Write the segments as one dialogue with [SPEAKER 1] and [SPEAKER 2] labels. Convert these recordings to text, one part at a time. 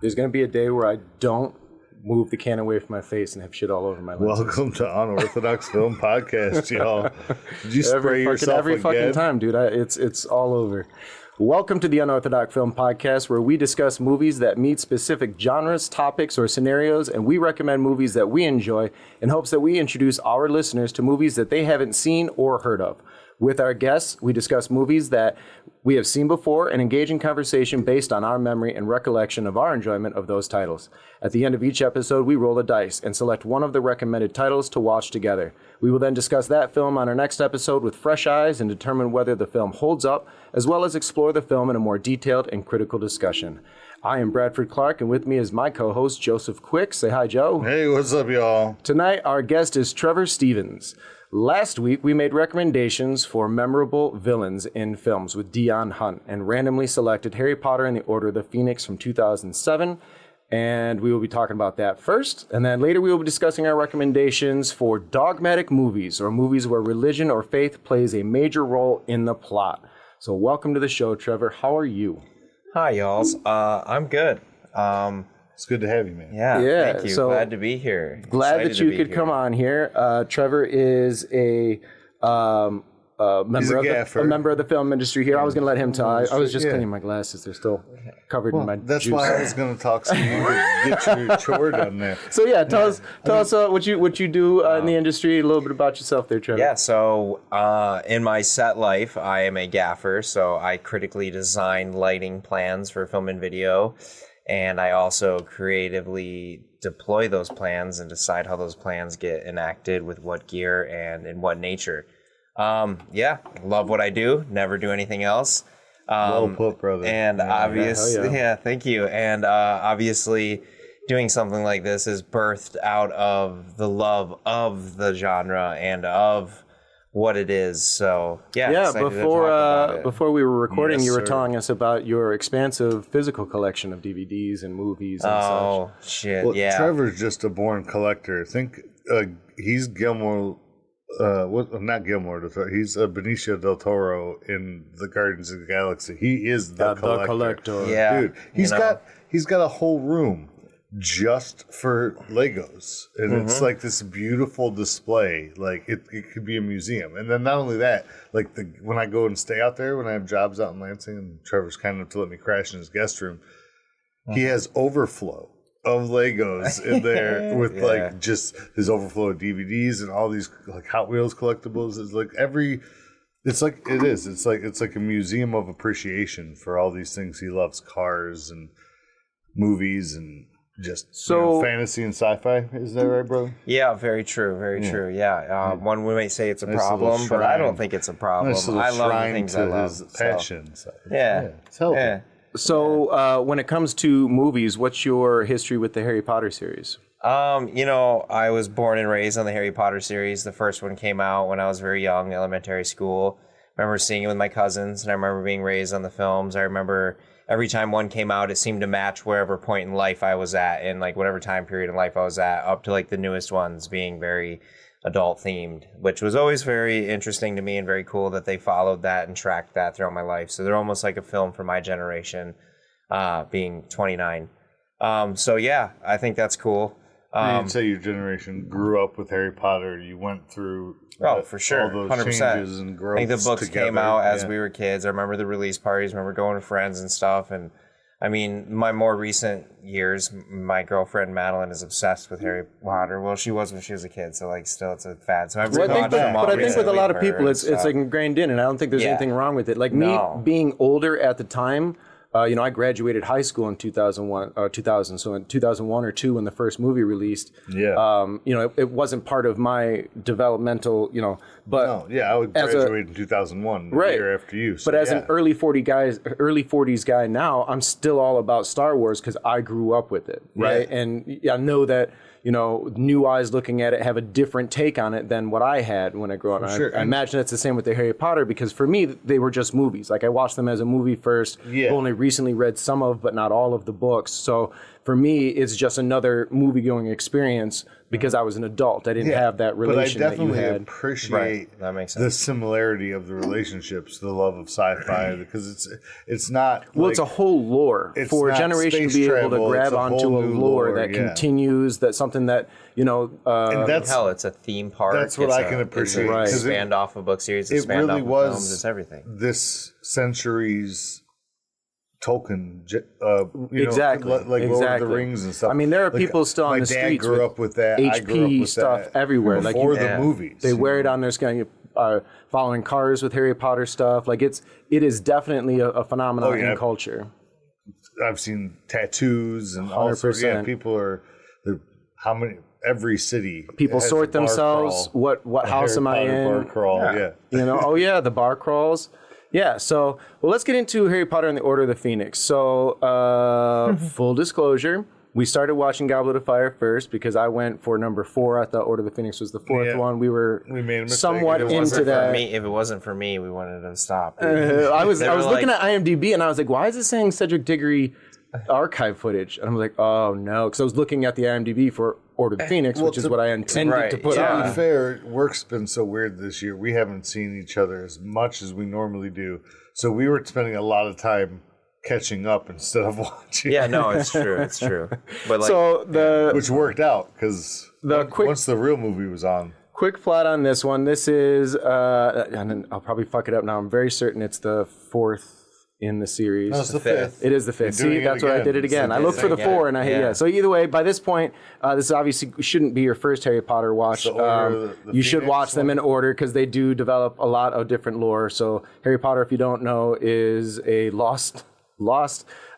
[SPEAKER 1] There's going to be a day where I don't move the can away from my face and have shit all over my lenses.
[SPEAKER 2] Welcome to Unorthodox Film Podcast, y'all. Did you spray yourself
[SPEAKER 1] every
[SPEAKER 2] again?
[SPEAKER 1] fucking time, dude. It's all over. Welcome to the Unorthodox Film Podcast, where we discuss movies that meet specific genres, topics, or scenarios, and we recommend movies that we enjoy in hopes that we introduce our listeners to movies that they haven't seen or heard of. With our guests, we discuss movies that we have seen before and engage in conversation based on our memory and recollection of our enjoyment of those titles. At the end of each episode, we roll a dice and select one of the recommended titles to watch together. We will then discuss that film on our next episode with fresh eyes and determine whether the film holds up, as well as explore the film in a more detailed and critical discussion. I am Bradford Clark, and with me is my co-host, Joseph Quick. Say hi, Joe.
[SPEAKER 2] Hey, what's up, y'all?
[SPEAKER 1] Tonight, our guest is Trevor Stevens. Last week, we made recommendations for memorable villains in films with Dion Hunt and randomly selected Harry Potter and the Order of the Phoenix from 2007. And we will be talking about that first. And then later, we will be discussing our recommendations for dogmatic movies, or movies where religion or faith plays a major role in the plot. So welcome to the show, Trevor. How are you?
[SPEAKER 3] Hi, y'all. I'm good.
[SPEAKER 2] It's good to have you, man.
[SPEAKER 3] Yeah, thank you.
[SPEAKER 1] So
[SPEAKER 3] glad to be here.
[SPEAKER 1] Glad
[SPEAKER 3] Excited
[SPEAKER 1] that you
[SPEAKER 3] to be
[SPEAKER 1] could
[SPEAKER 3] here.
[SPEAKER 1] come on here. Trevor is a member of the film industry here. I was going to let him tell. I was just cleaning my glasses. They're still covered in my
[SPEAKER 2] That's
[SPEAKER 1] juice.
[SPEAKER 2] why I was going to talk so you could get your chore done there.
[SPEAKER 1] So yeah, tell us what you do in the industry. A little bit about yourself, there, Trevor.
[SPEAKER 3] Yeah, so in my set life, I am a gaffer, so I critically design lighting plans for film and video, and I also creatively deploy those plans and decide how those plans get enacted with what gear and in what nature. Love what I do. Never do anything else.
[SPEAKER 2] Well put, brother.
[SPEAKER 3] And obviously, thank you. And obviously, doing something like this is birthed out of the love of the genre and of what it is. So
[SPEAKER 1] Before we were recording,
[SPEAKER 2] Yes,
[SPEAKER 1] you were
[SPEAKER 2] sir.
[SPEAKER 1] telling us about your expansive physical collection of DVDs and movies and
[SPEAKER 3] Oh shit!
[SPEAKER 2] Well,
[SPEAKER 3] yeah.
[SPEAKER 2] Trevor's just a born collector. Think he's Gilmore. Not Gilmore. He's Benicio del Toro in the Guardians of the Galaxy. He is the collector.
[SPEAKER 3] Yeah,
[SPEAKER 2] Dude, he's got a whole room just for Legos, and it's like this beautiful display. Like it could be a museum. And then not only that, like when I go and stay out there, when I have jobs out in Lansing, and Trevor's kind enough to let me crash in his guest room, he has overflow of Legos in there with like just his overflow of DVDs and all these like Hot Wheels collectibles. It's like it's like a museum of appreciation for all these things he loves: cars and movies and just fantasy and sci-fi. Is that right, brother?
[SPEAKER 3] Yeah, very true, very true. Yeah, one might say it's a problem, but I don't think it's a problem. I love the things I love.
[SPEAKER 2] His passion. So.
[SPEAKER 3] Yeah,
[SPEAKER 2] it's healthy.
[SPEAKER 3] yeah.
[SPEAKER 1] So when it comes to movies, what's your history with the Harry Potter series?
[SPEAKER 3] I was born and raised on the Harry Potter series. The first one came out when I was very young, elementary school. I remember seeing it with my cousins, and I remember being raised on the films. I remember every time one came out, it seemed to match wherever point in life I was at, and like whatever time period in life I was at, up to like the newest ones being very adult themed, which was always very interesting to me and very cool that they followed that and tracked that throughout my life. So they're almost like a film for my generation, being 29. I think that's cool.
[SPEAKER 2] You'd say your generation grew up with Harry Potter. You went through
[SPEAKER 3] for sure,
[SPEAKER 2] all those
[SPEAKER 3] 100%.
[SPEAKER 2] changes and growth.
[SPEAKER 3] I think the books came out as we were kids. I remember the release parties. I remember going to friends and stuff. And I mean, my more recent years, my girlfriend Madeline is obsessed with Harry Potter. Well, she was when she was a kid, so like still it's a fad. So I think
[SPEAKER 1] with a lot of people, it's like ingrained in, and I don't think there's anything wrong with it. Like me being older at the time. I graduated high school in 2000. So in 2001 or 2, when the first movie released, it wasn't part of my developmental, but
[SPEAKER 2] I would graduate in 2001, the year after you. So,
[SPEAKER 1] but as an early 40s guy now, I'm still all about Star Wars because I grew up with it, right? Yeah. And I know that, new eyes looking at it have a different take on it than what I had when I grew up. I imagine it's the same with the Harry Potter, because for me, they were just movies. Like I watched them as a movie first. Yeah. Only recently read some of, but not all of the books. So for me, it's just another movie-going experience because I was an adult. I didn't have that relation
[SPEAKER 2] but I
[SPEAKER 1] that you
[SPEAKER 2] definitely
[SPEAKER 1] had.
[SPEAKER 2] appreciate
[SPEAKER 3] That makes
[SPEAKER 2] the
[SPEAKER 3] sense.
[SPEAKER 2] similarity of the relationships, the love of sci-fi, because it's not.
[SPEAKER 1] Well,
[SPEAKER 2] like,
[SPEAKER 1] it's a whole lore
[SPEAKER 2] it's
[SPEAKER 1] for a
[SPEAKER 2] not
[SPEAKER 1] generation to
[SPEAKER 2] space
[SPEAKER 1] be able to
[SPEAKER 2] travel,
[SPEAKER 1] grab
[SPEAKER 2] it's a
[SPEAKER 1] onto
[SPEAKER 2] whole
[SPEAKER 1] a
[SPEAKER 2] new
[SPEAKER 1] lore
[SPEAKER 2] lore,
[SPEAKER 1] that
[SPEAKER 2] yeah.
[SPEAKER 1] continues. That's something that
[SPEAKER 2] and that's
[SPEAKER 3] Hell, it's a theme park.
[SPEAKER 2] that's what
[SPEAKER 3] it's
[SPEAKER 2] I can appreciate,
[SPEAKER 1] Right.
[SPEAKER 3] It's a
[SPEAKER 2] 'cause
[SPEAKER 3] expand off a book series. It's
[SPEAKER 2] it
[SPEAKER 3] expand
[SPEAKER 2] really
[SPEAKER 3] off of
[SPEAKER 2] was
[SPEAKER 3] films. It's everything.
[SPEAKER 2] this century's Tolkien,
[SPEAKER 1] Exactly.
[SPEAKER 2] like Lord of
[SPEAKER 1] Exactly.
[SPEAKER 2] the Rings and stuff.
[SPEAKER 1] I mean, there are
[SPEAKER 2] Like,
[SPEAKER 1] people still on
[SPEAKER 2] my
[SPEAKER 1] the
[SPEAKER 2] dad
[SPEAKER 1] streets
[SPEAKER 2] grew
[SPEAKER 1] with
[SPEAKER 2] up with that. I grew up
[SPEAKER 1] HP
[SPEAKER 2] with
[SPEAKER 1] stuff
[SPEAKER 2] that
[SPEAKER 1] everywhere. Like
[SPEAKER 2] before
[SPEAKER 1] you-
[SPEAKER 2] the movies.
[SPEAKER 1] They wear it on their skin. Following cars with Harry Potter stuff. Like it is definitely a phenomenon
[SPEAKER 2] Oh, yeah.
[SPEAKER 1] in culture.
[SPEAKER 2] I've seen tattoos and all sorts. Yeah,
[SPEAKER 1] 100%.
[SPEAKER 2] people are. How many? Every city.
[SPEAKER 1] People
[SPEAKER 2] has
[SPEAKER 1] sort
[SPEAKER 2] a bar
[SPEAKER 1] themselves.
[SPEAKER 2] crawl,
[SPEAKER 1] What
[SPEAKER 2] a
[SPEAKER 1] house
[SPEAKER 2] Harry
[SPEAKER 1] am I
[SPEAKER 2] Potter
[SPEAKER 1] in?
[SPEAKER 2] Bar crawl. Yeah.
[SPEAKER 1] Oh yeah, the bar crawls. Yeah, so let's get into Harry Potter and the Order of the Phoenix. So full disclosure, we started watching Goblet of Fire first because I went for number 4. I thought Order of the Phoenix was the 4th
[SPEAKER 2] Yeah.
[SPEAKER 1] one. We
[SPEAKER 2] made a mistake.
[SPEAKER 1] somewhat
[SPEAKER 2] If it
[SPEAKER 1] into
[SPEAKER 2] wasn't for
[SPEAKER 1] that.
[SPEAKER 3] If it wasn't for me, we wanted to stop.
[SPEAKER 1] I was
[SPEAKER 3] They were
[SPEAKER 1] looking
[SPEAKER 3] like-
[SPEAKER 1] at IMDb and I was like, why is it saying Cedric Diggory archive footage? And I'm like, oh no, because I was looking at the IMDb for Order of the Phoenix, which is what I intended
[SPEAKER 3] right,
[SPEAKER 1] to put
[SPEAKER 3] yeah.
[SPEAKER 2] To
[SPEAKER 1] on.
[SPEAKER 2] be fair, work's been so weird this year. We haven't seen each other as much as we normally do. So we were spending a lot of time catching up instead of watching.
[SPEAKER 3] Yeah, no, it's true. It's true. But like,
[SPEAKER 1] So
[SPEAKER 2] Which worked out because once the real movie was on.
[SPEAKER 1] quick plot on this one. This is, and I'll probably fuck it up now. I'm very certain it's the 4th in the series.
[SPEAKER 2] No, it's the fifth.
[SPEAKER 1] It is the 5th.
[SPEAKER 2] You're doing
[SPEAKER 1] See,
[SPEAKER 2] it
[SPEAKER 1] that's why I
[SPEAKER 2] again.
[SPEAKER 1] did it
[SPEAKER 2] It's
[SPEAKER 1] again.
[SPEAKER 2] the
[SPEAKER 1] I looked for the
[SPEAKER 3] fifth.
[SPEAKER 1] 4 and I hit
[SPEAKER 3] Yeah.
[SPEAKER 1] yeah. So either way, by this point, this obviously shouldn't be your first Harry Potter watch.
[SPEAKER 2] So Order of the
[SPEAKER 1] You should
[SPEAKER 2] Phoenix
[SPEAKER 1] watch them in order because they do develop a lot of different lore. So Harry Potter, if you don't know, is a lost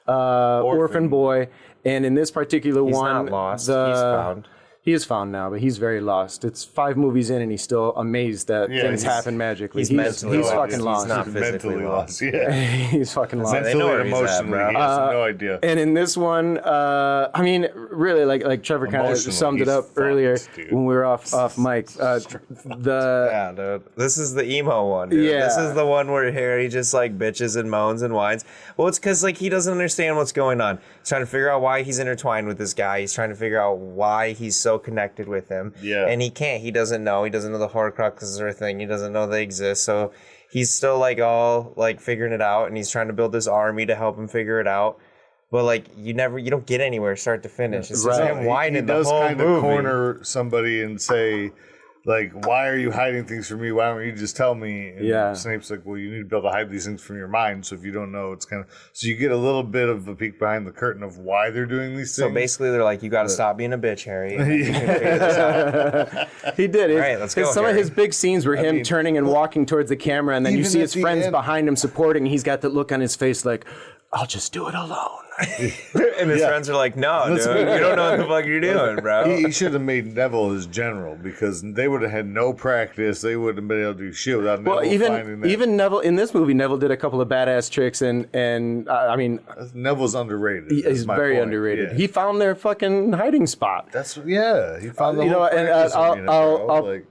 [SPEAKER 1] orphan boy. And in this particular
[SPEAKER 3] he's
[SPEAKER 1] one,
[SPEAKER 3] not lost. He's found.
[SPEAKER 1] He is found now, but he's very lost. It's 5 movies in, and he's still amazed that things happen magically.
[SPEAKER 3] He's mentally lost.
[SPEAKER 1] fucking
[SPEAKER 3] He's
[SPEAKER 1] lost.
[SPEAKER 3] not
[SPEAKER 2] He's
[SPEAKER 3] physically
[SPEAKER 2] mentally
[SPEAKER 3] lost.
[SPEAKER 2] Yeah.
[SPEAKER 1] He's fucking lost.
[SPEAKER 3] They
[SPEAKER 2] Mentally
[SPEAKER 3] know
[SPEAKER 2] and
[SPEAKER 3] where he's at,
[SPEAKER 2] emotionally,
[SPEAKER 3] bro.
[SPEAKER 2] he has no idea.
[SPEAKER 1] And in this one, I mean, really, like Trevor kind of
[SPEAKER 2] Emotionally,
[SPEAKER 1] summed it
[SPEAKER 2] he's
[SPEAKER 1] up
[SPEAKER 2] fucked,
[SPEAKER 1] earlier
[SPEAKER 2] dude.
[SPEAKER 1] when we were off mic.
[SPEAKER 3] Yeah, dude. This is the emo one, dude.
[SPEAKER 1] Yeah.
[SPEAKER 3] This is the one where Harry just like bitches and moans and whines. Well, it's because like he doesn't understand what's going on. He's trying to figure out why he's intertwined with this guy. He's trying to figure out why he's so connected with him.
[SPEAKER 2] Yeah.
[SPEAKER 3] And he can't. He doesn't know. He doesn't know the Horcruxes are a thing. He doesn't know they exist. So he's still like all like figuring it out, and he's trying to build this army to help him figure it out. But like you don't get anywhere start to finish. It's just him whining the whole
[SPEAKER 2] kind
[SPEAKER 3] movie.
[SPEAKER 2] of corner somebody and say, like, why are you hiding things from me? Why don't you just tell me? And
[SPEAKER 1] Yeah.
[SPEAKER 2] Snape's like, well, you need to be able to hide these things from your mind. So if you don't know, it's kind of so you get a little bit of a peek behind the curtain of why they're doing these things.
[SPEAKER 3] So basically, they're like, "You got to stop being a bitch, Harry." And you can figure this out.
[SPEAKER 1] He did.
[SPEAKER 3] All right, let's go,
[SPEAKER 1] Some of
[SPEAKER 3] Harry.
[SPEAKER 1] his big scenes were him turning and walking towards the camera, and then you
[SPEAKER 2] even
[SPEAKER 1] see
[SPEAKER 2] at
[SPEAKER 1] his
[SPEAKER 2] the
[SPEAKER 1] friends
[SPEAKER 2] end-
[SPEAKER 1] behind him supporting. He's got that look on his face like, I'll just do it alone.
[SPEAKER 3] And his friends are like, "No, dude, you don't know what the fuck you're doing, bro."
[SPEAKER 2] He should have made Neville his general because they would have had no practice. They wouldn't have been able to do shit without Neville
[SPEAKER 1] Well,
[SPEAKER 2] finding that.
[SPEAKER 1] even Neville in this movie, Neville did a couple of badass tricks, and I mean,
[SPEAKER 2] Neville's underrated.
[SPEAKER 1] he's
[SPEAKER 2] is my
[SPEAKER 1] very
[SPEAKER 2] point.
[SPEAKER 1] underrated.
[SPEAKER 2] Yeah.
[SPEAKER 1] He found their fucking hiding spot.
[SPEAKER 2] He found the
[SPEAKER 1] You know,
[SPEAKER 2] whole
[SPEAKER 1] and,
[SPEAKER 2] practice
[SPEAKER 1] I'll-
[SPEAKER 2] arena,
[SPEAKER 1] I'll-
[SPEAKER 2] bro.
[SPEAKER 1] I'll-
[SPEAKER 2] like,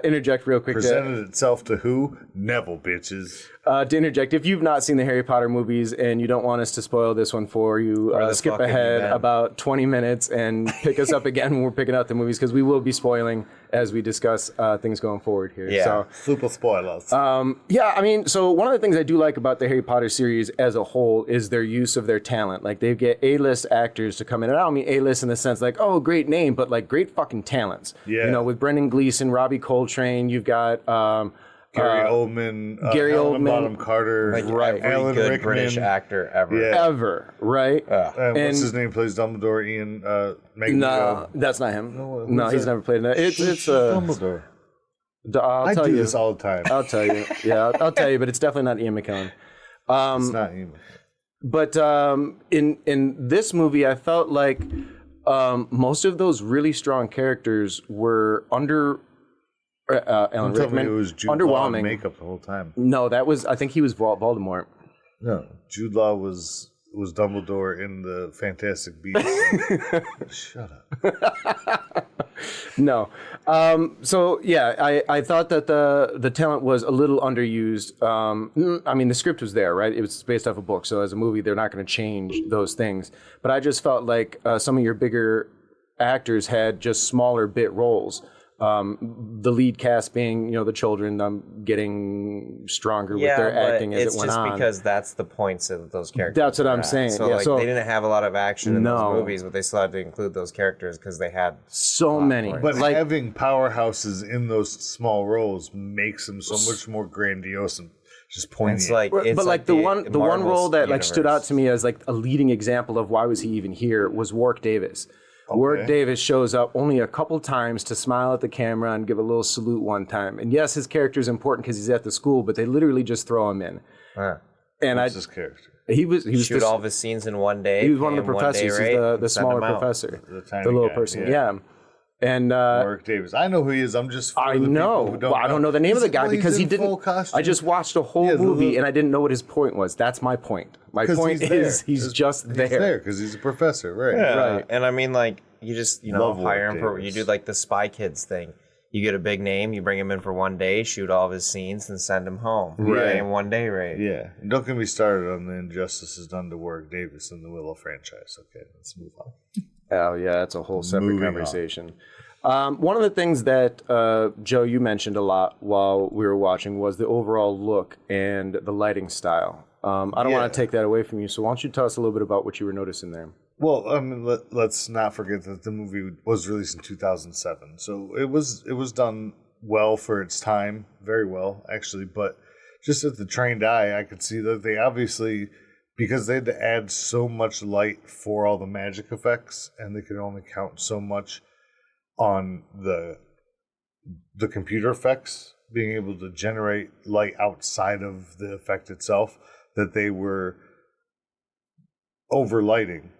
[SPEAKER 1] Interject real quick.
[SPEAKER 2] presented itself to who? Neville, bitches.
[SPEAKER 1] To interject, if you've not seen the Harry Potter movies and you don't want us to spoil this one for you,
[SPEAKER 3] the
[SPEAKER 1] skip
[SPEAKER 3] fuck have you
[SPEAKER 1] ahead
[SPEAKER 3] been?
[SPEAKER 1] about 20 minutes and pick us up again when we're picking out the movies because we will be spoiling as we discuss things going forward here.
[SPEAKER 3] Yeah.
[SPEAKER 1] So,
[SPEAKER 2] Super spoilers.
[SPEAKER 1] yeah, I mean, so one of the things I do like about the Harry Potter series as a whole is their use of their talent. Like they get A-list actors to come in, and I don't mean A-list in the sense like, oh, great name, but like great fucking talents.
[SPEAKER 2] Yeah.
[SPEAKER 1] You know, with Brendan Gleeson, Robbie Coltrane, you've got
[SPEAKER 2] Gary Oldman,
[SPEAKER 1] Gary
[SPEAKER 2] Helena
[SPEAKER 1] Oldman,
[SPEAKER 2] Bonham Carter,
[SPEAKER 3] Like
[SPEAKER 1] Right.
[SPEAKER 3] every
[SPEAKER 2] Alan
[SPEAKER 3] good
[SPEAKER 2] Rickman.
[SPEAKER 3] British actor ever.
[SPEAKER 2] Yeah.
[SPEAKER 1] ever, right?
[SPEAKER 2] What's
[SPEAKER 1] And-
[SPEAKER 2] his name? Plays Dumbledore. Ian
[SPEAKER 1] No,
[SPEAKER 2] Magneto.
[SPEAKER 1] that's not him.
[SPEAKER 2] who's
[SPEAKER 1] No, he's
[SPEAKER 2] that?
[SPEAKER 1] never played in that. It's
[SPEAKER 2] Dumbledore.
[SPEAKER 1] I'll
[SPEAKER 2] I
[SPEAKER 1] tell
[SPEAKER 2] do
[SPEAKER 1] you.
[SPEAKER 2] this all the time.
[SPEAKER 1] I'll tell you. Yeah, I'll tell you, but it's definitely not Ian McKellen.
[SPEAKER 2] It's not Ian.
[SPEAKER 1] But in this movie, I felt like most of those really strong characters were Alan
[SPEAKER 2] Tell me
[SPEAKER 1] Rickman.
[SPEAKER 2] it was Jude Law in
[SPEAKER 1] Underwhelming.
[SPEAKER 2] makeup the whole time.
[SPEAKER 1] No, that was. I think he was Voldemort.
[SPEAKER 2] No, Jude Law was Dumbledore in the Fantastic Beasts. Shut up.
[SPEAKER 1] No. So yeah, I thought that the talent was a little underused. I mean, the script was there, right? It was based off a book, so as a movie, they're not going to change those things. But I just felt like some of your bigger actors had just smaller bit roles. The lead cast being, the children, getting stronger with their acting as it went on.
[SPEAKER 3] It's just because that's the points of those characters.
[SPEAKER 1] That's what I'm saying.
[SPEAKER 3] So, they didn't have a lot of action in those movies, but they still had to include those characters because they had
[SPEAKER 1] so many.
[SPEAKER 2] But having powerhouses in those small roles makes them so much more grandiose and just poignant.
[SPEAKER 1] The one role that stood out to me as like a leading example of why was he even here was Warwick Davis. Okay. Warwick Davis shows up only a couple times to smile at the camera and give a little salute one time. And yes, his character is important because he's at the school, but they literally just throw him in. And
[SPEAKER 2] what's his character?
[SPEAKER 1] He was
[SPEAKER 3] shoot all of his scenes in one day.
[SPEAKER 1] He was one of the professors, the smaller professor, the little person. Yeah. And
[SPEAKER 2] Warwick Davis, I know who he is. I'm just
[SPEAKER 1] I know. I don't know the name of the guy because he didn't. I just watched a whole movie and I didn't know what his point was. That's my point. My point is he's just there.
[SPEAKER 2] He's there because he's a professor, right?
[SPEAKER 3] Yeah.
[SPEAKER 1] Right.
[SPEAKER 3] And I mean, you just hire him for you do like the Spy Kids thing. You get a big name, you bring him in for one day, shoot all of his scenes, and send him home.
[SPEAKER 2] Right.
[SPEAKER 3] In one day, right?
[SPEAKER 2] Yeah. And don't get me started on the injustices done to Warwick Davis in the Willow franchise. Okay, let's move on.
[SPEAKER 1] Oh, yeah, that's a whole separate conversation. One of the things that, Joe, you mentioned a lot while we were watching was the overall look and the lighting style. I don't want to take that away from you, so why don't you tell us a little bit about what you were noticing there?
[SPEAKER 2] Well, I mean, let's not forget that the movie was released in 2007, so it was done well for its time, very well, actually, but just at the trained eye, I could see that they obviously, because they had to add so much light for all the magic effects, and they could only count so much on the computer effects, being able to generate light outside of the effect itself, that they were overlighting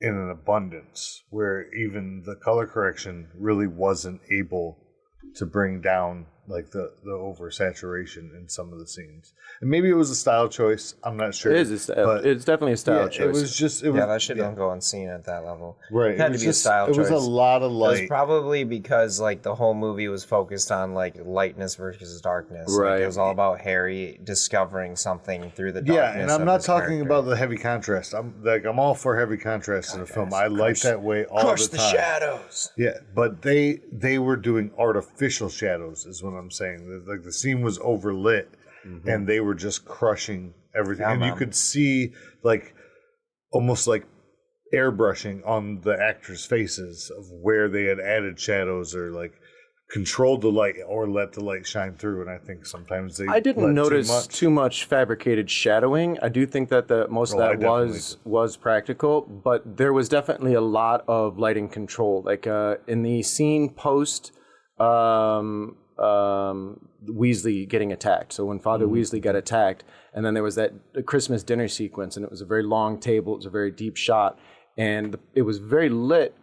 [SPEAKER 2] in an abundance where even the color correction really wasn't able to bring down like the oversaturation in some of the scenes. And maybe it was a style choice. I'm not sure.
[SPEAKER 1] It's definitely a style choice.
[SPEAKER 2] It was just
[SPEAKER 3] that shit don't go unseen at that level.
[SPEAKER 2] Right.
[SPEAKER 3] It had to be a style choice.
[SPEAKER 2] It was a lot of light.
[SPEAKER 3] It was probably because like the whole movie was focused on like lightness versus darkness.
[SPEAKER 1] Right.
[SPEAKER 3] Like, it was all about Harry discovering something through the darkness.
[SPEAKER 2] Yeah, and I'm not talking about the heavy contrast. I'm all for heavy contrast in a film. I like that way all the time.
[SPEAKER 3] Crush the shadows.
[SPEAKER 2] Yeah, but they were doing artificial shadows, is what I'm saying. Like the scene was overlit, and they were just crushing everything. And you could see like almost like airbrushing on the actors' faces of where they had added shadows or like controlled the light or let the light shine through. And I think sometimes
[SPEAKER 1] I didn't notice too much fabricated shadowing. I do think that most of that was practical, but there was definitely a lot of lighting control. Like in the scene post Weasley getting attacked. So when Father Weasley got attacked, and then there was that Christmas dinner sequence, and it was a very long table, it was a very deep shot, and it was very lit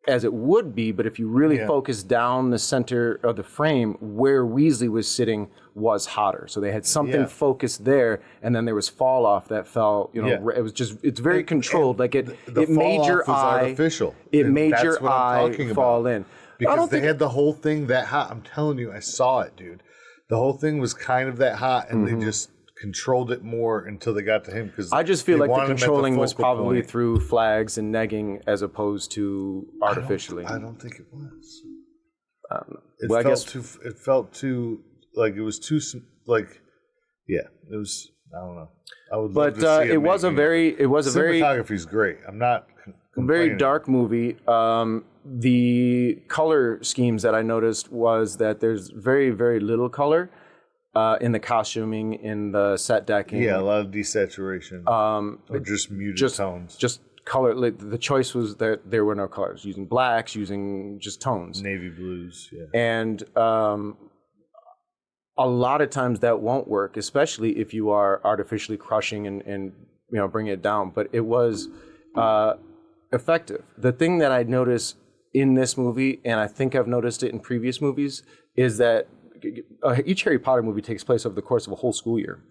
[SPEAKER 1] as it would be, but if you really focus down the center of the frame, where Weasley was sitting was hotter. So they had something focused there, and then there was fall off that fell, it was just, it's very controlled. Like it made your eye
[SPEAKER 2] artificial.
[SPEAKER 1] It made your eye fall in.
[SPEAKER 2] Because they had the whole thing that hot. I'm telling you, I saw it, dude. The whole thing was kind of that hot, and they just controlled it more until they got to him. Because
[SPEAKER 1] I just feel like the controlling was probably through flags and negging as opposed to artificially.
[SPEAKER 2] I don't think it was.
[SPEAKER 1] I don't know.
[SPEAKER 2] It felt too like it was too like, yeah. It was. I don't know. I would love to see it.
[SPEAKER 1] It was a very
[SPEAKER 2] cinematography's great. I'm not
[SPEAKER 1] very dark movie. The color schemes that I noticed was that there's very, very little color in the costuming, in the set decking.
[SPEAKER 2] Yeah, a lot of desaturation. Or just muted tones.
[SPEAKER 1] Just color. Like, the choice was that there were no colors. Using blacks, using just tones.
[SPEAKER 2] Navy blues, yeah.
[SPEAKER 1] And a lot of times that won't work, especially if you are artificially crushing and bringing it down. But it was effective. The thing that I noticed in this movie, and I think I've noticed it in previous movies, is that each Harry Potter movie takes place over the course of a whole school year.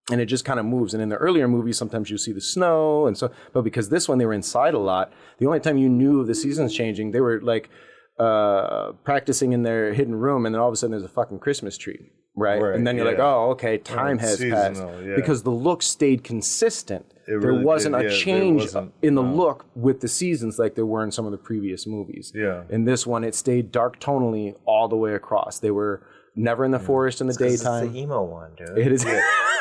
[SPEAKER 1] And it just kind of moves. And in the earlier movies, sometimes you see the snow and so. But because this one they were inside a lot, the only time you knew of the seasons changing, they were like practicing in their hidden room, and then all of a sudden there's a fucking Christmas tree, right? And then you're like, oh, okay, time has passed because the look stayed consistent. There wasn't a change in the look with the seasons like there were in some of the previous movies.
[SPEAKER 2] Yeah.
[SPEAKER 1] In this one, it stayed dark tonally all the way across. They were never in the forest in the daytime.
[SPEAKER 3] It's the emo one, dude.
[SPEAKER 1] It is.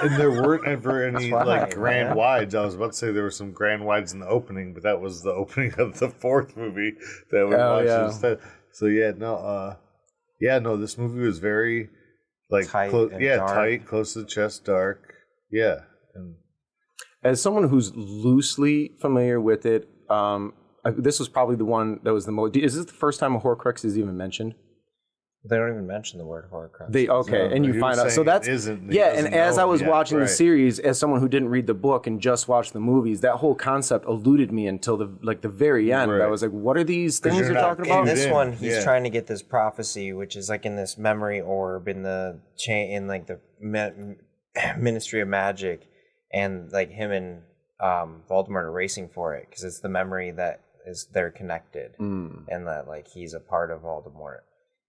[SPEAKER 2] And there weren't ever any like grand wides. I was about to say there were some grand wides in the opening, but that was the opening of the fourth movie that we watched instead. So this movie was very like
[SPEAKER 3] tight,
[SPEAKER 2] tight, close to the chest, dark. Yeah. And
[SPEAKER 1] as someone who's loosely familiar with it, this was probably the one that was the most. Is this the first time a Horcrux is even mentioned?
[SPEAKER 3] They don't even mention the word Horcrux.
[SPEAKER 1] And you find out. So that's and as I was watching the series, as someone who didn't read the book and just watched the movies, that whole concept eluded me until the very end. I was like, what are these things you're talking about?
[SPEAKER 3] In this one, he's trying to get this prophecy, which is like in this memory orb in the Ministry of Magic, and like him and Voldemort are racing for it because it's the memory that is they're connected, and that like he's a part of Voldemort.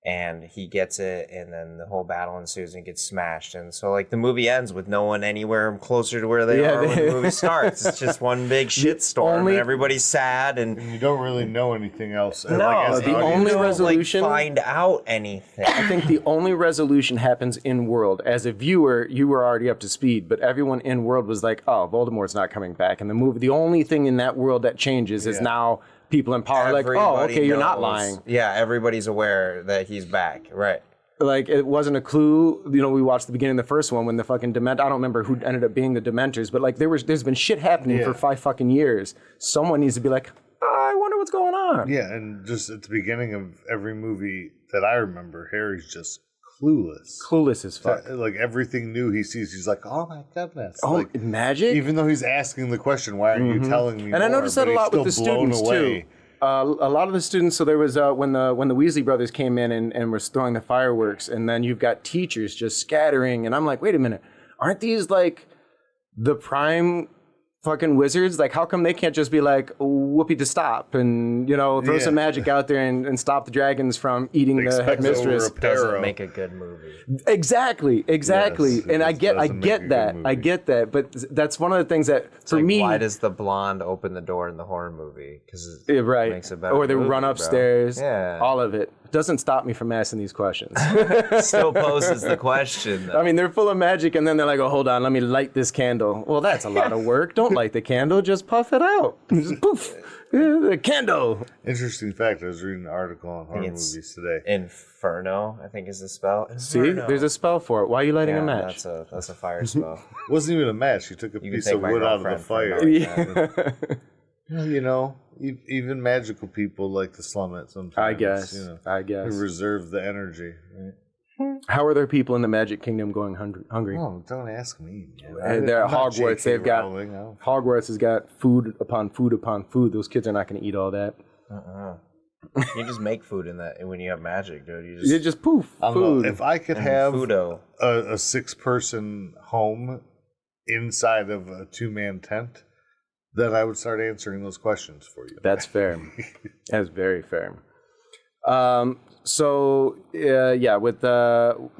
[SPEAKER 3] And he gets it, and then the whole battle ensues and gets smashed. And so, like, the movie ends with no one anywhere closer to where they are when the movie starts. It's just one big shitstorm, and everybody's sad. And
[SPEAKER 2] you don't really know anything else.
[SPEAKER 1] No, the only resolution...
[SPEAKER 3] find out anything.
[SPEAKER 1] I think the only resolution happens in-world. As a viewer, you were already up to speed, but everyone in-world was like, oh, Voldemort's not coming back. And the only thing in that world that changes is now... people in power like, oh, okay, you're not lying.
[SPEAKER 3] Yeah, everybody's aware that he's back, right?
[SPEAKER 1] Like, it wasn't a clue. You know, we watched the beginning of the first one when the fucking I don't remember who ended up being the Dementors, but like there's been shit happening for 5 fucking years. Someone needs to be like, I wonder what's going on.
[SPEAKER 2] Yeah, and just at the beginning of every movie that I remember, Harry's just clueless.
[SPEAKER 1] Clueless as fuck.
[SPEAKER 2] Like everything new he sees, he's like, oh my goodness.
[SPEAKER 1] Oh,
[SPEAKER 2] like,
[SPEAKER 1] magic?
[SPEAKER 2] Even though he's asking the question, why aren't you telling me
[SPEAKER 1] And
[SPEAKER 2] more?
[SPEAKER 1] I noticed that a lot with the students too. A lot of the students, so there was when the Weasley brothers came in and were throwing the fireworks, and then you've got teachers just scattering, and I'm like, wait a minute, aren't these like the prime fucking wizards? Like, how come they can't just be like, whoopee to stop and, you know, throw some magic out there and stop the dragons from eating the headmistress?
[SPEAKER 3] Doesn't make a good movie.
[SPEAKER 1] Exactly. Yes, and I get that, but that's one of the things that for me.
[SPEAKER 3] Why does the blonde open the door in the horror movie? Because it makes it better.
[SPEAKER 1] Or they run upstairs.
[SPEAKER 3] Bro. Yeah,
[SPEAKER 1] all of it doesn't stop me from asking these questions.
[SPEAKER 3] Still poses the question, though.
[SPEAKER 1] I mean, they're full of magic, and then they're like, oh, hold on, let me light this candle. Well, that's a lot of work. Don't light the candle, just puff it out. Just poof, the candle.
[SPEAKER 2] Interesting fact, I was reading an article on horror movies today.
[SPEAKER 3] Inferno, I think is the spell. Inferno.
[SPEAKER 1] See, there's a spell for it. Why are you lighting a match?
[SPEAKER 3] That's a fire spell.
[SPEAKER 2] It wasn't even a match. He took a piece of wood out of the fire. You know, even magical people like to slum it sometimes.
[SPEAKER 1] I guess.
[SPEAKER 2] They reserve the energy. Right?
[SPEAKER 1] How are there people in the Magic Kingdom going hungry?
[SPEAKER 2] Oh, don't ask me.
[SPEAKER 1] And they're at Hogwarts. Hogwarts has got food upon food upon food. Those kids are not going to eat all that.
[SPEAKER 3] You just make food in that when you have magic, dude.
[SPEAKER 1] You just poof food.
[SPEAKER 2] If I could have a 6-person home inside of a 2-man tent, then I would start answering those questions for you.
[SPEAKER 1] That's fair. That's very fair.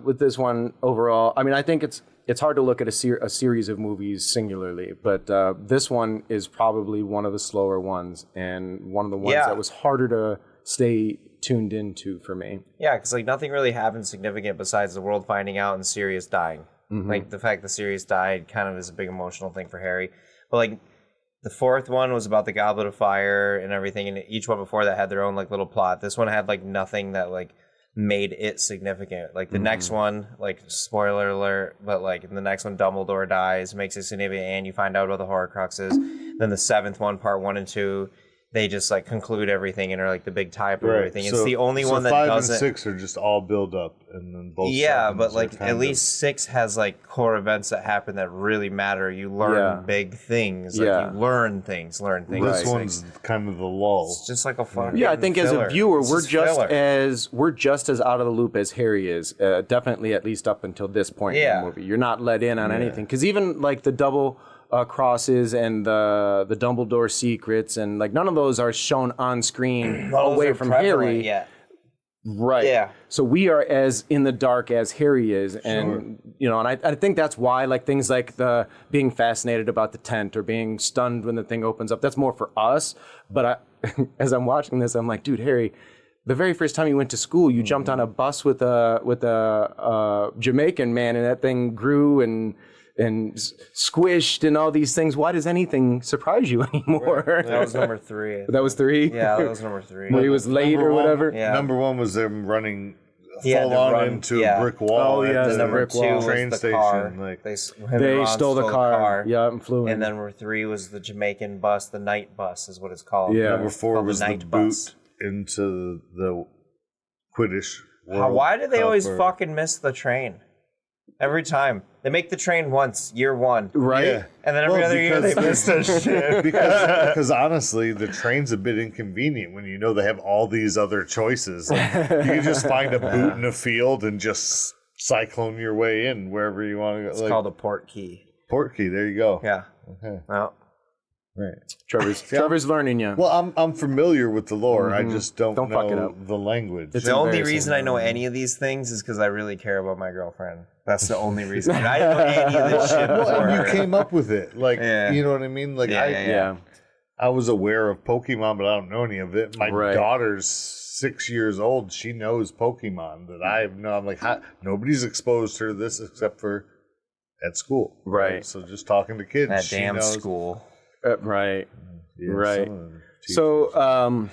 [SPEAKER 1] With this one overall, I mean, I think it's hard to look at a series of movies singularly, but this one is probably one of the slower ones and one of the ones that was harder to stay tuned into for me.
[SPEAKER 3] Yeah, because like nothing really happened significant besides the world finding out and Sirius dying. Like the fact that Sirius died kind of is a big emotional thing for Harry. But like the fourth one was about the Goblet of Fire and everything, and each one before that had their own like little plot. This one had like nothing that like made it significant. Like the next one, like spoiler alert, but like in the next one Dumbledore dies, makes it significant, and you find out about the Horcruxes. Then the seventh one, part 1 and 2, they just like conclude everything and are like the big tie-up of
[SPEAKER 2] Right.
[SPEAKER 3] everything. It's the only one that
[SPEAKER 2] 5
[SPEAKER 3] doesn't.
[SPEAKER 2] and 6 are just all build up, and then both.
[SPEAKER 3] Yeah,
[SPEAKER 2] sevens
[SPEAKER 3] but
[SPEAKER 2] are
[SPEAKER 3] like
[SPEAKER 2] kind
[SPEAKER 3] at
[SPEAKER 2] of-
[SPEAKER 3] least 6 has like core events that happen that really matter. You learn big things. Like you learn things.
[SPEAKER 2] This one's kind of the lull.
[SPEAKER 3] It's just like a fucking
[SPEAKER 1] Yeah, I think
[SPEAKER 3] filler.
[SPEAKER 1] as a viewer,
[SPEAKER 3] It's
[SPEAKER 1] we're
[SPEAKER 3] filler.
[SPEAKER 1] just as out of the loop as Harry is. Definitely, at least up until this point in the movie, you're not let in on anything. Because even like the double crosses and the Dumbledore secrets and like none of those are shown on screen away from Harry.
[SPEAKER 3] Yeah.
[SPEAKER 1] Right.
[SPEAKER 3] Yeah.
[SPEAKER 1] So we are as in the dark as Harry is, and you know, and I think that's why like things like the being fascinated about the tent or being stunned when the thing opens up. That's more for us. But as I'm watching this, I'm like, dude, Harry, the very first time you went to school, you jumped on a bus with a Jamaican man, and that thing grew and squished and all these things. Why does anything surprise you anymore?
[SPEAKER 3] That was number 3.
[SPEAKER 1] That was 3?
[SPEAKER 3] Yeah, that was number 3.
[SPEAKER 1] Where he was late or whatever?
[SPEAKER 3] Yeah.
[SPEAKER 2] Number 1 was them running
[SPEAKER 3] He had
[SPEAKER 2] full
[SPEAKER 3] to
[SPEAKER 2] on
[SPEAKER 3] run,
[SPEAKER 2] into
[SPEAKER 3] yeah.
[SPEAKER 2] a brick wall.
[SPEAKER 1] Oh, yeah,
[SPEAKER 2] at
[SPEAKER 1] the
[SPEAKER 2] the
[SPEAKER 3] Number
[SPEAKER 1] brick
[SPEAKER 3] 2
[SPEAKER 1] wall.
[SPEAKER 3] was
[SPEAKER 2] train
[SPEAKER 3] the
[SPEAKER 2] station.
[SPEAKER 3] car.
[SPEAKER 2] Like,
[SPEAKER 3] Him
[SPEAKER 1] They
[SPEAKER 3] and Ron
[SPEAKER 1] stole the car. Yeah, and flew in.
[SPEAKER 3] And then number 3 was the Jamaican bus, the night bus is what it's called.
[SPEAKER 1] Yeah.
[SPEAKER 2] number 4
[SPEAKER 3] Called
[SPEAKER 2] was the
[SPEAKER 3] night
[SPEAKER 2] boot
[SPEAKER 3] bus.
[SPEAKER 2] into the Quidditch World
[SPEAKER 3] Why do they
[SPEAKER 2] Cup
[SPEAKER 3] always
[SPEAKER 2] or-
[SPEAKER 3] fucking miss the train? Every time. They make the train once, year 1.
[SPEAKER 1] Right?
[SPEAKER 2] Yeah.
[SPEAKER 3] And then every other year they miss the shit.
[SPEAKER 2] because honestly, the train's a bit inconvenient when you know they have all these other choices. Like, you can just find a boot in a field and just cyclone your way in wherever you want to go.
[SPEAKER 3] It's called a port key.
[SPEAKER 2] port key. There you go.
[SPEAKER 3] Yeah.
[SPEAKER 2] Okay.
[SPEAKER 3] Well,
[SPEAKER 2] Right.
[SPEAKER 1] Trevor's learning you.
[SPEAKER 2] Well, I'm familiar with the lore. I just don't
[SPEAKER 1] Don't fuck it
[SPEAKER 2] know
[SPEAKER 1] up.
[SPEAKER 2] the language.
[SPEAKER 1] It's
[SPEAKER 3] the only
[SPEAKER 1] embarrassing.
[SPEAKER 3] reason I know any of these things is because I really care about my girlfriend. That's the only reason. I didn't know any of this shit
[SPEAKER 2] Well,
[SPEAKER 3] before
[SPEAKER 2] and you
[SPEAKER 3] her.
[SPEAKER 2] came up with it. Like,
[SPEAKER 3] Yeah.
[SPEAKER 2] you know what I mean? Like,
[SPEAKER 1] Yeah.
[SPEAKER 2] I was aware of Pokemon, but I don't know any of it. My
[SPEAKER 1] Right.
[SPEAKER 2] daughter's 6 years old. She knows Pokemon that I have no. I'm like, nobody's exposed her to this except for at school.
[SPEAKER 1] Right.
[SPEAKER 2] So just talking to kids.
[SPEAKER 3] That
[SPEAKER 2] she
[SPEAKER 3] damn
[SPEAKER 2] knows.
[SPEAKER 3] school.
[SPEAKER 1] Right.
[SPEAKER 2] Yeah,
[SPEAKER 1] Right.
[SPEAKER 2] some of them teach
[SPEAKER 1] So,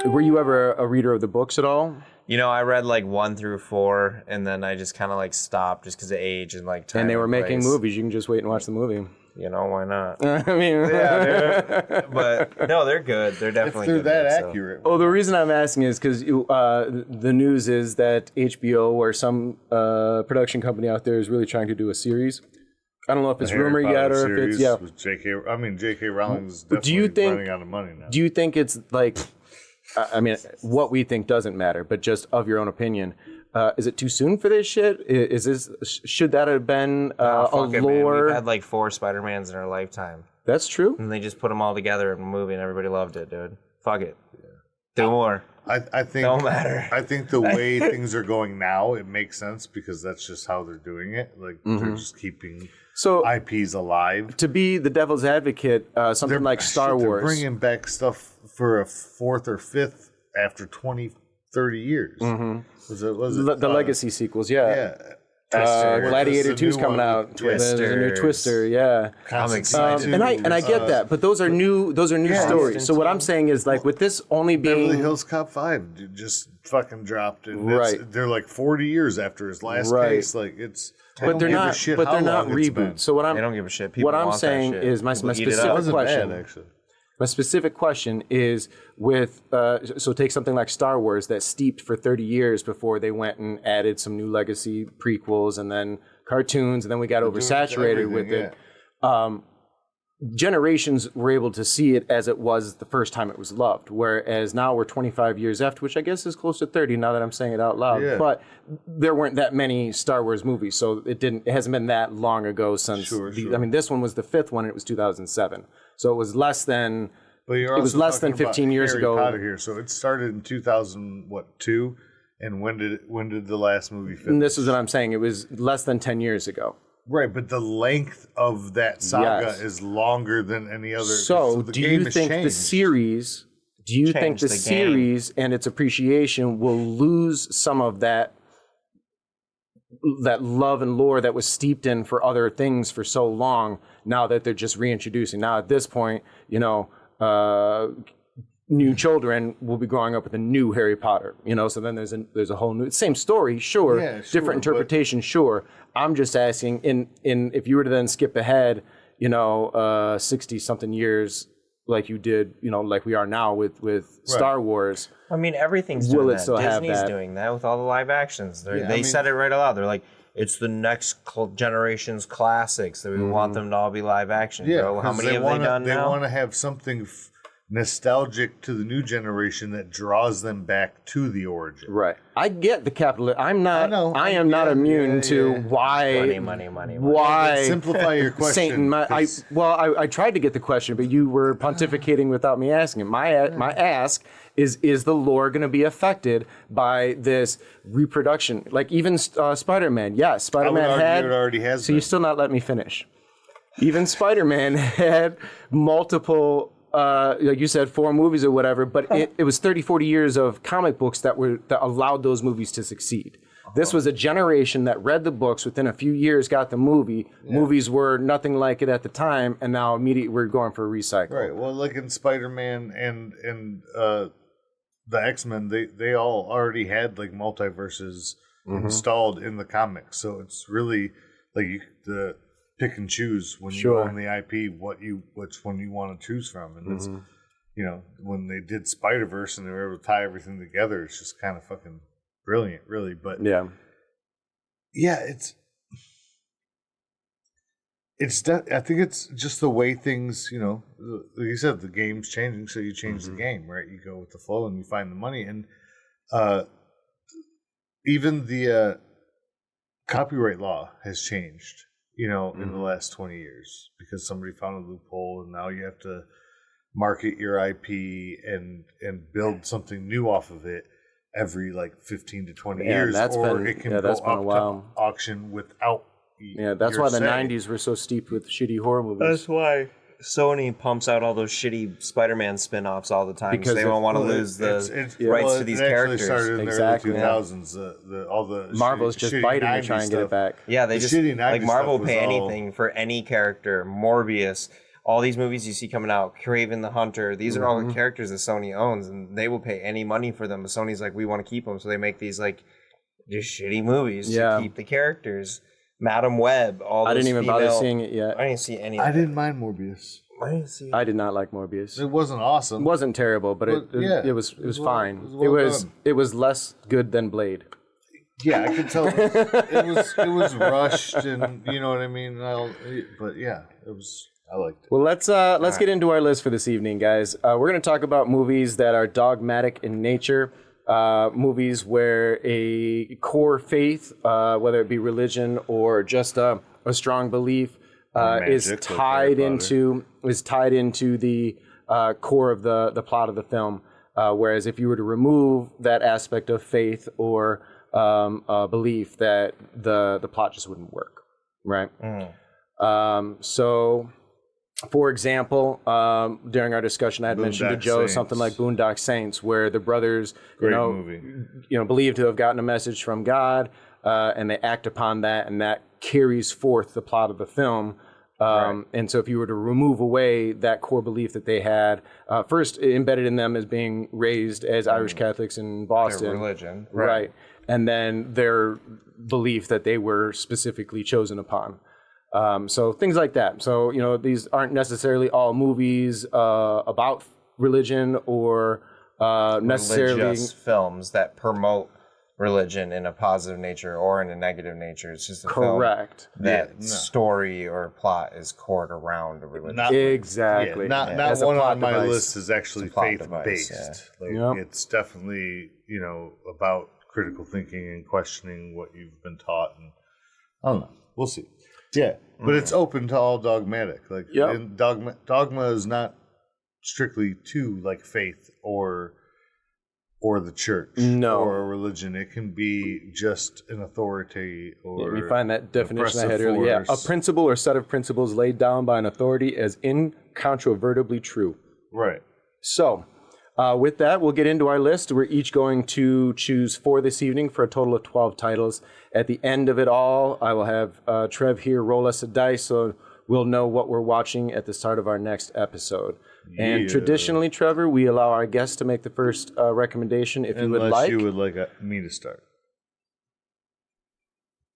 [SPEAKER 1] were you ever a reader of the books at all?
[SPEAKER 3] You know, I read like 1 through 4, and then I just kind of like stopped just because of age and like time.
[SPEAKER 1] And they were making
[SPEAKER 3] place.
[SPEAKER 1] movies. You can just wait and watch the movie.
[SPEAKER 3] You know, why not?
[SPEAKER 1] I mean,
[SPEAKER 3] But no, they're good. They're
[SPEAKER 2] if
[SPEAKER 3] definitely
[SPEAKER 2] they're
[SPEAKER 3] good.
[SPEAKER 2] that
[SPEAKER 3] books, so.
[SPEAKER 2] accurate.
[SPEAKER 1] Oh, the reason I'm asking is because the news is that HBO or some production company out there is really trying to do a series. I don't know if it's
[SPEAKER 2] Harry
[SPEAKER 1] rumor
[SPEAKER 2] Potter
[SPEAKER 1] yet or if
[SPEAKER 2] series
[SPEAKER 1] it's
[SPEAKER 2] with J.K. Rowling's definitely
[SPEAKER 1] Do you think-
[SPEAKER 2] running out of money now.
[SPEAKER 1] Do you think it's like? I mean, what we think doesn't matter, but just of your own opinion. Is it too soon for this shit? Is this should that have been a
[SPEAKER 3] Fuck it, man.
[SPEAKER 1] lore?
[SPEAKER 3] We've had like 4 Spider-Mans in our lifetime.
[SPEAKER 1] That's true.
[SPEAKER 3] And they just put them all together in a movie and everybody loved it, dude. Fuck it. Do more.
[SPEAKER 2] I think
[SPEAKER 3] Don't matter.
[SPEAKER 2] I think the way things are going now, it makes sense because that's just how they're doing it. Like they're just keeping
[SPEAKER 1] So
[SPEAKER 2] IPs alive.
[SPEAKER 1] to be the devil's advocate, something like Star
[SPEAKER 2] They're
[SPEAKER 1] Wars.
[SPEAKER 2] bringing back stuff for a 4th or 5th after 20, 30 years. Was it
[SPEAKER 1] the legacy sequels, yeah.
[SPEAKER 2] Yeah.
[SPEAKER 1] Gladiator
[SPEAKER 2] There's a
[SPEAKER 1] 2's
[SPEAKER 2] new
[SPEAKER 1] coming
[SPEAKER 2] one
[SPEAKER 1] out.
[SPEAKER 2] with
[SPEAKER 1] There's a new
[SPEAKER 3] Twisters.
[SPEAKER 1] Twister, yeah.
[SPEAKER 3] I'm excited.
[SPEAKER 1] And I get that, but those are new stories. So what I'm saying is like with this only
[SPEAKER 2] Beverly
[SPEAKER 1] being
[SPEAKER 2] Hills Cop 5 just fucking dropped. And
[SPEAKER 1] Right.
[SPEAKER 2] they're like 40 years after his last
[SPEAKER 1] Right.
[SPEAKER 2] case. Like it's. I
[SPEAKER 1] but
[SPEAKER 2] don't
[SPEAKER 1] they're
[SPEAKER 2] give a
[SPEAKER 1] not
[SPEAKER 2] shit
[SPEAKER 1] but
[SPEAKER 2] how
[SPEAKER 1] they're not
[SPEAKER 2] long it's been.
[SPEAKER 1] reboots. So what I'm
[SPEAKER 3] They don't give a shit. People
[SPEAKER 1] what I'm
[SPEAKER 3] want that
[SPEAKER 1] saying
[SPEAKER 3] shit.
[SPEAKER 1] is my
[SPEAKER 3] People eat it
[SPEAKER 1] specific
[SPEAKER 3] up.
[SPEAKER 2] Wasn't
[SPEAKER 1] question.
[SPEAKER 2] bad, actually.
[SPEAKER 1] My specific question is with so take something like Star Wars that steeped for 30 years before they went and added some new legacy prequels and then cartoons and then we got oversaturated with
[SPEAKER 2] everything,
[SPEAKER 1] it. Generations were able to see it as it was the first time it was loved, whereas now we're 25 years after, which I guess is close to 30 now that I'm saying it out loud.
[SPEAKER 2] Yeah.
[SPEAKER 1] But there weren't that many Star Wars movies, so it hasn't been that long ago since.
[SPEAKER 2] Sure.
[SPEAKER 1] I mean, this one was the 5th one, and it was 2007, so it was less than.
[SPEAKER 2] But you're
[SPEAKER 1] It was
[SPEAKER 2] also
[SPEAKER 1] less than
[SPEAKER 2] talking about
[SPEAKER 1] 15 years
[SPEAKER 2] Harry
[SPEAKER 1] ago.
[SPEAKER 2] Potter here, so it started in 2002, and when did the last movie finish?
[SPEAKER 1] And this is what I'm saying. It was less than 10 years ago.
[SPEAKER 2] Right, but the length of that saga
[SPEAKER 1] Yes.
[SPEAKER 2] is longer than any other.
[SPEAKER 1] So,
[SPEAKER 2] the
[SPEAKER 1] do
[SPEAKER 2] game
[SPEAKER 1] you
[SPEAKER 2] has
[SPEAKER 1] think the
[SPEAKER 2] changed.
[SPEAKER 1] series? Do you think
[SPEAKER 3] Changed
[SPEAKER 1] the
[SPEAKER 3] the game.
[SPEAKER 1] series and its appreciation will lose some of that love and lore that was steeped in for other things for so long? Now that they're just reintroducing. Now at this point, you know, new children will be growing up with a new Harry Potter. You know, so then there's a whole new same story, sure,
[SPEAKER 2] Yeah, sure,
[SPEAKER 1] different interpretation, sure. I'm just asking in if you were to then skip ahead, you know, 60 something years like you did, like we are now with Star Wars.
[SPEAKER 3] I mean, everything's
[SPEAKER 1] Will
[SPEAKER 3] doing
[SPEAKER 1] it
[SPEAKER 3] that.
[SPEAKER 1] still have
[SPEAKER 3] Disney's
[SPEAKER 1] that?
[SPEAKER 3] doing that with all the live actions. They said it right aloud. They're like, it's the next generation's classics that we want them to all be live action.
[SPEAKER 2] Yeah,
[SPEAKER 3] Bro. How many have they done now?
[SPEAKER 2] They want to have something nostalgic to the new generation that draws them back to the origin.
[SPEAKER 1] Right. I get the capitalist. I am
[SPEAKER 2] Yeah,
[SPEAKER 1] not immune to why.
[SPEAKER 3] Money.
[SPEAKER 1] Why
[SPEAKER 2] Simplify your question.
[SPEAKER 1] Satan, I tried to get the question, but you were pontificating without me asking it. My ask is the lore going to be affected by this reproduction? Like even Spider-Man. Yes, Spider-Man had.
[SPEAKER 2] It already has.
[SPEAKER 1] So you still not let me finish. Even Spider-Man had multiple. Like you said, 4 movies or whatever, but it was 30, 40 years of comic books that allowed those movies to succeed. This was a generation that read the books, within a few years got the movie. Yeah. Movies were nothing like it at the time, and now immediately we're going for a recycle.
[SPEAKER 2] Right. Well, like in Spider-Man and the X-Men, they all already had like multiverses installed in the comics, so it's really like the pick and choose when you own the IP which one you want to choose from, and it's when they did Spider-Verse and they were able to tie everything together, it's just kind of fucking brilliant, really. But I think it's just the way things, like you said, the game's changing, so you change the game, right? You go with the flow and you find the money, and even the copyright law has changed. In the last 20 years, because somebody found a loophole, and now you have to market your IP and build something new off of it every like 15 to 20 years, it can go up to auction without.
[SPEAKER 1] That's why the 90s were so steeped with shitty horror movies.
[SPEAKER 3] That's why Sony pumps out all those shitty Spider-Man spin-offs all the time because they don't want to lose the rights to these characters.
[SPEAKER 2] It started in the early 2000s. All the
[SPEAKER 1] Marvel's just biting to try and get it back.
[SPEAKER 3] Yeah, they just like Marvel will pay anything for any character. Morbius, all these movies you see coming out, Kraven the Hunter. These are all the characters that Sony owns, and they will pay any money for them. But Sony's like, we want to keep them, so they make these like just shitty movies to keep the characters. Madam Web, all those
[SPEAKER 1] I didn't even bother seeing it yet.
[SPEAKER 3] I didn't see any.
[SPEAKER 2] I didn't mind Morbius.
[SPEAKER 1] I did not like Morbius.
[SPEAKER 2] It wasn't awesome.
[SPEAKER 1] It wasn't terrible, but it was fine. It was less good than Blade.
[SPEAKER 2] Yeah, I could tell it was rushed, and you know what I mean. But yeah, it was. I liked it.
[SPEAKER 1] Well, let's get into our list for this evening, guys. We're going to talk about movies that are dogmatic in nature. Movies where a core faith, whether it be religion or just a strong belief, is tied into the core of the plot of the film. Whereas if you were to remove that aspect of faith or belief, that the plot just wouldn't work, right? So. For example, during our discussion, I had mentioned to Joe something like Boondock Saints, where the brothers, believe to have gotten a message from God, and they act upon that, and that carries forth the plot of the film. And so if you were to remove away that core belief that they had, first embedded in them as being raised as Irish Catholics in Boston.
[SPEAKER 3] Their religion.
[SPEAKER 1] Right. And then their belief that they were specifically chosen upon. So things like that. So, these aren't necessarily all movies about religion or necessarily
[SPEAKER 3] religious films that promote religion in a positive nature or in a negative nature. It's just a film that story or plot is cored around a religion.
[SPEAKER 1] Exactly.
[SPEAKER 2] Not one on my list is actually faith-based. It's definitely, about critical thinking and questioning what you've been taught. And I don't know. We'll see. Yeah, but it's open to all dogmatic. Like dogma is not strictly to like faith or the church or a religion. It can be just an authority or
[SPEAKER 1] you find that definition I had earlier. Yeah, a principle or set of principles laid down by an authority as incontrovertibly true.
[SPEAKER 2] Right.
[SPEAKER 1] So, with that, we'll get into our list. We're each going to choose 4 this evening for a total of 12 titles. At the end of it all, I will have Trev here roll us a dice so we'll know what we're watching at the start of our next episode. Yeah. And traditionally, Trevor, we allow our guests to make the first recommendation if you would like.
[SPEAKER 2] Unless you would like me to start.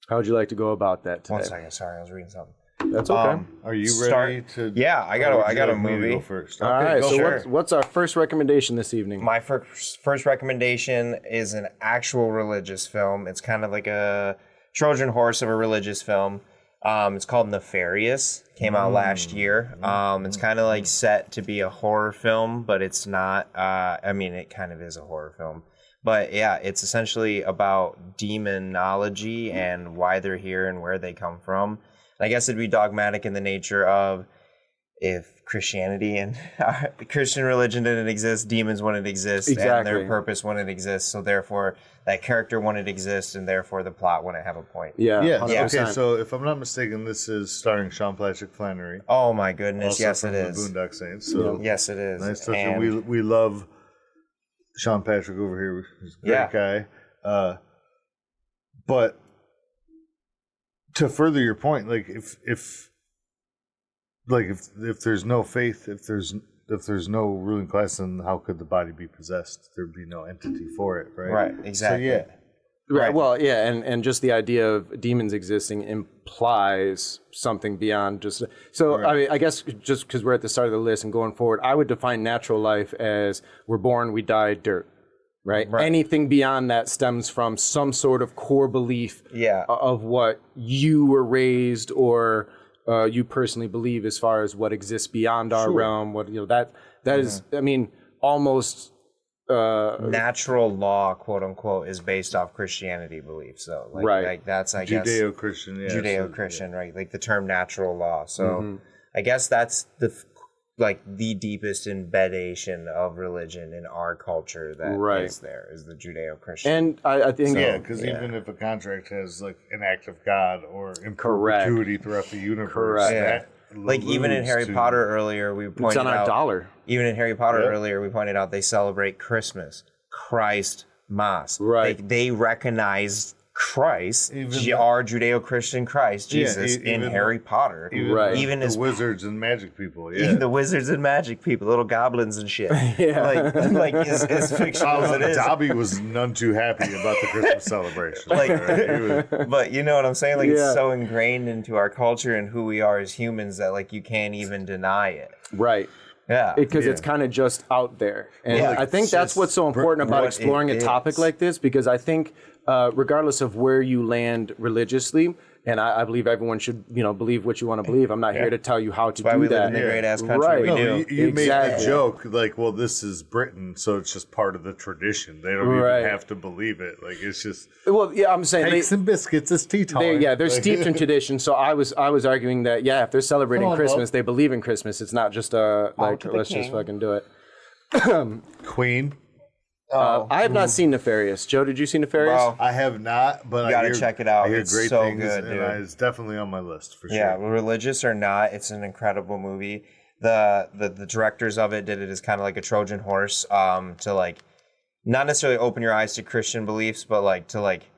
[SPEAKER 1] How would you like to go about that today?
[SPEAKER 3] 1 second, sorry, I was reading something.
[SPEAKER 1] That's okay.
[SPEAKER 2] Are you ready to?
[SPEAKER 3] Yeah, I got a movie.
[SPEAKER 2] Go first.
[SPEAKER 1] All
[SPEAKER 2] Okay,
[SPEAKER 1] right.
[SPEAKER 2] go
[SPEAKER 1] So
[SPEAKER 2] for it.
[SPEAKER 1] what's our first recommendation this evening?
[SPEAKER 3] My first recommendation is an actual religious film. It's kind of like a Trojan horse of a religious film. It's called Nefarious. Came out last year. It's kind of like set to be a horror film, but it's not. I mean, it kind of is a horror film. But yeah, it's essentially about demonology and why they're here and where they come from. And I guess it'd be dogmatic in the nature of if Christianity and Christian religion didn't exist, demons wouldn't exist,
[SPEAKER 1] Exactly.
[SPEAKER 3] and their purpose wouldn't exist. So therefore, that character wouldn't exist, and therefore the plot wouldn't have a point.
[SPEAKER 1] Yeah.
[SPEAKER 2] Yeah.
[SPEAKER 1] 100%.
[SPEAKER 2] Okay. So if I'm not mistaken, this is starring Sean Patrick Flannery.
[SPEAKER 3] Oh my goodness!
[SPEAKER 2] Also
[SPEAKER 3] Yes,
[SPEAKER 2] from
[SPEAKER 3] it is.
[SPEAKER 2] The Boondock Saints. So
[SPEAKER 3] Yes, it is.
[SPEAKER 2] nice touch.
[SPEAKER 3] And
[SPEAKER 2] And we love Sean Patrick over here. He's a great guy. But to further your point, like if there's no faith, if there's no ruling class, then how could the body be possessed? There'd be no entity for it, right?
[SPEAKER 3] Right, exactly.
[SPEAKER 2] So yeah.
[SPEAKER 1] Right. Well, yeah, and just the idea of demons existing implies something beyond just. So I mean, I guess just because we're at the start of the list and going forward, I would define natural life as we're born, we die, dirt. Right? Anything beyond that stems from some sort of core belief of what you were raised or you personally believe as far as what exists beyond our realm. What that is. I mean, almost.
[SPEAKER 3] Natural law, quote unquote, is based off Christianity belief. So, like that's I guess
[SPEAKER 2] Judeo-Christian,
[SPEAKER 3] Judeo-Christian, right? Like the term natural law. So, I guess that's the deepest embedation of religion in our culture that is the Judeo-Christian.
[SPEAKER 1] And I think
[SPEAKER 2] because even if a contract has like an act of God or in perpetuity throughout the universe, that
[SPEAKER 3] like even in Harry Potter earlier, we pointed out
[SPEAKER 1] it's on our dollar.
[SPEAKER 3] Even in Harry Potter earlier, we pointed out they celebrate Christmas, Christ Mass.
[SPEAKER 1] Right.
[SPEAKER 3] They recognize Christ, our Judeo-Christian Christ, Jesus, in Harry Potter.
[SPEAKER 2] Even the wizards and magic people. Yeah.
[SPEAKER 3] Even the wizards and magic people, little goblins and shit. Like as fictional as it is.
[SPEAKER 2] Dobby was none too happy about the Christmas celebration.
[SPEAKER 3] But you know what I'm saying? Like it's so ingrained into our culture and who we are as humans that like you can't even deny it.
[SPEAKER 1] Right.
[SPEAKER 3] Yeah.
[SPEAKER 1] Because it's kind of just out there. And I think that's what's so important about exploring a topic like this, because I think regardless of where you land religiously, and I believe everyone should, believe what you want to believe. I'm not here to tell you how to do
[SPEAKER 3] we
[SPEAKER 1] that.
[SPEAKER 3] live in the great ass country we do.
[SPEAKER 2] You made the joke like, well, this is Britain, so it's just part of the tradition. They don't even have to believe it. Like it's just.
[SPEAKER 1] Well, yeah, I'm saying
[SPEAKER 2] cakes and biscuits. It's tea time.
[SPEAKER 1] They're steeped in tradition. So I was arguing that if they're celebrating Christmas, they believe in Christmas. It's not just let's just fucking do it.
[SPEAKER 2] Queen.
[SPEAKER 1] I have not seen Nefarious. Joe, did you see Nefarious?
[SPEAKER 3] Bro,
[SPEAKER 2] I have not, but
[SPEAKER 3] you gotta check it out.
[SPEAKER 2] I hear
[SPEAKER 3] It's
[SPEAKER 2] great
[SPEAKER 3] so
[SPEAKER 2] things,
[SPEAKER 3] good,
[SPEAKER 2] and
[SPEAKER 3] dude.
[SPEAKER 2] it's definitely on my list for sure.
[SPEAKER 3] Yeah, religious or not, it's an incredible movie. The directors of it did it as kind of like a Trojan horse, to like not necessarily open your eyes to Christian beliefs, but like to like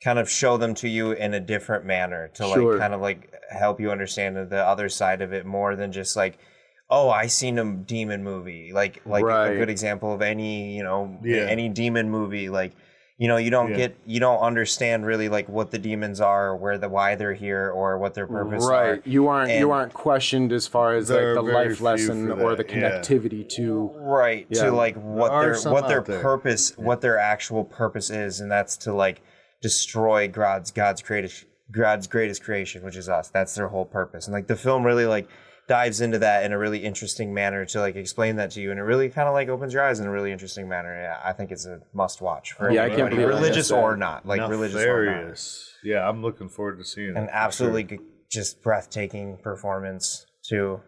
[SPEAKER 3] kind of show them to you in a different manner, to like kind of like help you understand the other side of it more than just like, oh, I seen a demon movie. Like a good example of any, any demon movie. Like, you don't understand really like what the demons are, why they're here, or what their purpose are.
[SPEAKER 1] Right. You aren't questioned as far as like the life lesson or the connectivity to
[SPEAKER 3] to like what their purpose, what their actual purpose is, and that's to like destroy God's greatest creation, which is us. That's their whole purpose. And like the film really like dives into that in a really interesting manner to like explain that to you, and it really kind of like opens your eyes in a really interesting manner. Yeah, I think it's a must watch for
[SPEAKER 1] I can't believe
[SPEAKER 3] religious or not, like religious or not.
[SPEAKER 2] Yeah, I'm looking forward to seeing it.
[SPEAKER 3] An absolutely just breathtaking performance too.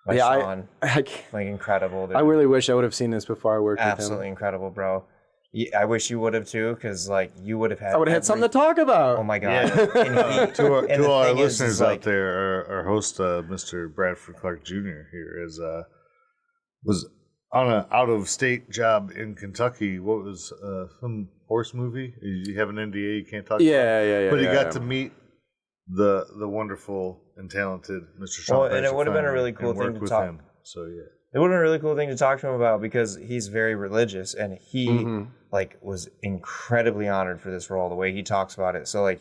[SPEAKER 3] By Sean. Like incredible. Dude.
[SPEAKER 1] I really wish I would have seen this before I worked with him.
[SPEAKER 3] Absolutely incredible, bro. I wish you would have too, because like you would have had.
[SPEAKER 1] I would have had something to talk about.
[SPEAKER 3] Oh my god!
[SPEAKER 2] Yeah. To our listeners out there, our host, Mr. Bradford Clark Jr. here was on an out-of-state job in Kentucky. What was some horse movie? You have an NDA, you can't talk about.
[SPEAKER 1] Yeah.
[SPEAKER 2] But he got to meet the wonderful and talented Mr. Sean.
[SPEAKER 3] Well, and it would have been a really cool thing to talk.
[SPEAKER 2] Him. So yeah.
[SPEAKER 3] It would have been a really cool thing to talk to him about, because he's very religious, and he like was incredibly honored for this role, the way he talks about it. So like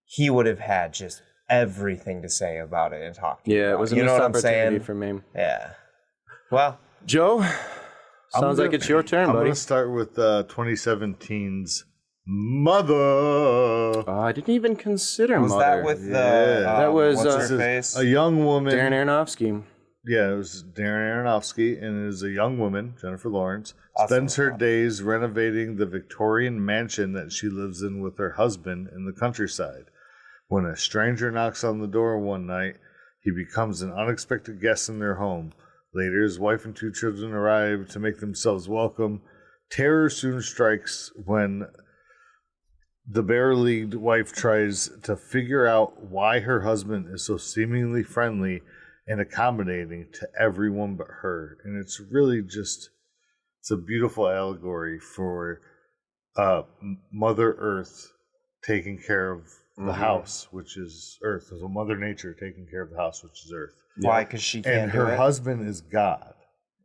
[SPEAKER 3] he would have had just everything to say about it and talk to you
[SPEAKER 1] Yeah,
[SPEAKER 3] about
[SPEAKER 1] it was a
[SPEAKER 3] you know
[SPEAKER 1] missed
[SPEAKER 3] what I'm
[SPEAKER 1] opportunity
[SPEAKER 3] saying?
[SPEAKER 1] for me.
[SPEAKER 3] Yeah. Well,
[SPEAKER 1] Joe, sounds like it's your turn,
[SPEAKER 2] I'm
[SPEAKER 1] buddy.
[SPEAKER 2] going to start with 2017's Mother.
[SPEAKER 1] I didn't even consider
[SPEAKER 3] was
[SPEAKER 1] Mother.
[SPEAKER 3] that with the
[SPEAKER 1] That was,
[SPEAKER 3] what's her
[SPEAKER 2] This is
[SPEAKER 3] face?
[SPEAKER 2] a young woman.
[SPEAKER 1] Darren Aronofsky.
[SPEAKER 2] Yeah, it was Darren Aronofsky, and it is a young woman, Jennifer Lawrence, spends her days renovating the Victorian mansion that she lives in with her husband in the countryside. When a stranger knocks on the door one night, he becomes an unexpected guest in their home. Later, his wife and 2 children arrive to make themselves welcome. Terror soon strikes when the bare-legged wife tries to figure out why her husband is so seemingly friendly and accommodating to everyone but her. And it's really just, it's a beautiful allegory for Mother Earth taking care of the house, which is Earth. So Mother Nature taking care of the house, which is Earth.
[SPEAKER 3] Why? Because she can't
[SPEAKER 2] And
[SPEAKER 3] do
[SPEAKER 2] her
[SPEAKER 3] it?
[SPEAKER 2] husband is God.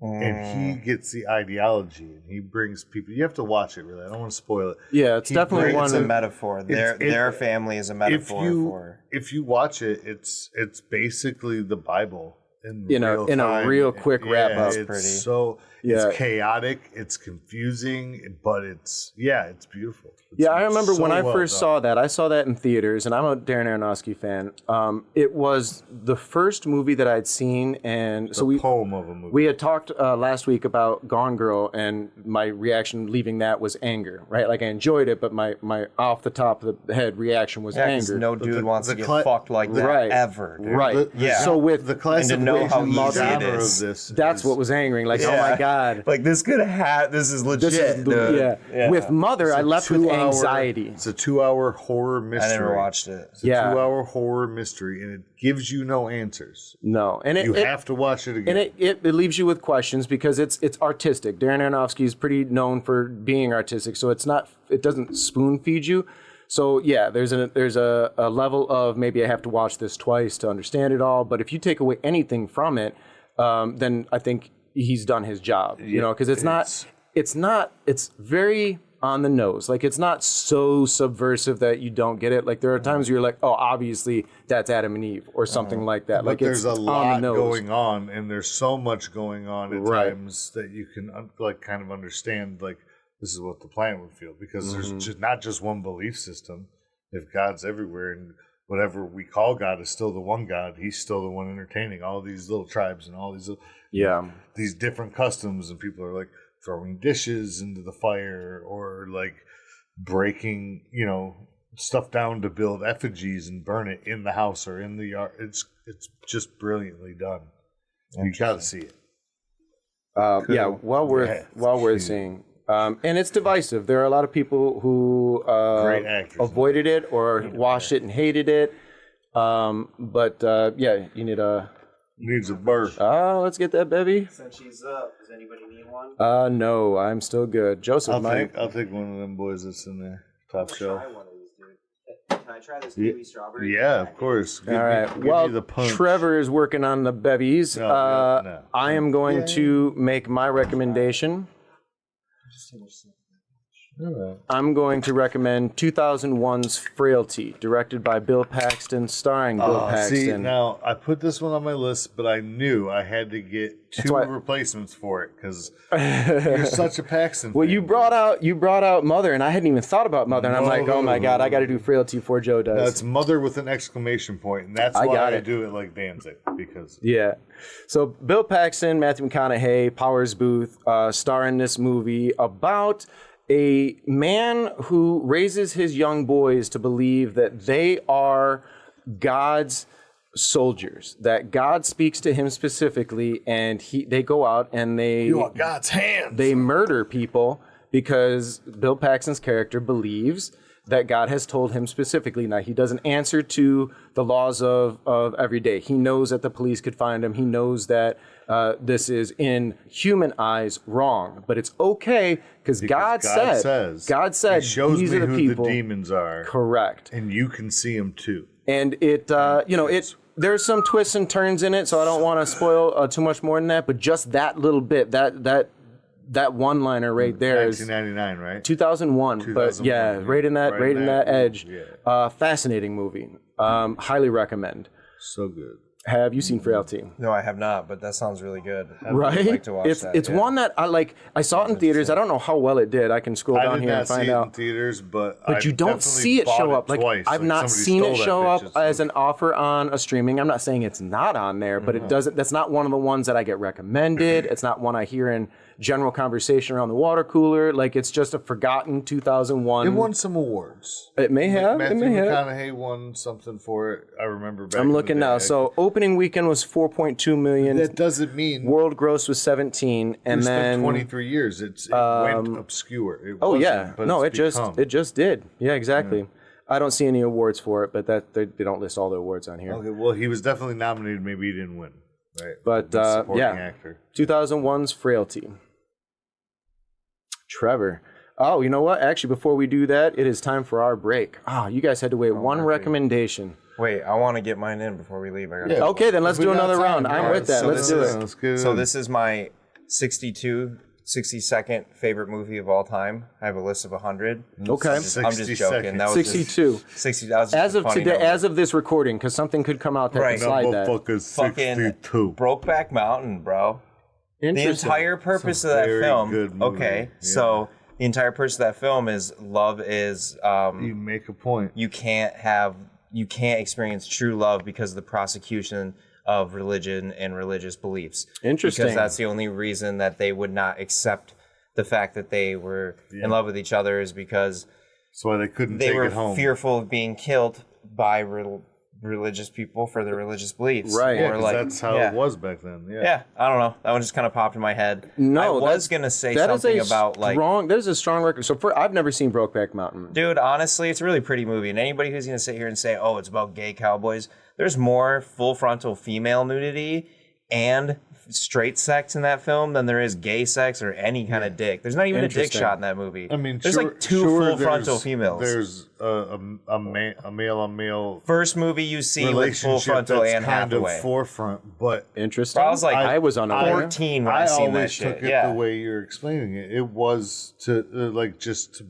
[SPEAKER 2] And he gets the ideology, and he brings people. You have to watch it, really. I don't want to spoil it.
[SPEAKER 1] Yeah, it's
[SPEAKER 2] He
[SPEAKER 1] definitely
[SPEAKER 2] brings
[SPEAKER 3] It's a
[SPEAKER 1] one.
[SPEAKER 3] metaphor. Their family is a metaphor for...
[SPEAKER 2] If you watch it, it's basically the Bible in
[SPEAKER 1] In a-
[SPEAKER 2] real
[SPEAKER 1] in a
[SPEAKER 2] time.
[SPEAKER 1] real quick wrap up.
[SPEAKER 2] It's
[SPEAKER 3] Pretty.
[SPEAKER 2] so
[SPEAKER 1] Yeah.
[SPEAKER 2] it's chaotic, it's confusing, but it's beautiful. It's
[SPEAKER 1] Yeah, I remember
[SPEAKER 2] so
[SPEAKER 1] when I
[SPEAKER 2] well
[SPEAKER 1] first
[SPEAKER 2] done.
[SPEAKER 1] saw that. I saw that in theaters, and I'm a Darren Aronofsky fan. It was the first movie that I'd seen, and so we
[SPEAKER 2] poem of a movie.
[SPEAKER 1] we had talked last week about Gone Girl, and my reaction leaving that was anger. Right, like I enjoyed it, but my off the top of the head reaction was
[SPEAKER 3] Yeah, 'cause
[SPEAKER 1] anger.
[SPEAKER 3] no dude wants to get
[SPEAKER 2] cla-
[SPEAKER 3] fucked like that
[SPEAKER 1] Right.
[SPEAKER 3] ever, dude.
[SPEAKER 1] Right.
[SPEAKER 3] Yeah.
[SPEAKER 1] So with
[SPEAKER 2] the classification
[SPEAKER 3] know how easy it
[SPEAKER 2] genre
[SPEAKER 3] is.
[SPEAKER 2] of this,
[SPEAKER 1] that's what was angering. Like, oh my god.
[SPEAKER 3] Like, this could have... This is legit,
[SPEAKER 1] This is
[SPEAKER 3] dude.
[SPEAKER 1] yeah. With Mother, I left with
[SPEAKER 2] 2-hour
[SPEAKER 1] anxiety.
[SPEAKER 2] It's a 2-hour horror mystery.
[SPEAKER 3] I never watched it.
[SPEAKER 2] It's a
[SPEAKER 1] Yeah.
[SPEAKER 2] 2-hour horror mystery, and it gives you no answers.
[SPEAKER 1] No, and
[SPEAKER 2] You have to watch it again.
[SPEAKER 1] and it leaves you with questions because it's artistic. Darren Aronofsky is pretty known for being artistic, so it doesn't spoon feed you. So yeah, there's a level of maybe I have to watch this twice to understand it all. But if you take away anything from it, then I think he's done his job. You know, because it's very on the nose. Like, it's not so subversive that you don't get it. Like, there are times where you're like, oh, obviously that's Adam and Eve or something like that.
[SPEAKER 2] But
[SPEAKER 1] Like,
[SPEAKER 2] there's
[SPEAKER 1] it's
[SPEAKER 2] a
[SPEAKER 1] on
[SPEAKER 2] lot
[SPEAKER 1] the nose.
[SPEAKER 2] going on, and there's so much going on at
[SPEAKER 1] Right.
[SPEAKER 2] times that you can like kind of understand. Like, this is what the planet would feel, because there's just not just one belief system. If God's everywhere, and whatever we call God is still the one God, He's still the one entertaining all these little tribes and all these little, these different customs, and people are like throwing dishes into the fire or like breaking, stuff down to build effigies and burn it in the house or in the yard. It's just brilliantly done. You got to see it.
[SPEAKER 1] Well worth seeing. And it's divisive. There are a lot of people who
[SPEAKER 2] Great actors.
[SPEAKER 1] avoided it or watched it and hated it. You need a...
[SPEAKER 2] Needs a burst.
[SPEAKER 1] Oh, let's get that, baby.
[SPEAKER 4] Since she's up, does anybody need one?
[SPEAKER 1] No, I'm still good. Joseph,
[SPEAKER 2] I'll take one of them boys that's in there. Top shelf.
[SPEAKER 4] Try one of these, dude. Can I try this kiwi strawberry?
[SPEAKER 2] Yeah, of course.
[SPEAKER 1] All right.
[SPEAKER 2] Give
[SPEAKER 1] Well,
[SPEAKER 2] me the punch.
[SPEAKER 1] Trevor is working on the bevies.
[SPEAKER 2] No.
[SPEAKER 1] I am going to make my recommendation. I'm going to recommend 2001's Frailty, directed by Bill Paxton, starring Bill Paxton.
[SPEAKER 2] See, now I put this one on my list, but I knew I had to get 2
[SPEAKER 1] why-
[SPEAKER 2] replacements for it because you're such a Paxton.
[SPEAKER 1] Well,
[SPEAKER 2] fan.
[SPEAKER 1] you brought out Mother, and I hadn't even thought about Mother, and I'm like, oh my god, I got to do Frailty before Joe does.
[SPEAKER 2] That's Mother with an exclamation point, and that's
[SPEAKER 1] I
[SPEAKER 2] why
[SPEAKER 1] got
[SPEAKER 2] I
[SPEAKER 1] it.
[SPEAKER 2] do it like Danzig, because
[SPEAKER 1] Yeah. So Bill Paxton, Matthew McConaughey, Powers Booth star in this movie about a man who raises his young boys to believe that they are God's soldiers, that God speaks to him specifically, and they go out and
[SPEAKER 2] you are God's hands.
[SPEAKER 1] they murder people because Bill Paxton's character believes that God has told him specifically. Now, he doesn't answer to the laws of every day. He knows that the police could find him. He knows that this is, in human eyes, wrong. But it's okay because God said,
[SPEAKER 2] He shows
[SPEAKER 1] these
[SPEAKER 2] me
[SPEAKER 1] are the
[SPEAKER 2] who
[SPEAKER 1] people.
[SPEAKER 2] the demons are,
[SPEAKER 1] Correct.
[SPEAKER 2] and you can see them too.
[SPEAKER 1] And there's some twists and turns in it, so I don't want to spoil too much more than that. But just that little bit, that one-liner right there is
[SPEAKER 2] 1999, right?
[SPEAKER 1] 2001. But yeah, right in that edge.
[SPEAKER 2] Yeah.
[SPEAKER 1] Fascinating movie. Highly recommend.
[SPEAKER 2] So good.
[SPEAKER 1] Have you seen Frailty?
[SPEAKER 3] No, I have not, but that sounds really good. I
[SPEAKER 1] Right?
[SPEAKER 3] would like to watch that.
[SPEAKER 1] It's one that I like. I saw it in theaters. I don't know how well it did. I can scroll
[SPEAKER 2] I
[SPEAKER 1] down
[SPEAKER 2] did
[SPEAKER 1] here
[SPEAKER 2] not
[SPEAKER 1] and
[SPEAKER 2] see
[SPEAKER 1] find
[SPEAKER 2] it
[SPEAKER 1] out.
[SPEAKER 2] in theaters, but
[SPEAKER 1] You don't see it show up. Like
[SPEAKER 2] twice.
[SPEAKER 1] I've not
[SPEAKER 2] somebody
[SPEAKER 1] seen it
[SPEAKER 2] stole
[SPEAKER 1] show
[SPEAKER 2] that
[SPEAKER 1] up
[SPEAKER 2] bitch.
[SPEAKER 1] as an offer on a streaming. I'm not saying it's not on there, but it doesn't. That's not one of the ones that I get recommended. It's not one I hear in general conversation around the water cooler. Like it's just a forgotten 2001.
[SPEAKER 2] It won some awards.
[SPEAKER 1] It may have.
[SPEAKER 2] Matthew
[SPEAKER 1] it may have.
[SPEAKER 2] McConaughey won something for it. I remember back.
[SPEAKER 1] I'm looking now. So opening weekend was 4.2 million.
[SPEAKER 2] that doesn't mean
[SPEAKER 1] World gross was 17, and
[SPEAKER 2] it's been
[SPEAKER 1] then
[SPEAKER 2] 23 years. It went obscure. It
[SPEAKER 1] oh
[SPEAKER 2] wasn't,
[SPEAKER 1] yeah,
[SPEAKER 2] but
[SPEAKER 1] no,
[SPEAKER 2] it's become.
[SPEAKER 1] it just did. Yeah, exactly. I don't see any awards for it, but that they don't list all the awards on here.
[SPEAKER 2] Okay, well, he was definitely nominated. Maybe he didn't win. Right,
[SPEAKER 1] But
[SPEAKER 2] Best supporting
[SPEAKER 1] yeah,
[SPEAKER 2] actor.
[SPEAKER 1] 2001's Frailty. Trevor. Oh, you know what? Actually, before we do that, it is time for our break. You guys had to wait one recommendation.
[SPEAKER 3] Wait, I want to get mine in before we leave. I gotta
[SPEAKER 2] Yeah.
[SPEAKER 1] Okay, then let's
[SPEAKER 2] We
[SPEAKER 1] do
[SPEAKER 2] got
[SPEAKER 1] another
[SPEAKER 2] time.
[SPEAKER 1] round. I'm
[SPEAKER 2] All
[SPEAKER 1] with
[SPEAKER 2] right,
[SPEAKER 1] that.
[SPEAKER 3] so
[SPEAKER 1] Let's
[SPEAKER 3] this
[SPEAKER 1] do
[SPEAKER 3] is-
[SPEAKER 1] it.
[SPEAKER 2] Let's get it
[SPEAKER 3] So
[SPEAKER 2] in.
[SPEAKER 3] this is my 62nd favorite movie of all time. I have a list of 100.
[SPEAKER 1] Okay.
[SPEAKER 3] I'm just
[SPEAKER 2] 60
[SPEAKER 3] joking. That was
[SPEAKER 1] 62.
[SPEAKER 3] Just 60. That was just
[SPEAKER 1] As
[SPEAKER 3] a
[SPEAKER 1] of
[SPEAKER 3] funny
[SPEAKER 1] today,
[SPEAKER 3] number.
[SPEAKER 1] as of this recording, because something could come out that
[SPEAKER 3] Right.
[SPEAKER 1] can slide that.
[SPEAKER 2] Motherfucker's
[SPEAKER 3] fucking
[SPEAKER 2] 62.
[SPEAKER 3] Brokeback Mountain, bro. The
[SPEAKER 1] Interesting.
[SPEAKER 3] entire purpose of
[SPEAKER 2] a
[SPEAKER 3] that
[SPEAKER 2] very
[SPEAKER 3] film.
[SPEAKER 2] good movie.
[SPEAKER 3] Okay,
[SPEAKER 2] Yeah.
[SPEAKER 3] so the entire purpose of that film is love is
[SPEAKER 2] You make a point.
[SPEAKER 3] you can't experience true love because of the prosecution of religion and religious beliefs.
[SPEAKER 1] Interesting.
[SPEAKER 3] Because that's the only reason that they would not accept the fact that they were in love with each other is because
[SPEAKER 2] That's why they couldn't
[SPEAKER 3] they
[SPEAKER 2] take
[SPEAKER 3] were
[SPEAKER 2] it home.
[SPEAKER 3] fearful of being killed by religious people for their religious beliefs.
[SPEAKER 1] Right.
[SPEAKER 2] Yeah,
[SPEAKER 3] Or
[SPEAKER 2] 'cause
[SPEAKER 3] like,
[SPEAKER 2] that's how it was back then. Yeah.
[SPEAKER 3] Yeah, I don't know. That one just kind of popped in my head.
[SPEAKER 1] No,
[SPEAKER 3] I was
[SPEAKER 1] that's-
[SPEAKER 3] gonna say
[SPEAKER 1] that is
[SPEAKER 3] something
[SPEAKER 1] a
[SPEAKER 3] about like,
[SPEAKER 1] strong. There's a strong record. So I've never seen Brokeback Mountain.
[SPEAKER 3] dude. Honestly, it's a really pretty movie, and anybody who's gonna sit here and say, "Oh, it's about gay cowboys," there's more full frontal female nudity and straight sex in that film than there is gay sex or any kind of dick. There's not even a dick
[SPEAKER 1] Interesting.
[SPEAKER 3] shot in that movie.
[SPEAKER 2] I mean,
[SPEAKER 3] there's
[SPEAKER 2] sure,
[SPEAKER 3] like two
[SPEAKER 2] sure
[SPEAKER 3] full frontal
[SPEAKER 2] there's-
[SPEAKER 3] females.
[SPEAKER 2] There's a male on male
[SPEAKER 3] First movie you see with full
[SPEAKER 2] relationship
[SPEAKER 3] frontal
[SPEAKER 2] that's
[SPEAKER 3] Anne
[SPEAKER 2] kind
[SPEAKER 3] Hathaway.
[SPEAKER 2] of forefront, but
[SPEAKER 1] Interesting.
[SPEAKER 3] I was like,
[SPEAKER 1] I was unaware.
[SPEAKER 3] 14 when I
[SPEAKER 2] I
[SPEAKER 3] seen that
[SPEAKER 2] always
[SPEAKER 3] shit.
[SPEAKER 2] took it
[SPEAKER 3] Yeah.
[SPEAKER 2] the way you're explaining it. It was to like just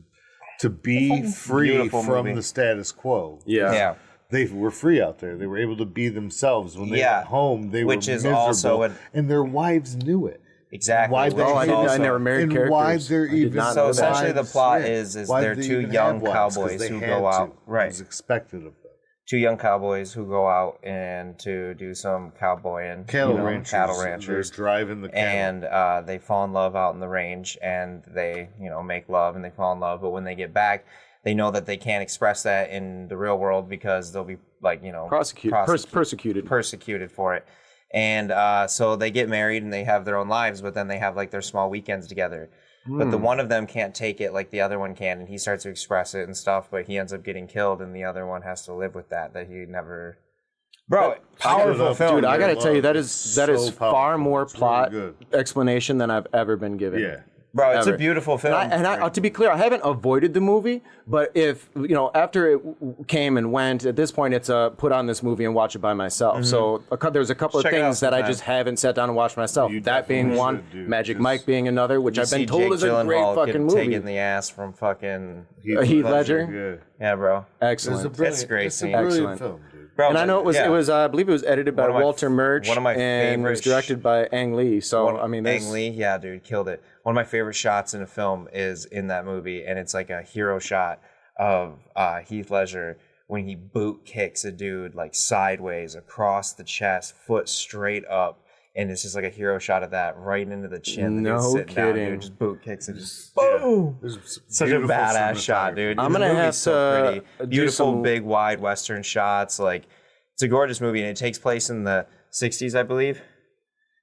[SPEAKER 2] to be free
[SPEAKER 3] beautiful
[SPEAKER 2] from
[SPEAKER 3] movie.
[SPEAKER 2] the status quo.
[SPEAKER 1] Yeah.
[SPEAKER 3] Yeah.
[SPEAKER 2] They were free out there. They were able to be themselves. When they
[SPEAKER 3] Yeah.
[SPEAKER 2] went home, they
[SPEAKER 3] Which
[SPEAKER 2] were
[SPEAKER 3] is
[SPEAKER 2] miserable,
[SPEAKER 3] also
[SPEAKER 2] and their wives knew it.
[SPEAKER 3] Exactly.
[SPEAKER 2] Why
[SPEAKER 3] which
[SPEAKER 2] they-
[SPEAKER 3] is
[SPEAKER 1] Oh, I didn't. I
[SPEAKER 3] also-
[SPEAKER 1] never married
[SPEAKER 2] and
[SPEAKER 1] characters.
[SPEAKER 2] why they're
[SPEAKER 1] I did
[SPEAKER 2] even
[SPEAKER 1] not
[SPEAKER 3] So
[SPEAKER 1] know that.
[SPEAKER 3] essentially the
[SPEAKER 2] wives,
[SPEAKER 3] plot
[SPEAKER 2] yeah.
[SPEAKER 3] is
[SPEAKER 2] Why
[SPEAKER 3] they're
[SPEAKER 2] did they
[SPEAKER 3] two
[SPEAKER 2] even
[SPEAKER 3] young
[SPEAKER 2] have wives? 'Cause
[SPEAKER 3] cowboys
[SPEAKER 2] they
[SPEAKER 3] who
[SPEAKER 2] had
[SPEAKER 3] go
[SPEAKER 2] to.
[SPEAKER 3] out.
[SPEAKER 2] It
[SPEAKER 3] Right.
[SPEAKER 2] was expected of them.
[SPEAKER 3] Two young cowboys who go out and to do some cowboying,
[SPEAKER 2] Cattle ranchers.
[SPEAKER 3] cattle
[SPEAKER 2] They're
[SPEAKER 3] ranchers,
[SPEAKER 2] driving the cattle.
[SPEAKER 3] and they fall in love out in the range, and they make love and they fall in love. But when they get back, they know that they can't express that in the real world because they'll be persecuted for it. And so they get married and they have their own lives, but then they have like their small weekends together. But the one of them can't take it like the other one can, and he starts to express it and stuff, but he ends up getting killed, and the other one has to live with that he never. Bro, powerful film.
[SPEAKER 1] Dude, I gotta tell you, that is
[SPEAKER 2] So
[SPEAKER 1] far
[SPEAKER 2] powerful.
[SPEAKER 1] more
[SPEAKER 2] It's really
[SPEAKER 1] plot
[SPEAKER 2] good.
[SPEAKER 1] explanation than I've ever been given.
[SPEAKER 2] Yeah.
[SPEAKER 3] Bro, it's
[SPEAKER 1] ever.
[SPEAKER 3] a beautiful film.
[SPEAKER 1] And I, to be clear, I haven't avoided the movie, but if after it came and went, at this point, it's put on this movie and watch it by myself. So there's a couple of
[SPEAKER 3] Check it out
[SPEAKER 1] things that I
[SPEAKER 3] sometime.
[SPEAKER 1] just haven't sat down and watched myself.
[SPEAKER 2] You
[SPEAKER 1] That being
[SPEAKER 2] definitely
[SPEAKER 1] one,
[SPEAKER 2] should, dude.
[SPEAKER 1] Magic
[SPEAKER 2] Just-
[SPEAKER 1] Mike being another, which I've been
[SPEAKER 3] See
[SPEAKER 1] told
[SPEAKER 3] Jake
[SPEAKER 1] is a great
[SPEAKER 3] Gyllenhaal
[SPEAKER 1] fucking
[SPEAKER 3] get
[SPEAKER 1] movie.
[SPEAKER 3] taken the ass from fucking
[SPEAKER 1] Heath Ledger.
[SPEAKER 2] Yeah.
[SPEAKER 3] yeah, bro.
[SPEAKER 1] Excellent.
[SPEAKER 3] It's a great
[SPEAKER 2] It's a
[SPEAKER 3] scene.
[SPEAKER 2] brilliant
[SPEAKER 1] Excellent.
[SPEAKER 2] film, dude.
[SPEAKER 3] Bro,
[SPEAKER 1] And I know it was I believe it was edited by
[SPEAKER 3] One of my-
[SPEAKER 1] Walter Murch
[SPEAKER 3] one of my
[SPEAKER 1] and was
[SPEAKER 3] favorite
[SPEAKER 1] directed by Ang Lee. So I mean,
[SPEAKER 3] Ang Lee, yeah, dude, killed it. One of my favorite shots in a film is in that movie, and it's like a hero shot of Heath Ledger when he boot kicks a dude like sideways across the chest, foot straight up, and it's just like a hero shot of that right into the chin. The dude's
[SPEAKER 1] No
[SPEAKER 3] sitting down,
[SPEAKER 1] kidding.
[SPEAKER 3] dude, just boot kicks and just boom.
[SPEAKER 2] There's
[SPEAKER 3] Such a
[SPEAKER 2] beautiful
[SPEAKER 3] badass shot, dude.
[SPEAKER 1] I'm
[SPEAKER 3] The
[SPEAKER 1] gonna
[SPEAKER 3] movie's
[SPEAKER 1] have
[SPEAKER 3] so
[SPEAKER 1] to
[SPEAKER 3] pretty.
[SPEAKER 1] do
[SPEAKER 3] Beautiful,
[SPEAKER 1] some-
[SPEAKER 3] big, wide Western shots. Like it's a gorgeous movie, and it takes place in the '60s, I believe.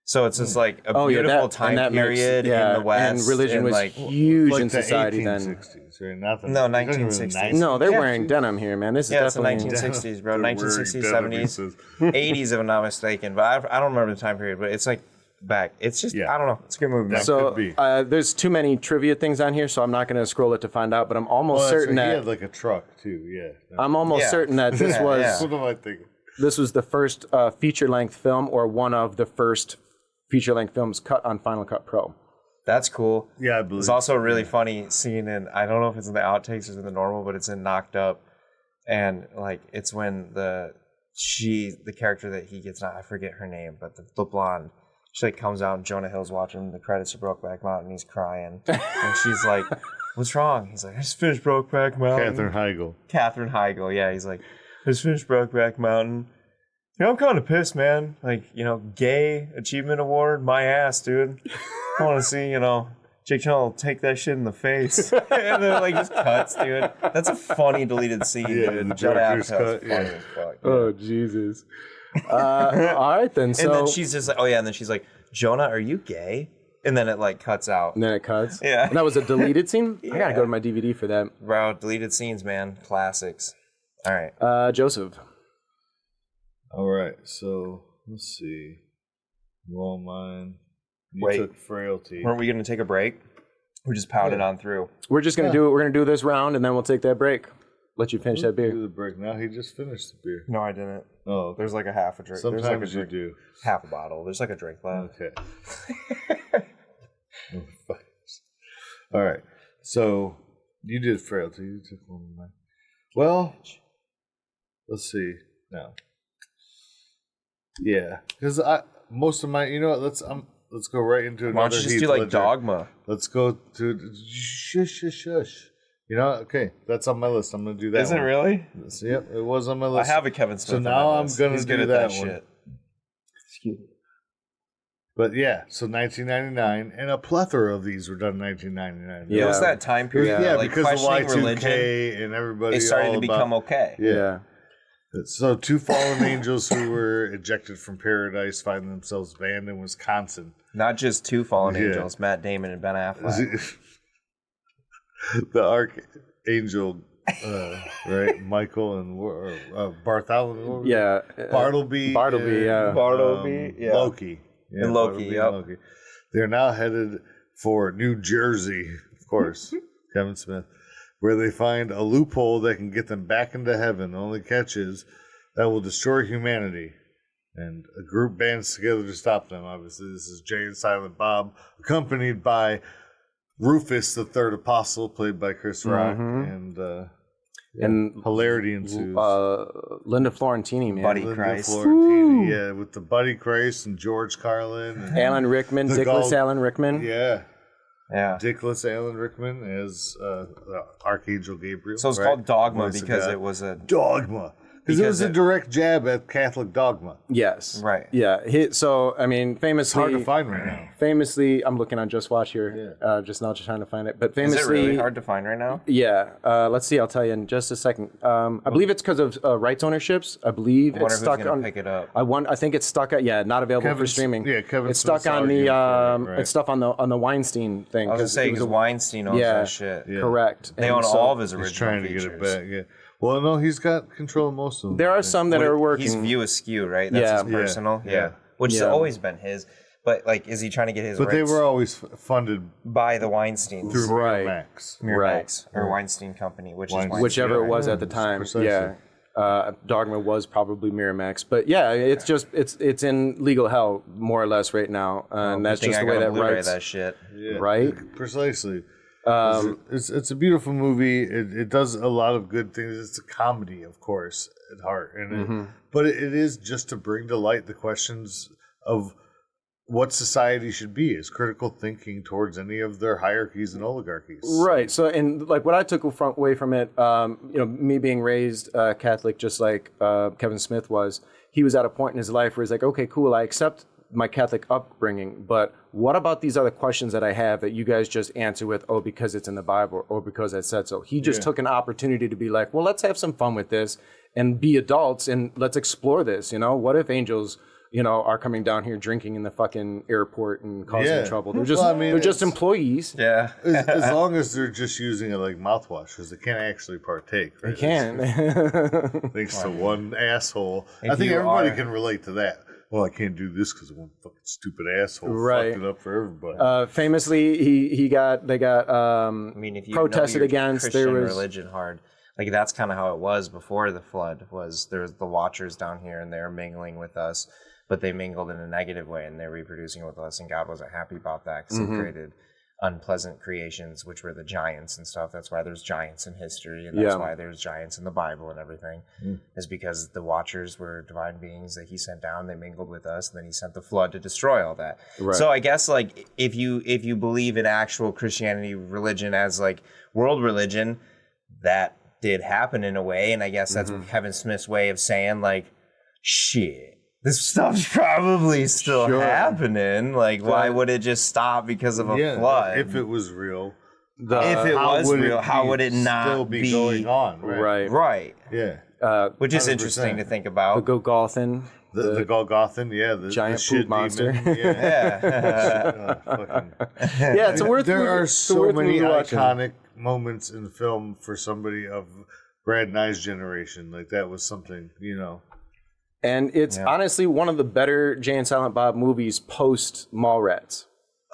[SPEAKER 3] So it's just like a beautiful time period in the West,
[SPEAKER 1] and religion was
[SPEAKER 3] like
[SPEAKER 1] huge
[SPEAKER 2] like
[SPEAKER 1] in
[SPEAKER 2] the
[SPEAKER 1] society then.
[SPEAKER 2] 1860s, right? Not the,
[SPEAKER 3] No,
[SPEAKER 2] you're talking about the
[SPEAKER 3] 1960s.
[SPEAKER 2] 90s.
[SPEAKER 1] No, they're
[SPEAKER 2] Yeah,
[SPEAKER 1] wearing
[SPEAKER 2] dude.
[SPEAKER 1] denim here, man. This is
[SPEAKER 3] yeah, it's the
[SPEAKER 1] definitely
[SPEAKER 3] 1960s, bro.
[SPEAKER 2] They're wearing
[SPEAKER 3] 1960s,
[SPEAKER 2] denim
[SPEAKER 3] 70s,
[SPEAKER 2] pieces.
[SPEAKER 3] 80s, if I'm not mistaken. But I don't remember the time period. But it's like back. It's just
[SPEAKER 2] Yeah.
[SPEAKER 3] I don't know. It's a good movie. Man.
[SPEAKER 2] That
[SPEAKER 1] So
[SPEAKER 2] could be.
[SPEAKER 1] there's too many trivia things on here, so I'm not going to scroll it to find out. But I'm almost
[SPEAKER 2] Oh, that's
[SPEAKER 1] certain
[SPEAKER 2] right. He
[SPEAKER 1] that
[SPEAKER 2] had like a truck too. Yeah.
[SPEAKER 1] I'm almost
[SPEAKER 3] Yeah.
[SPEAKER 1] certain that this was
[SPEAKER 3] yeah.
[SPEAKER 2] What am I thinking?
[SPEAKER 1] this was the first feature-length film, or one of the first feature-length films cut on Final Cut Pro.
[SPEAKER 3] That's cool.
[SPEAKER 2] Yeah, I believe.
[SPEAKER 3] It's also a really funny scene in, I don't know if it's in the outtakes or in the normal, but it's in Knocked Up. and like it's when the character that he gets, I forget her name, but the blonde, she like comes out and Jonah Hill's watching the credits of Brokeback Mountain. He's crying, and she's like, "What's wrong?" He's like, "I just finished Brokeback Mountain." Katherine Heigl, yeah. He's like, "I just finished Brokeback Mountain. You know, I'm kind of pissed, man. Like, you know, gay achievement award, my ass, dude. I want to see, you know, Jake Gyllenhaal take that shit in the face." And then like just cuts, dude. That's a funny deleted scene, dude. Judd Apatow's funny as fuck.
[SPEAKER 1] Oh Jesus. All right then. So
[SPEAKER 3] and then she's just like, oh yeah, and then she's like, "Jonah, are you gay?" And then it like cuts out.
[SPEAKER 1] And then it cuts.
[SPEAKER 3] Yeah.
[SPEAKER 1] And that was a deleted scene. I gotta go to my DVD for that.
[SPEAKER 3] Bro, deleted scenes, man, classics. All right,
[SPEAKER 1] Joseph.
[SPEAKER 2] All right, so let's see. Well, mine. You
[SPEAKER 3] Wait.
[SPEAKER 2] took Frailty.
[SPEAKER 3] weren't we gonna take a break? We just pounded on through.
[SPEAKER 1] We're just gonna do it. We're gonna do this round, and then we'll take that break. Let you finish that beer.
[SPEAKER 2] Do the break now. He just finished the beer.
[SPEAKER 3] No, I didn't.
[SPEAKER 2] Oh,
[SPEAKER 3] There's like a half a drink.
[SPEAKER 2] sometimes
[SPEAKER 3] There's like a
[SPEAKER 2] you
[SPEAKER 3] drink,
[SPEAKER 2] do.
[SPEAKER 3] half a bottle. There's like a drink left.
[SPEAKER 2] Okay. All right. So you did Frailty. You took one of mine. Well, let's see now. Yeah, because most of my, you know what? Let's go right into another.
[SPEAKER 3] Why don't you just
[SPEAKER 2] Heath
[SPEAKER 3] do like
[SPEAKER 2] Ledger.
[SPEAKER 3] Dogma?
[SPEAKER 2] Let's go to shush. You know, okay, that's on my list. I'm gonna do that.
[SPEAKER 3] Isn't it
[SPEAKER 2] one.
[SPEAKER 3] really?
[SPEAKER 2] So, yep, it was on my list.
[SPEAKER 3] I have a Kevin Smith.
[SPEAKER 2] So now I'm gonna
[SPEAKER 3] He's
[SPEAKER 2] do
[SPEAKER 3] good at
[SPEAKER 2] that
[SPEAKER 3] that
[SPEAKER 2] one.
[SPEAKER 3] shit.
[SPEAKER 1] Excuse me.
[SPEAKER 2] But yeah, so 1999, and a plethora of these were done in 1999.
[SPEAKER 1] Yeah.
[SPEAKER 3] It was that time period.
[SPEAKER 2] Yeah,
[SPEAKER 3] like
[SPEAKER 2] because of
[SPEAKER 3] questioning
[SPEAKER 2] Y2K
[SPEAKER 3] religion,
[SPEAKER 2] and everybody.
[SPEAKER 3] it started
[SPEAKER 2] all
[SPEAKER 3] to become
[SPEAKER 2] about,
[SPEAKER 3] okay.
[SPEAKER 2] Yeah. So two fallen angels who were ejected from paradise find themselves banned in Wisconsin.
[SPEAKER 3] Not just two fallen
[SPEAKER 2] Yeah.
[SPEAKER 3] angels, Matt Damon and Ben Affleck.
[SPEAKER 2] The archangel, right? Michael and Bartholomew.
[SPEAKER 1] Yeah.
[SPEAKER 2] Bartleby.
[SPEAKER 1] Bartleby, yeah.
[SPEAKER 3] Bartleby, yeah.
[SPEAKER 2] Loki. Yeah,
[SPEAKER 3] And Loki,
[SPEAKER 2] Bartleby
[SPEAKER 3] yep.
[SPEAKER 2] and Loki. They're now headed for New Jersey, of course, Kevin Smith, where they find a loophole that can get them back into heaven. The only catch is that will destroy humanity. And a group bands together to stop them. Obviously, this is Jay and Silent Bob, accompanied by Rufus, the third apostle, played by Chris Rock, and hilarity ensues.
[SPEAKER 1] Linda Florentini, man.
[SPEAKER 3] Buddy
[SPEAKER 2] Linda
[SPEAKER 3] Christ.
[SPEAKER 2] Florentini, yeah, with the Buddy Christ and George Carlin. And,
[SPEAKER 1] Alan Rickman, Dickless Alan Rickman.
[SPEAKER 2] yeah.
[SPEAKER 3] Yeah.
[SPEAKER 2] Dickless Alan Rickman as Archangel Gabriel.
[SPEAKER 3] So it's
[SPEAKER 2] right?
[SPEAKER 3] called Dogma
[SPEAKER 2] Voice of
[SPEAKER 3] because
[SPEAKER 2] God.
[SPEAKER 3] it was a
[SPEAKER 2] Dogma. Because it was a direct jab at Catholic dogma.
[SPEAKER 1] Yes.
[SPEAKER 3] right.
[SPEAKER 1] Yeah. So I mean, famously,
[SPEAKER 2] Hard to find right now.
[SPEAKER 1] Famously, I'm looking on Just Watch here, just now, just trying to find it. But
[SPEAKER 3] Is
[SPEAKER 1] famously,
[SPEAKER 3] it really hard to find right now?
[SPEAKER 1] Yeah. Let's see. I'll tell you in just a second. I believe it's because of rights ownerships. I believe
[SPEAKER 3] I wonder
[SPEAKER 1] it's
[SPEAKER 3] who's
[SPEAKER 1] stuck
[SPEAKER 3] gonna
[SPEAKER 1] on.
[SPEAKER 3] pick it up.
[SPEAKER 1] I think it's stuck at. Yeah, not available for streaming.
[SPEAKER 2] Yeah, Kevin
[SPEAKER 1] It's stuck
[SPEAKER 2] Smith's
[SPEAKER 1] on the.
[SPEAKER 2] arguing for it, right.
[SPEAKER 1] It's stuck on the Weinstein thing.
[SPEAKER 3] I was gonna say
[SPEAKER 1] it was
[SPEAKER 3] because Weinstein owns
[SPEAKER 1] yeah.
[SPEAKER 3] that shit.
[SPEAKER 2] Yeah.
[SPEAKER 1] correct.
[SPEAKER 3] They
[SPEAKER 1] And
[SPEAKER 3] own
[SPEAKER 1] so
[SPEAKER 3] all of his original
[SPEAKER 2] He's trying to
[SPEAKER 3] features.
[SPEAKER 2] get it back. Yeah. Well, no, he's got control of most of them.
[SPEAKER 1] There are some that are working.
[SPEAKER 3] His view is skewed, right? That's
[SPEAKER 1] Yeah.
[SPEAKER 3] his personal.
[SPEAKER 2] Yeah.
[SPEAKER 3] Yeah. Which has
[SPEAKER 1] Yeah.
[SPEAKER 3] always been his. But like, is he trying to get his
[SPEAKER 2] But they
[SPEAKER 3] rights
[SPEAKER 2] were always funded
[SPEAKER 3] by the Weinsteins?
[SPEAKER 2] through
[SPEAKER 1] Right.
[SPEAKER 2] Miramax.
[SPEAKER 3] Miramax or Weinstein Company, which is Weinstein.
[SPEAKER 1] Whichever it
[SPEAKER 2] Yeah,
[SPEAKER 1] was
[SPEAKER 2] yeah,
[SPEAKER 1] at the time.
[SPEAKER 2] precisely.
[SPEAKER 1] Yeah. Dogma was probably Miramax, but yeah, it's just it's in legal hell more or less right now, and that's
[SPEAKER 3] Think
[SPEAKER 1] just
[SPEAKER 3] I
[SPEAKER 1] the way
[SPEAKER 3] got a
[SPEAKER 1] that
[SPEAKER 3] Blu-ray
[SPEAKER 1] writes.
[SPEAKER 3] that shit.
[SPEAKER 2] Yeah,
[SPEAKER 1] Right?
[SPEAKER 2] Precisely. It's a beautiful movie. It does a lot of good things. It's a comedy, of course, at heart, and but it is just to bring to light the questions of what society should be, is critical thinking towards any of their hierarchies and oligarchies.
[SPEAKER 1] Right. So, and like what I took away from it, me being raised Catholic, just like Kevin Smith was, he was at a point in his life where he's like, okay, cool, I accept my Catholic upbringing, but what about these other questions that I have that you guys just answer with, oh, because it's in the Bible or because it said so? He just took an opportunity to be like, well, let's have some fun with this and be adults and let's explore this. What if angels, are coming down here drinking in the fucking airport and causing trouble? They're just they're just employees.
[SPEAKER 3] Yeah.
[SPEAKER 2] As long as they're just using it like mouthwash, because they can't actually partake. Right?
[SPEAKER 1] They can.
[SPEAKER 2] Thanks to one asshole. I think
[SPEAKER 3] you
[SPEAKER 2] everybody
[SPEAKER 3] are-
[SPEAKER 2] can relate to that. Well, I can't do this because one fucking stupid asshole
[SPEAKER 1] Right.
[SPEAKER 2] fucked it up for everybody.
[SPEAKER 1] Famously, they got
[SPEAKER 3] I mean, if you
[SPEAKER 1] protested
[SPEAKER 3] know your
[SPEAKER 1] against.
[SPEAKER 3] Christian
[SPEAKER 1] There was
[SPEAKER 3] religion hard, like that's kind of how it was before the flood. Was there's the Watchers down here and they're mingling with us, but they mingled in a negative way and they're reproducing with us, and God wasn't happy about that because He created unpleasant creations, which were the giants and stuff. That's why there's giants in history, and that's why there's giants in the Bible and everything, is because the Watchers were divine beings that he sent down. They mingled with us, and then he sent the flood to destroy all that. Right. So I guess like if you believe in actual Christianity religion as like world religion, that did happen in a way, and I guess that's Kevin Smith's way of saying like, shit, this stuff's probably still happening. Like, why would it just stop because of a flood?
[SPEAKER 2] If it was real.
[SPEAKER 3] If it was real, how would it not
[SPEAKER 2] still be going on?
[SPEAKER 3] Right.
[SPEAKER 2] Yeah.
[SPEAKER 3] Which is 100%. Interesting to think about.
[SPEAKER 1] The Golgothan.
[SPEAKER 2] The Golgothan, the
[SPEAKER 1] giant
[SPEAKER 2] shit
[SPEAKER 1] poop monster.
[SPEAKER 2] Yeah, it's worth. There are so many iconic moments in film for somebody of Brad Nye's generation. Like that was something,
[SPEAKER 1] And it's honestly one of the better Jay and Silent Bob movies post Mallrats.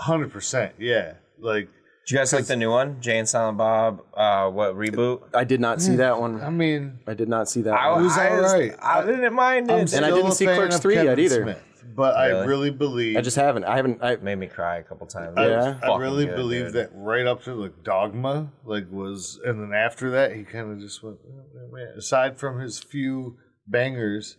[SPEAKER 2] 100%, yeah. Like,
[SPEAKER 3] do you guys like the new one, Jay and Silent Bob? What reboot?
[SPEAKER 1] I did not see that one.
[SPEAKER 2] I mean,
[SPEAKER 1] I did not see that one.
[SPEAKER 2] It was all right.
[SPEAKER 3] I didn't mind it,
[SPEAKER 1] and I didn't see Clerks 3 yet either.
[SPEAKER 2] Smith, but really? I really believe
[SPEAKER 1] I just haven't. It
[SPEAKER 3] made me cry a couple times.
[SPEAKER 2] I really believe that right up to like Dogma, was, and then after that he kind of just went. Aside from his few bangers.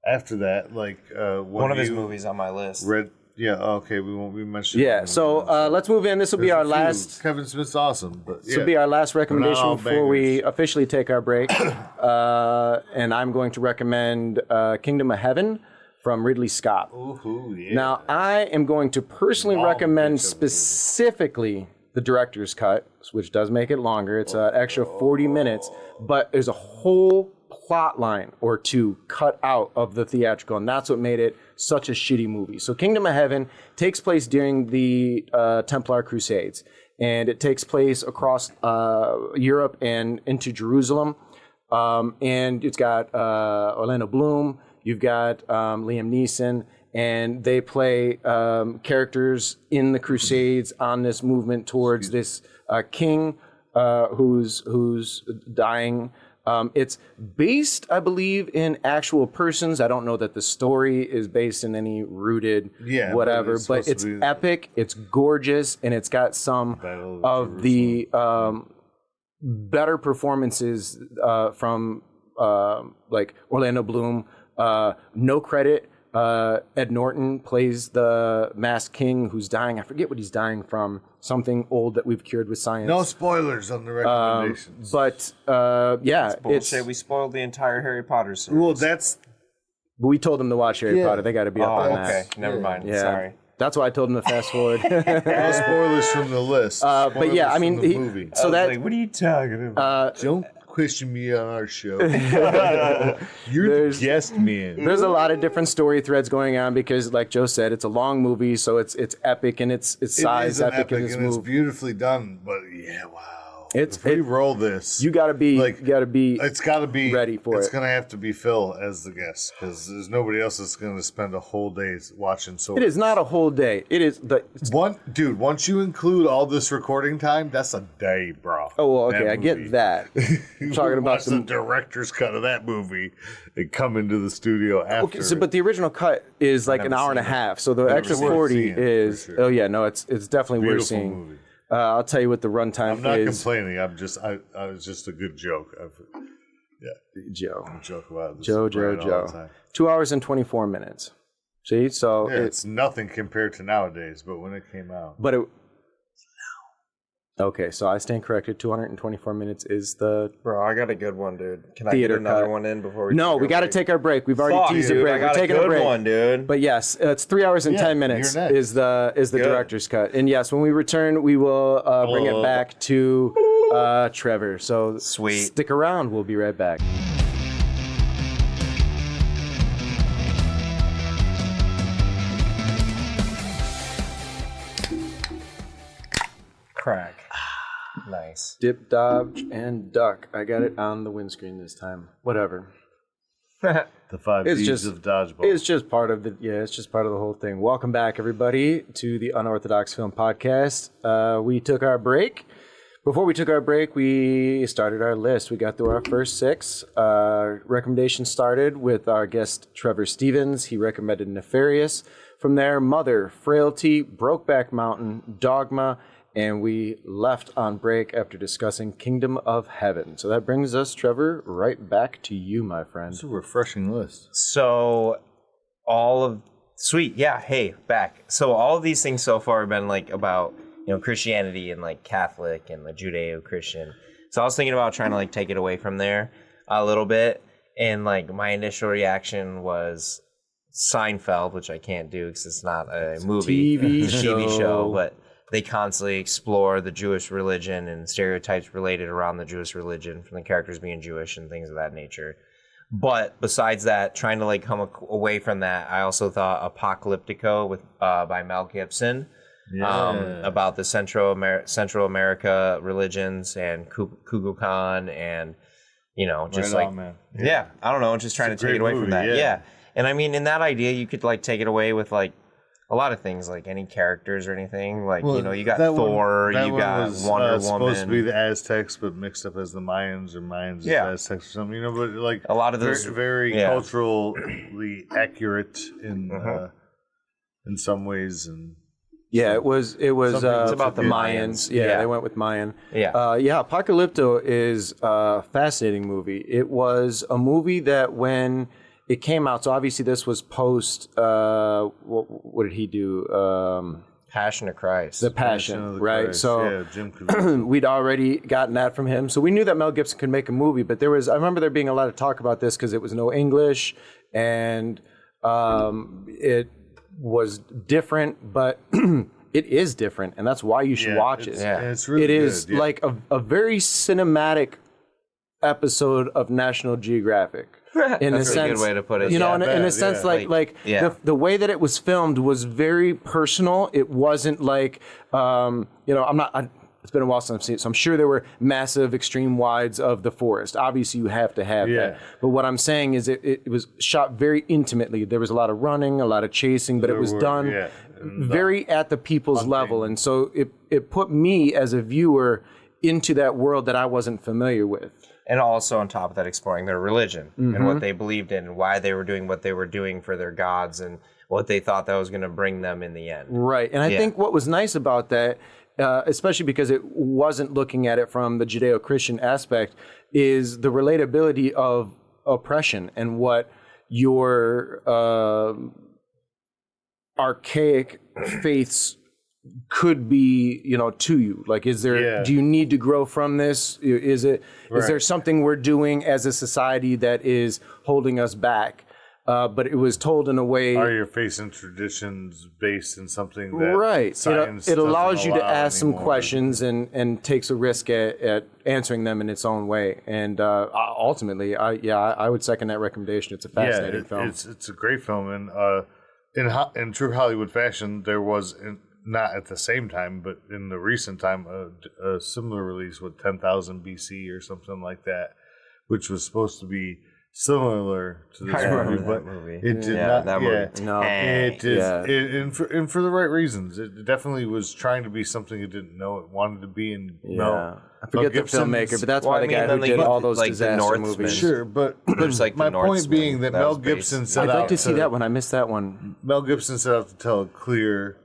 [SPEAKER 2] After that,
[SPEAKER 3] one of his movies on my list.
[SPEAKER 2] Okay, we won't be mentioning.
[SPEAKER 1] Yeah, so let's move in. This will be our last.
[SPEAKER 2] Kevin Smith's awesome, but
[SPEAKER 1] this will be our last recommendation before we officially take our break. And I'm going to recommend Kingdom of Heaven from Ridley Scott.
[SPEAKER 2] Ooh, yeah.
[SPEAKER 1] Now, I am going to personally recommend specifically the director's cut, which does make it longer. It's an extra 40 minutes, but there's a whole plot line or two cut out of the theatrical, and that's what made it such a shitty movie. So Kingdom of Heaven takes place during the Templar Crusades, and it takes place across Europe and into Jerusalem. And it's got Orlando Bloom, you've got Liam Neeson, and they play characters in the Crusades on this movement towards this king who's dying. It's based, I believe, in actual persons. I don't know that the story is based in any rooted whatever, but it's epic, it's gorgeous, and it's got some of the better performances from Orlando Bloom. No credit. Ed Norton plays the masked king who's dying. I forget what he's dying from. Something old that we've cured with science.
[SPEAKER 2] No spoilers on the recommendations.
[SPEAKER 1] But
[SPEAKER 3] it's bullshit. We spoiled the entire Harry Potter series.
[SPEAKER 2] Well,
[SPEAKER 1] we told them to watch Harry Potter. They got to be up on that.
[SPEAKER 3] Okay, never mind.
[SPEAKER 1] Yeah.
[SPEAKER 3] Sorry.
[SPEAKER 1] That's why I told them to fast forward.
[SPEAKER 2] No spoilers from the list.
[SPEAKER 1] But yeah, I mean,
[SPEAKER 2] movie.
[SPEAKER 1] So that
[SPEAKER 3] what are you talking about?
[SPEAKER 2] Don't question me on our show. You're the guest man.
[SPEAKER 1] There's a lot of different story threads going on because, like Joe said, it's a long movie, so it's epic in its size, epic in its
[SPEAKER 2] and
[SPEAKER 1] move.
[SPEAKER 2] It's beautifully done. But wow.
[SPEAKER 1] If
[SPEAKER 2] we roll this,
[SPEAKER 1] you gotta be
[SPEAKER 2] it's gotta be
[SPEAKER 1] ready for it.
[SPEAKER 2] It's gonna have to be Phil as the guest because there's nobody else that's gonna spend a whole day watching. So
[SPEAKER 1] it is not a whole day. It is
[SPEAKER 2] dude. Once you include all this recording time, that's a day, bro.
[SPEAKER 1] Oh, well, okay, I get that. I'm talking about
[SPEAKER 2] the director's cut of that movie and come into the studio after.
[SPEAKER 1] Okay, but the original cut is like an hour and a half, so the extra 40 is. Sure. Oh yeah, no, it's definitely worth seeing. Movie. I'll tell you what the runtime is.
[SPEAKER 2] I'm not complaining. I was just a good joke.
[SPEAKER 1] Joe.
[SPEAKER 2] I'm joking about this.
[SPEAKER 1] Joe. 2 hours and 24 minutes. See, so
[SPEAKER 2] it's nothing compared to nowadays. But when it came out,
[SPEAKER 1] okay, so I stand corrected. 224 minutes is the
[SPEAKER 3] Bro, I got a good one, dude. Can I get another one in before we?
[SPEAKER 1] No, we got to take our break. We've already teased a break. We're taking a break.
[SPEAKER 3] One, dude.
[SPEAKER 1] But yes, it's 3 hours and 10 minutes is the director's cut. And yes, when we return, we will bring it back to Trevor. So
[SPEAKER 3] sweet.
[SPEAKER 1] Stick around. We'll be right back.
[SPEAKER 3] Crack. Nice.
[SPEAKER 1] Dip, dodge, and duck. I got it on the windscreen this time. Whatever.
[SPEAKER 2] The 5 Ds of dodgeball.
[SPEAKER 1] It's just part of it's just part of the whole thing. Welcome back, everybody, to the Unorthodox Film Podcast. We took our break. Before we took our break, we started our list. We got through our first 6. Recommendations started with our guest, Trevor Stevens. He recommended Nefarious. From there, Mother, Frailty, Brokeback Mountain, Dogma, and we left on break after discussing Kingdom of Heaven. So that brings us, Trevor, right back to you, my friend.
[SPEAKER 2] It's a refreshing list.
[SPEAKER 3] So back. So all of these things so far have been like about, Christianity and like Catholic and the Judeo-Christian. So I was thinking about trying to like take it away from there a little bit. And like my initial reaction was Seinfeld, which I can't do because it's not a movie. It's a TV show, but they constantly explore the Jewish religion and stereotypes related around the Jewish religion from the characters being Jewish and things of that nature. But besides that, trying to like come away from that, I also thought Apocalyptico by Mel Gibson about the Central America religions and Kukulkan and just
[SPEAKER 2] right
[SPEAKER 3] like
[SPEAKER 2] on, man.
[SPEAKER 3] I don't know, just trying to take it away from that. Yeah. And I mean, in that idea, you could like take it away with like a lot of things, like any characters or anything. Like, you got Thor, you got Wonder Woman.
[SPEAKER 2] Supposed to be the Aztecs, but mixed up as the Mayans or Mayans as Aztecs or something. But like
[SPEAKER 3] a lot of those
[SPEAKER 2] very culturally accurate in some ways. And
[SPEAKER 1] it was
[SPEAKER 3] it's about the
[SPEAKER 1] Mayans. Yeah, they went with Mayan.
[SPEAKER 3] Yeah.
[SPEAKER 1] Apocalypto is a fascinating movie. It was a movie that when it came out, so obviously this was post, what did he do?
[SPEAKER 3] Passion of Christ.
[SPEAKER 1] The Passion,
[SPEAKER 2] of the
[SPEAKER 1] right?
[SPEAKER 2] Christ.
[SPEAKER 1] So
[SPEAKER 2] Jim
[SPEAKER 1] we'd already gotten that from him. So we knew that Mel Gibson could make a movie, but I remember there being a lot of talk about this because it was no English and it was different, but it is different, and that's why you should watch it.
[SPEAKER 2] It's really
[SPEAKER 1] it is
[SPEAKER 2] good,
[SPEAKER 1] like a very cinematic episode of National Geographic. In
[SPEAKER 3] That's
[SPEAKER 1] a sense,
[SPEAKER 3] a good way to put it.
[SPEAKER 1] In a sense, the way that it was filmed was very personal. It wasn't like, it's been a while since I've seen it, so I'm sure there were massive extreme wides of the forest. Obviously, you have to have that. But what I'm saying is it was shot very intimately. There was a lot of running, a lot of chasing, but it was done very at the people's level. And so it put me as a viewer into that world that I wasn't familiar with.
[SPEAKER 3] And also on top of that, exploring their religion and what they believed in and why they were doing what they were doing for their gods and what they thought that was going to bring them in the end.
[SPEAKER 1] Right. And I think what was nice about that, especially because it wasn't looking at it from the Judeo-Christian aspect, is the relatability of oppression and what your archaic faiths could be, to you. Like, is there, do you need to grow from this? Is there something we're doing as a society that is holding us back? But it was told in a way.
[SPEAKER 2] Are your faiths and traditions based in something that science
[SPEAKER 1] it allows you to ask
[SPEAKER 2] anymore?
[SPEAKER 1] some questions and takes a risk at answering them in its own way. And ultimately, I would second that recommendation. It's a fascinating film.
[SPEAKER 2] It's a great film, and in true Hollywood fashion, there was. Not at the same time, but in the recent time, a similar release with 10,000 BC or something like that, which was supposed to be similar to this movie, but it did not.
[SPEAKER 3] That movie.
[SPEAKER 1] No,
[SPEAKER 2] it did, and for the right reasons. It definitely was trying to be something it didn't know it wanted to be. And
[SPEAKER 1] I forget the filmmaker, but that's why the guy who did all those disaster movies.
[SPEAKER 2] Sure, but
[SPEAKER 3] like
[SPEAKER 2] my point being that Mel Gibson set out.
[SPEAKER 1] I'd like to see that one. I missed that one.
[SPEAKER 2] Mel Gibson set out to tell a clear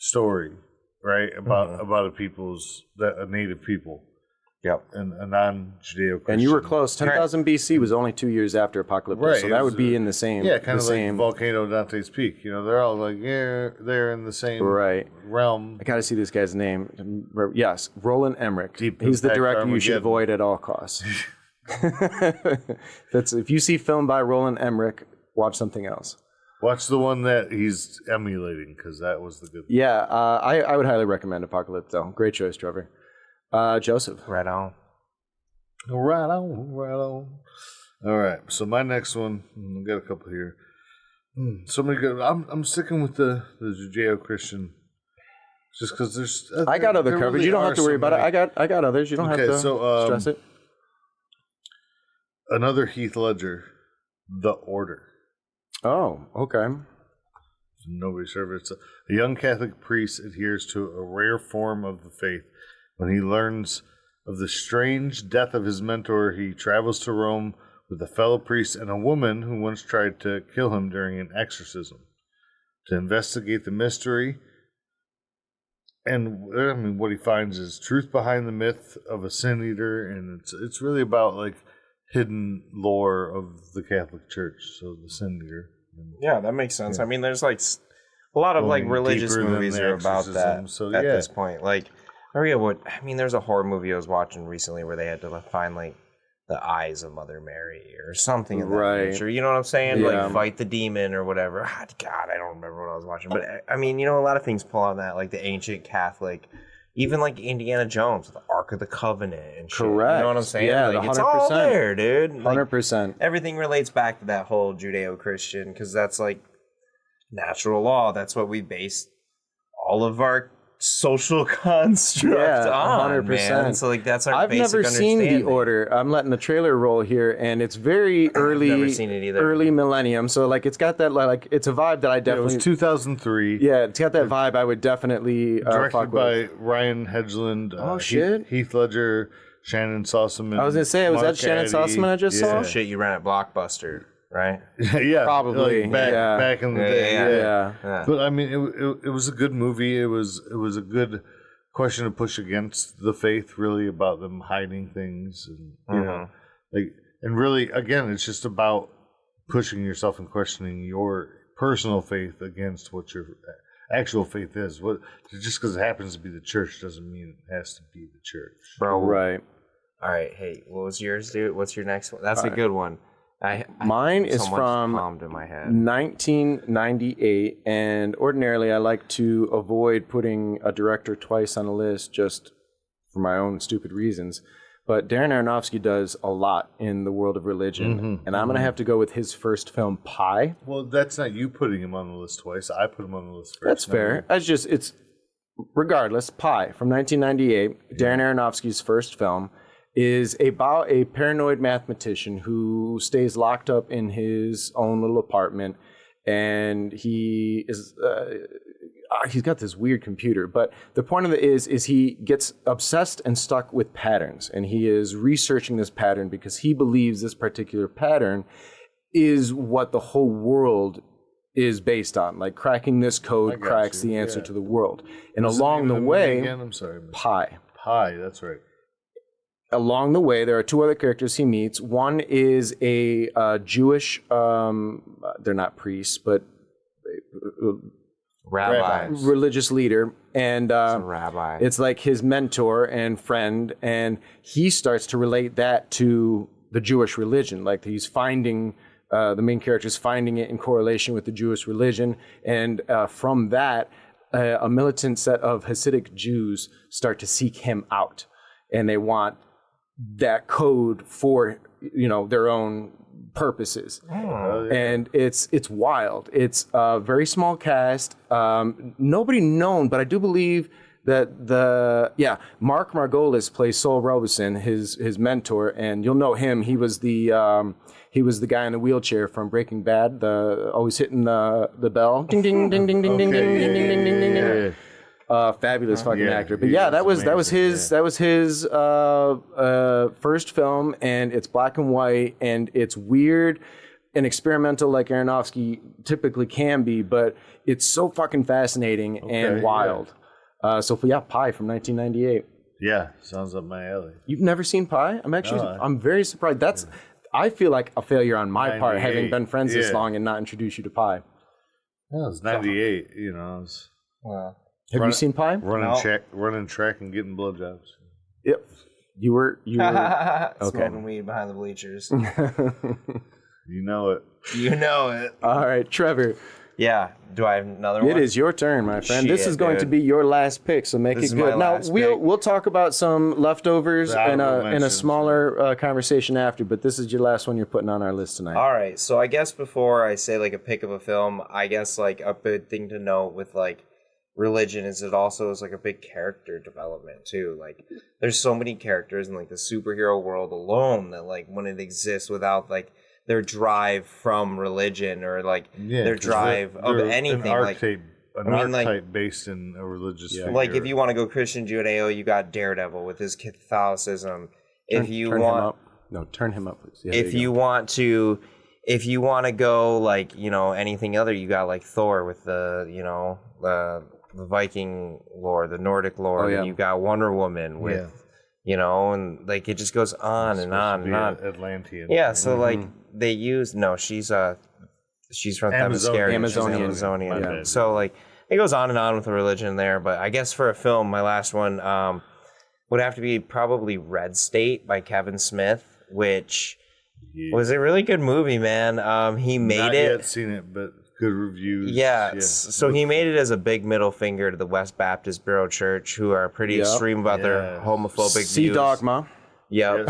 [SPEAKER 2] story, right, about a native people.
[SPEAKER 3] Yep.
[SPEAKER 2] And a non-Judeo-Christian.
[SPEAKER 1] And you were close. 10,000 BC was only 2 years after Apocalypse.
[SPEAKER 2] Right.
[SPEAKER 1] So that would be in the same.
[SPEAKER 2] Yeah, kind of like Volcano Dante's Peak. They're all like, they're in the same realm.
[SPEAKER 1] I got to see this guy's name. Yes, Roland Emmerich.
[SPEAKER 2] Deep
[SPEAKER 1] He's the
[SPEAKER 2] Impact
[SPEAKER 1] director you should
[SPEAKER 2] Armageddon.
[SPEAKER 1] avoid at all costs. If you see film by Roland Emmerich, watch something else.
[SPEAKER 2] Watch the one that he's emulating, because that was the good one.
[SPEAKER 1] Yeah, I would highly recommend Apocalypse, though. Great choice, Trevor. Joseph.
[SPEAKER 3] Right on.
[SPEAKER 2] Right on. All right, so my next one, I've got a couple here. Somebody good. I'm sticking with the Judeo-Christian, just because there's.
[SPEAKER 1] I got other coverage.
[SPEAKER 2] Really
[SPEAKER 1] you don't have to worry about it. I got others. You don't have to stress it.
[SPEAKER 2] Another Heath Ledger, The Order.
[SPEAKER 1] Oh, okay.
[SPEAKER 2] Nobody served. It's a young Catholic priest adheres to a rare form of the faith. When he learns of the strange death of his mentor, he travels to Rome with a fellow priest and a woman who once tried to kill him during an exorcism. To investigate the mystery, and I mean, what he finds is truth behind the myth of a sin eater, and it's really about like hidden lore of the Catholic Church. So the sin eater.
[SPEAKER 3] Yeah, that makes sense. Yeah. I mean, there's like a lot of like religious movies are about that at this point. Like, I forget what. I mean, there's a horror movie I was watching recently where they had to find like the eyes of Mother Mary or something of that nature. You know what I'm saying? Yeah. Like fight the demon or whatever. God, I don't remember what I was watching. But I mean, you know, a lot of things pull on that, like the ancient Catholic, even like Indiana Jones, the Ark of the Covenant and shit.
[SPEAKER 1] Correct.
[SPEAKER 3] You know what I'm saying?
[SPEAKER 1] Yeah,
[SPEAKER 3] like, it's all there, dude. Like,
[SPEAKER 1] 100%.
[SPEAKER 3] Everything relates back to that whole Judeo-Christian because that's like natural law. That's what we base all of our social construct on, 100%. Man. So like that's our
[SPEAKER 1] I've
[SPEAKER 3] basic
[SPEAKER 1] never seen The Order. I'm letting the trailer roll here, and it's very early.
[SPEAKER 3] Never seen it either.
[SPEAKER 1] Early millennium. So like it's got that like it's a vibe that I definitely.
[SPEAKER 2] It was 2003.
[SPEAKER 1] Yeah, it's got that vibe. I would definitely
[SPEAKER 2] directed by Ryan Hedgeland.
[SPEAKER 1] Oh shit!
[SPEAKER 2] Heath Ledger, Shannon Sossaman.
[SPEAKER 1] I was gonna say, was that Shannon Sossaman I just saw?
[SPEAKER 3] Some shit you ran at Blockbuster. Right?
[SPEAKER 2] Yeah,
[SPEAKER 1] probably.
[SPEAKER 2] Like back in the day.
[SPEAKER 1] Yeah.
[SPEAKER 2] But I mean, it was a good movie. It was a good question to push against the faith, really, about them hiding things, and you know, like, and really, again, it's just about pushing yourself and questioning your personal faith against what your actual faith is. What just because it happens to be the church doesn't mean it has to be the church,
[SPEAKER 1] bro. Right.
[SPEAKER 3] All right. Hey, what was yours, dude? What's your next one? That's a good one.
[SPEAKER 1] Mine is from 1998, and ordinarily I like to avoid putting a director twice on a list just for my own stupid reasons. But Darren Aronofsky does a lot in the world of religion, and I'm going to have to go with his first film, Pi.
[SPEAKER 2] Well, that's not you putting him on the list twice. I put him on the list first.
[SPEAKER 1] That's fair. It's regardless, Pi from 1998, Darren Aronofsky's first film, is about a paranoid mathematician who stays locked up in his own little apartment, and he's got this weird computer. But the point of it is he gets obsessed and stuck with patterns, and he is researching this pattern because he believes this particular pattern is what the whole world is based on. Like cracking this code cracks the answer to the world. And along the way,
[SPEAKER 2] again? I'm sorry,
[SPEAKER 1] Pi.
[SPEAKER 2] That's right.
[SPEAKER 1] Along the way, there are two other characters he meets. One is a Jewish, they're not priests, but
[SPEAKER 3] rabbis,
[SPEAKER 1] religious leader. And
[SPEAKER 3] rabbi.
[SPEAKER 1] It's like his mentor and friend. And he starts to relate that to the Jewish religion. Like he's finding, the main character's finding it in correlation with the Jewish religion. And from that, a militant set of Hasidic Jews start to seek him out. And they want that code for, you know, their own purposes. And it's wild. It's a very small cast. Nobody known, but I do believe that Mark Margolis plays Sol Robeson, his mentor, and you'll know him. He was the guy in the wheelchair from Breaking Bad, always hitting the bell. Ding ding ding ding ding ding ding ding ding ding ding ding. Fabulous fucking actor. But yeah, that was his first film, and it's black and white, and it's weird and experimental like Aronofsky typically can be, but it's so fucking fascinating and wild. Pi from 1998.
[SPEAKER 2] Yeah, sounds up my alley.
[SPEAKER 1] You've never seen Pi? I'm very surprised. I feel like a failure on my part, having been friends this long and not introduce you to Pi.
[SPEAKER 2] Well, it's 98, you know.
[SPEAKER 1] Have you seen Pi?
[SPEAKER 2] Running track and getting blowjobs.
[SPEAKER 1] Yep. You were
[SPEAKER 3] smoking weed behind the bleachers.
[SPEAKER 2] You know it.
[SPEAKER 1] All right, Trevor.
[SPEAKER 3] Yeah. Do I have another one?
[SPEAKER 1] It is your turn, my friend. This is going to be your last pick, so make it good. Now we'll talk about some leftovers in a smaller conversation after, but this is your last one you're putting on our list tonight.
[SPEAKER 3] All right. So I guess before I say like a pick of a film, I guess like a big thing to note with like religion is it also is like a big character development too. Like there's so many characters in like the superhero world alone that like wouldn't exist without like their drive from religion or like their drive of anything.
[SPEAKER 2] An archetype based in a religious figure.
[SPEAKER 3] Like if you want to go Christian Judeo, you got Daredevil with his Catholicism.
[SPEAKER 1] Turn him up, please. Yeah,
[SPEAKER 3] if you want to go like, you know, anything other, you got like Thor with the, you know, the Viking lore, the Nordic lore, and you've got Wonder Woman with, you know, and like it just goes on and on and on.
[SPEAKER 2] Atlantean.
[SPEAKER 3] Yeah, so like they use she's from Themyscira. Amazonian.
[SPEAKER 2] Yeah.
[SPEAKER 3] So like it goes on and on with the religion there, but I guess for a film, my last one would have to be probably Red State by Kevin Smith, which was a really good movie, man. He made
[SPEAKER 2] Not
[SPEAKER 3] it.
[SPEAKER 2] yet seen it, but good reviews.
[SPEAKER 3] Yeah, so he made it as a big middle finger to the West Baptist Bureau Church, who are pretty extreme about their homophobic views.
[SPEAKER 1] Dogma.
[SPEAKER 3] Yep.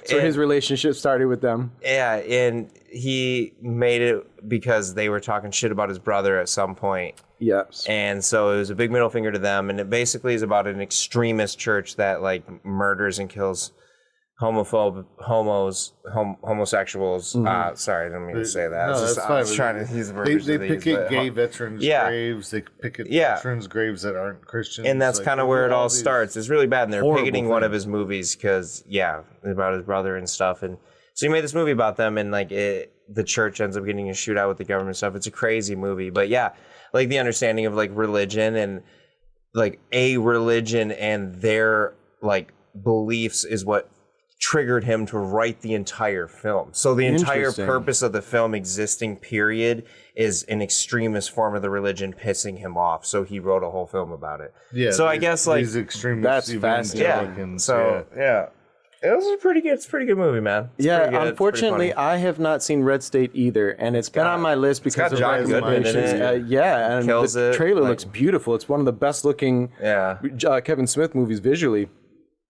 [SPEAKER 1] So his relationship started with them.
[SPEAKER 3] Yeah, and he made it because they were talking shit about his brother at some point.
[SPEAKER 1] Yes.
[SPEAKER 3] And so it was a big middle finger to them, and it basically is about an extremist church that like murders and kills homosexuals. Sorry, I didn't mean to say that.
[SPEAKER 2] No, that's fine.
[SPEAKER 3] I was trying to use the verbiage
[SPEAKER 2] They
[SPEAKER 3] that use,
[SPEAKER 2] picket
[SPEAKER 3] but-
[SPEAKER 2] gay veterans' graves. They picket veterans' graves that aren't Christians.
[SPEAKER 3] And that's
[SPEAKER 2] like,
[SPEAKER 3] kind of where it all
[SPEAKER 2] these
[SPEAKER 3] starts. It's really bad. And they're
[SPEAKER 2] horrible
[SPEAKER 3] picketing one of
[SPEAKER 2] things.
[SPEAKER 3] his movies because, about his brother and stuff. And so he made this movie about them, and like the church ends up getting a shootout with the government stuff. It's a crazy movie. But yeah, like the understanding of like religion and like a religion and their like beliefs is what triggered him to write the entire film. So the entire
[SPEAKER 1] Interesting.
[SPEAKER 3] purpose of the film existing period is an extremist form of the religion pissing him off. So he wrote a whole film about it.
[SPEAKER 2] Yeah.
[SPEAKER 3] So I guess like
[SPEAKER 2] these extremists,
[SPEAKER 1] that's fascinating.
[SPEAKER 3] It was a pretty good. It's a pretty good movie, man. It's pretty good. It's pretty
[SPEAKER 1] Unfortunately,
[SPEAKER 3] funny.
[SPEAKER 1] I have not seen Red State either, and it's been on my list because
[SPEAKER 3] got
[SPEAKER 1] of
[SPEAKER 3] John Goodman in
[SPEAKER 1] recommendations.
[SPEAKER 3] it.
[SPEAKER 1] And
[SPEAKER 3] Kills
[SPEAKER 1] the
[SPEAKER 3] it,
[SPEAKER 1] trailer
[SPEAKER 3] like-
[SPEAKER 1] looks beautiful. It's one of the best looking Kevin Smith movies visually,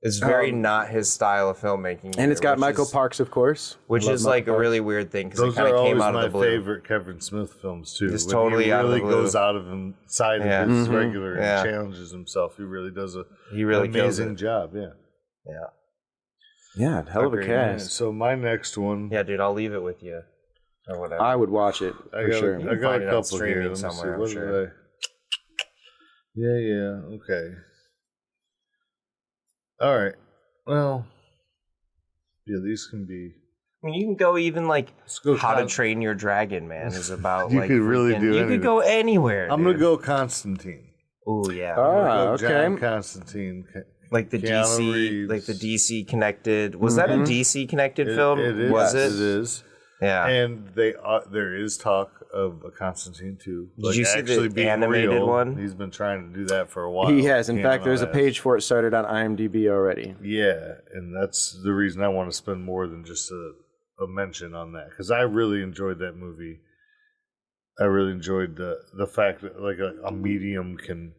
[SPEAKER 3] It's very not his style of filmmaking,
[SPEAKER 1] and it's
[SPEAKER 3] either,
[SPEAKER 1] got Michael Parks, of course,
[SPEAKER 3] which
[SPEAKER 1] Love
[SPEAKER 3] is
[SPEAKER 1] Michael
[SPEAKER 3] like a
[SPEAKER 1] Parks.
[SPEAKER 3] really weird thing because it
[SPEAKER 2] Those
[SPEAKER 3] kind
[SPEAKER 2] are
[SPEAKER 3] of came
[SPEAKER 2] always
[SPEAKER 3] out of
[SPEAKER 2] my
[SPEAKER 3] the blue.
[SPEAKER 2] favorite Kevin Smith films too.
[SPEAKER 3] It's
[SPEAKER 2] When
[SPEAKER 3] totally
[SPEAKER 2] he
[SPEAKER 3] out of
[SPEAKER 2] really
[SPEAKER 3] the blue.
[SPEAKER 2] goes out of inside
[SPEAKER 3] Yeah.
[SPEAKER 2] of his regular
[SPEAKER 3] Yeah.
[SPEAKER 2] and challenges himself. He really does
[SPEAKER 3] He really
[SPEAKER 2] an
[SPEAKER 3] kills
[SPEAKER 2] amazing
[SPEAKER 3] it.
[SPEAKER 2] job. Yeah.
[SPEAKER 1] Yeah, hell of a
[SPEAKER 3] Agreed.
[SPEAKER 1] cast.
[SPEAKER 2] So my next one,
[SPEAKER 3] Yeah, dude, I'll leave it with you or whatever.
[SPEAKER 1] I would watch it
[SPEAKER 2] I
[SPEAKER 1] for
[SPEAKER 2] got,
[SPEAKER 1] sure.
[SPEAKER 2] I
[SPEAKER 3] can
[SPEAKER 2] got
[SPEAKER 3] find
[SPEAKER 2] a
[SPEAKER 3] it on
[SPEAKER 2] couple
[SPEAKER 3] streaming
[SPEAKER 2] here. Let me
[SPEAKER 3] somewhere,
[SPEAKER 2] see.
[SPEAKER 3] I'm
[SPEAKER 2] What
[SPEAKER 3] sure.
[SPEAKER 2] did I? Yeah. Okay. All right. Well. Yeah, these can be.
[SPEAKER 3] I mean, you can go even like
[SPEAKER 2] Let's go
[SPEAKER 3] How to Train Your Dragon, man, is about
[SPEAKER 2] You
[SPEAKER 3] like
[SPEAKER 2] could really
[SPEAKER 3] freaking-
[SPEAKER 2] do
[SPEAKER 3] You
[SPEAKER 2] anything.
[SPEAKER 3] could go anywhere.
[SPEAKER 2] I'm gonna go Constantine.
[SPEAKER 3] Oh yeah.
[SPEAKER 1] Ah,
[SPEAKER 2] Go John
[SPEAKER 1] okay.
[SPEAKER 2] Constantine.
[SPEAKER 3] Like the
[SPEAKER 2] Keanu
[SPEAKER 3] DC,
[SPEAKER 2] Reeves.
[SPEAKER 3] like the DC connected. Was that a DC connected film?
[SPEAKER 2] It is.
[SPEAKER 3] Was it?
[SPEAKER 2] It is.
[SPEAKER 3] Yeah.
[SPEAKER 2] And there is talk of a Constantine too.
[SPEAKER 3] Did you see the
[SPEAKER 2] actually being
[SPEAKER 3] animated
[SPEAKER 2] real.
[SPEAKER 3] one?
[SPEAKER 2] He's been trying to do that for a while.
[SPEAKER 1] He has. In fact,
[SPEAKER 2] Keanu
[SPEAKER 1] there's a
[SPEAKER 2] has.
[SPEAKER 1] page for it started on IMDb already.
[SPEAKER 2] Yeah, and that's the reason I want to spend more than just a mention on that, because I really enjoyed that movie. I really enjoyed the fact that like a medium can,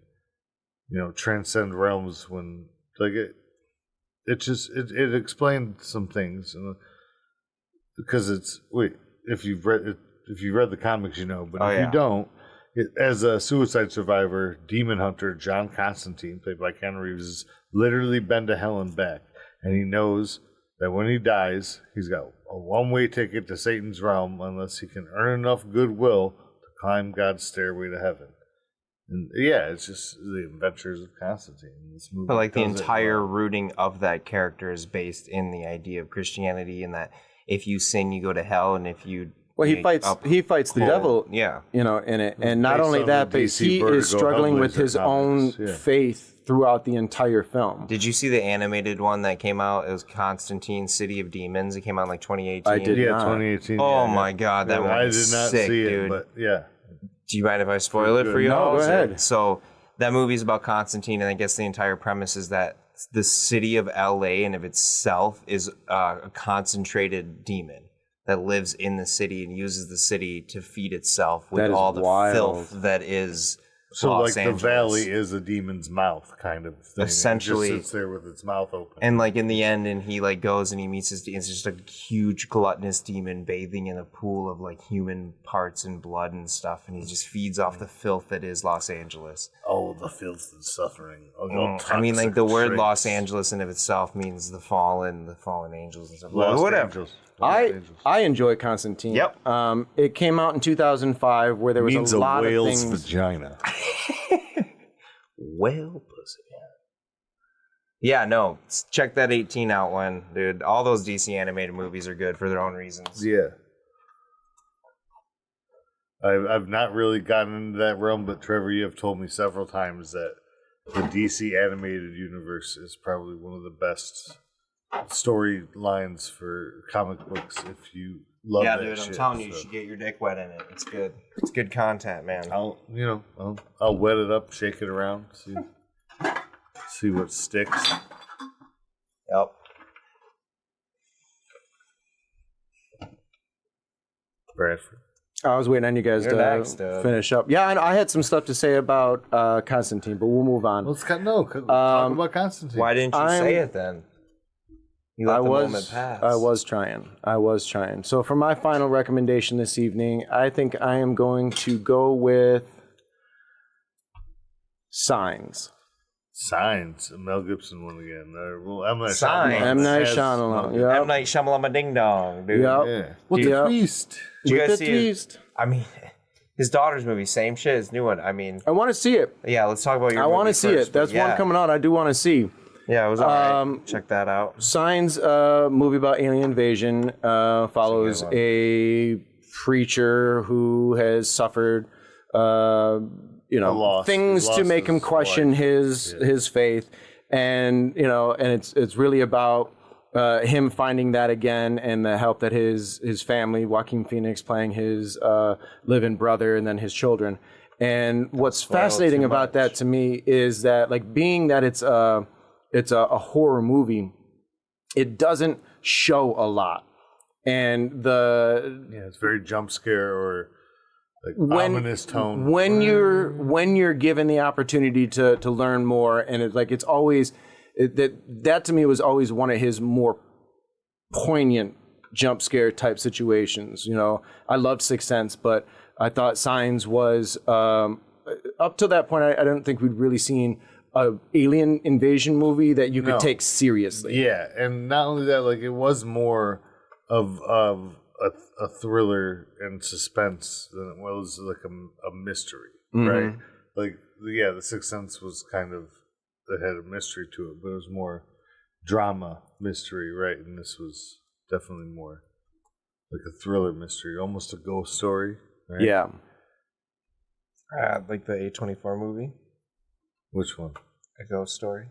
[SPEAKER 2] transcend realms when like it explained some things, because if you've read the comics, but if you don't, as a suicide survivor, demon hunter John Constantine, played by Keanu Reeves, has literally been to hell and back, and he knows that when he dies, he's got a one-way ticket to Satan's realm unless he can earn enough goodwill to climb God's stairway to heaven. And yeah, it's just the adventures of Constantine. This movie
[SPEAKER 3] But like the
[SPEAKER 2] does it
[SPEAKER 3] entire
[SPEAKER 2] well.
[SPEAKER 3] rooting of that character is based in the idea of Christianity, and that if you sin, you go to hell, and if you
[SPEAKER 1] He fights the devil.
[SPEAKER 3] Yeah.
[SPEAKER 1] In it, and not
[SPEAKER 2] based
[SPEAKER 1] only
[SPEAKER 2] on
[SPEAKER 1] that,
[SPEAKER 2] the
[SPEAKER 1] but
[SPEAKER 2] DC
[SPEAKER 1] he
[SPEAKER 2] Vertigo
[SPEAKER 1] is struggling with
[SPEAKER 2] Hellblazer
[SPEAKER 1] his own
[SPEAKER 2] comics, yeah.
[SPEAKER 1] faith throughout the entire film.
[SPEAKER 3] Did you see the animated one that came out? It was Constantine, City of Demons. It came out in like 2018.
[SPEAKER 1] I did.
[SPEAKER 2] Yeah,
[SPEAKER 1] not.
[SPEAKER 2] 2018.
[SPEAKER 3] Oh
[SPEAKER 2] yeah,
[SPEAKER 3] my God, that one
[SPEAKER 2] I
[SPEAKER 3] was
[SPEAKER 2] did not
[SPEAKER 3] sick,
[SPEAKER 2] see it,
[SPEAKER 3] dude.
[SPEAKER 2] but yeah.
[SPEAKER 3] Do you mind if I spoil it for you?
[SPEAKER 1] No,
[SPEAKER 3] all?
[SPEAKER 1] go ahead.
[SPEAKER 3] So that movie's about Constantine, and I guess the entire premise is that the city of LA and of itself is a concentrated demon that lives in the city and uses the city to feed itself with
[SPEAKER 1] That is
[SPEAKER 3] all the
[SPEAKER 1] wild.
[SPEAKER 3] filth that is
[SPEAKER 2] So
[SPEAKER 3] Los
[SPEAKER 2] like
[SPEAKER 3] Angeles.
[SPEAKER 2] the valley is a demon's mouth kind of thing.
[SPEAKER 3] Essentially.
[SPEAKER 2] It just sits there with its mouth open.
[SPEAKER 3] And like in the end, and he like goes and he meets his. It's just a huge gluttonous demon bathing in a pool of like human parts and blood and stuff, and he just feeds off the filth that is Los Angeles.
[SPEAKER 2] Oh, the filth and suffering.
[SPEAKER 3] I mean, like the word Los
[SPEAKER 2] Angeles.
[SPEAKER 3] Angeles in of itself means the fallen angels and stuff.
[SPEAKER 2] Los
[SPEAKER 3] Whatever.
[SPEAKER 2] Angeles.
[SPEAKER 1] I enjoy Constantine.
[SPEAKER 3] Yep.
[SPEAKER 1] It came out in 2005, where there was
[SPEAKER 2] means
[SPEAKER 1] a
[SPEAKER 2] a
[SPEAKER 1] lot of
[SPEAKER 2] whale's
[SPEAKER 1] things.
[SPEAKER 2] vagina.
[SPEAKER 3] Whale pussy. Yeah, no. Check that 18 out one, dude. All those DC animated movies are good for their own reasons.
[SPEAKER 2] Yeah. I've not really gotten into that realm, but Trevor, you have told me several times that the DC animated universe is probably one of the best storylines for comic books. If you love that
[SPEAKER 3] dude,
[SPEAKER 2] shit,
[SPEAKER 3] I'm telling you, you should get your dick wet in it. It's good. It's good content, man.
[SPEAKER 2] I'll wet it up, shake it around, see what sticks.
[SPEAKER 3] Yep.
[SPEAKER 2] Bradford.
[SPEAKER 1] I was waiting on you guys
[SPEAKER 3] You're
[SPEAKER 1] to
[SPEAKER 3] next, dude.
[SPEAKER 1] finish up. Yeah, I had some stuff to say about Constantine, but we'll move on.
[SPEAKER 2] Let's talk about Constantine.
[SPEAKER 3] Why didn't you say it then? You let the moment pass.
[SPEAKER 1] I was trying. So for my final recommendation this evening, I think I am going to go with Signs.
[SPEAKER 2] Signs. Mel Gibson one again.
[SPEAKER 3] Signs.
[SPEAKER 1] M. Night Shyamalan.
[SPEAKER 3] M. Night Shyamalan ding dong, dude.
[SPEAKER 1] Yep.
[SPEAKER 2] Yeah. What's the twist?
[SPEAKER 3] Did you
[SPEAKER 1] With
[SPEAKER 3] guys
[SPEAKER 1] the
[SPEAKER 3] see
[SPEAKER 1] twist.
[SPEAKER 3] I mean, his daughter's movie, same shit, his new one. I mean,
[SPEAKER 1] I want to see it.
[SPEAKER 3] yeah, let's talk about your
[SPEAKER 1] I
[SPEAKER 3] movie
[SPEAKER 1] want to see
[SPEAKER 3] first,
[SPEAKER 1] it. That's
[SPEAKER 3] but
[SPEAKER 1] one coming out I do want to see.
[SPEAKER 3] Yeah, it was alright. Check that out.
[SPEAKER 1] Signs, movie about alien invasion, follows a preacher who has suffered,
[SPEAKER 2] loss.
[SPEAKER 1] things
[SPEAKER 2] He's
[SPEAKER 1] to
[SPEAKER 2] lost
[SPEAKER 1] make him
[SPEAKER 2] his
[SPEAKER 1] question
[SPEAKER 2] life.
[SPEAKER 1] his faith, and it's really about him finding that again, and the help that his family, Joaquin Phoenix playing his live-in brother, and then his children. And what's fascinating about that to me is that, like, being that it's a horror movie, it doesn't show a lot, and
[SPEAKER 2] it's very jump scare or like ominous tone.
[SPEAKER 1] When you're given the opportunity to learn more, and it's always that to me was always one of his more poignant jump scare type situations. I loved Sixth Sense, but I thought Signs was up to that point. I don't think we'd really seen a alien invasion movie that you could take seriously.
[SPEAKER 2] Yeah, and not only that, like, it was more of a thriller and suspense than it was like a mystery, right? Like, yeah, The Sixth Sense was kind of, it had a mystery to it, but it was more drama mystery, right? And this was definitely more like a thriller mystery, almost a ghost story, right?
[SPEAKER 1] Yeah.
[SPEAKER 3] Like the A24 movie,
[SPEAKER 2] Which one?
[SPEAKER 3] A Ghost Story.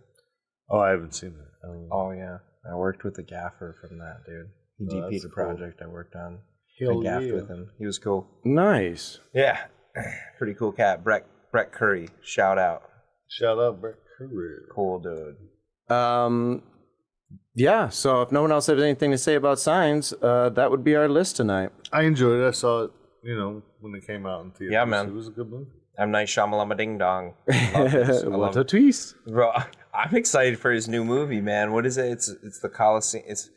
[SPEAKER 2] Oh, I haven't seen that.
[SPEAKER 3] Oh yeah, I worked with the gaffer from that, dude. He DP'd a project I worked on.
[SPEAKER 2] Hell
[SPEAKER 3] I gaffed
[SPEAKER 2] yeah.
[SPEAKER 3] with him. He was cool.
[SPEAKER 1] Nice.
[SPEAKER 3] Yeah, pretty cool cat. Brett Curry, shout out.
[SPEAKER 2] Shout out Brett Curry.
[SPEAKER 3] Cool dude.
[SPEAKER 1] Yeah, so if no one else has anything to say about Signs, that would be our list tonight.
[SPEAKER 2] I enjoyed it. I saw it, when it came out in theaters.
[SPEAKER 3] Yeah, man.
[SPEAKER 2] It was a good movie.
[SPEAKER 3] M. Night Shyamalan ding dong. I
[SPEAKER 1] What
[SPEAKER 3] love
[SPEAKER 1] a twist.
[SPEAKER 3] Bro, I'm excited for his new movie, man. What is it? It's the Coliseum. It's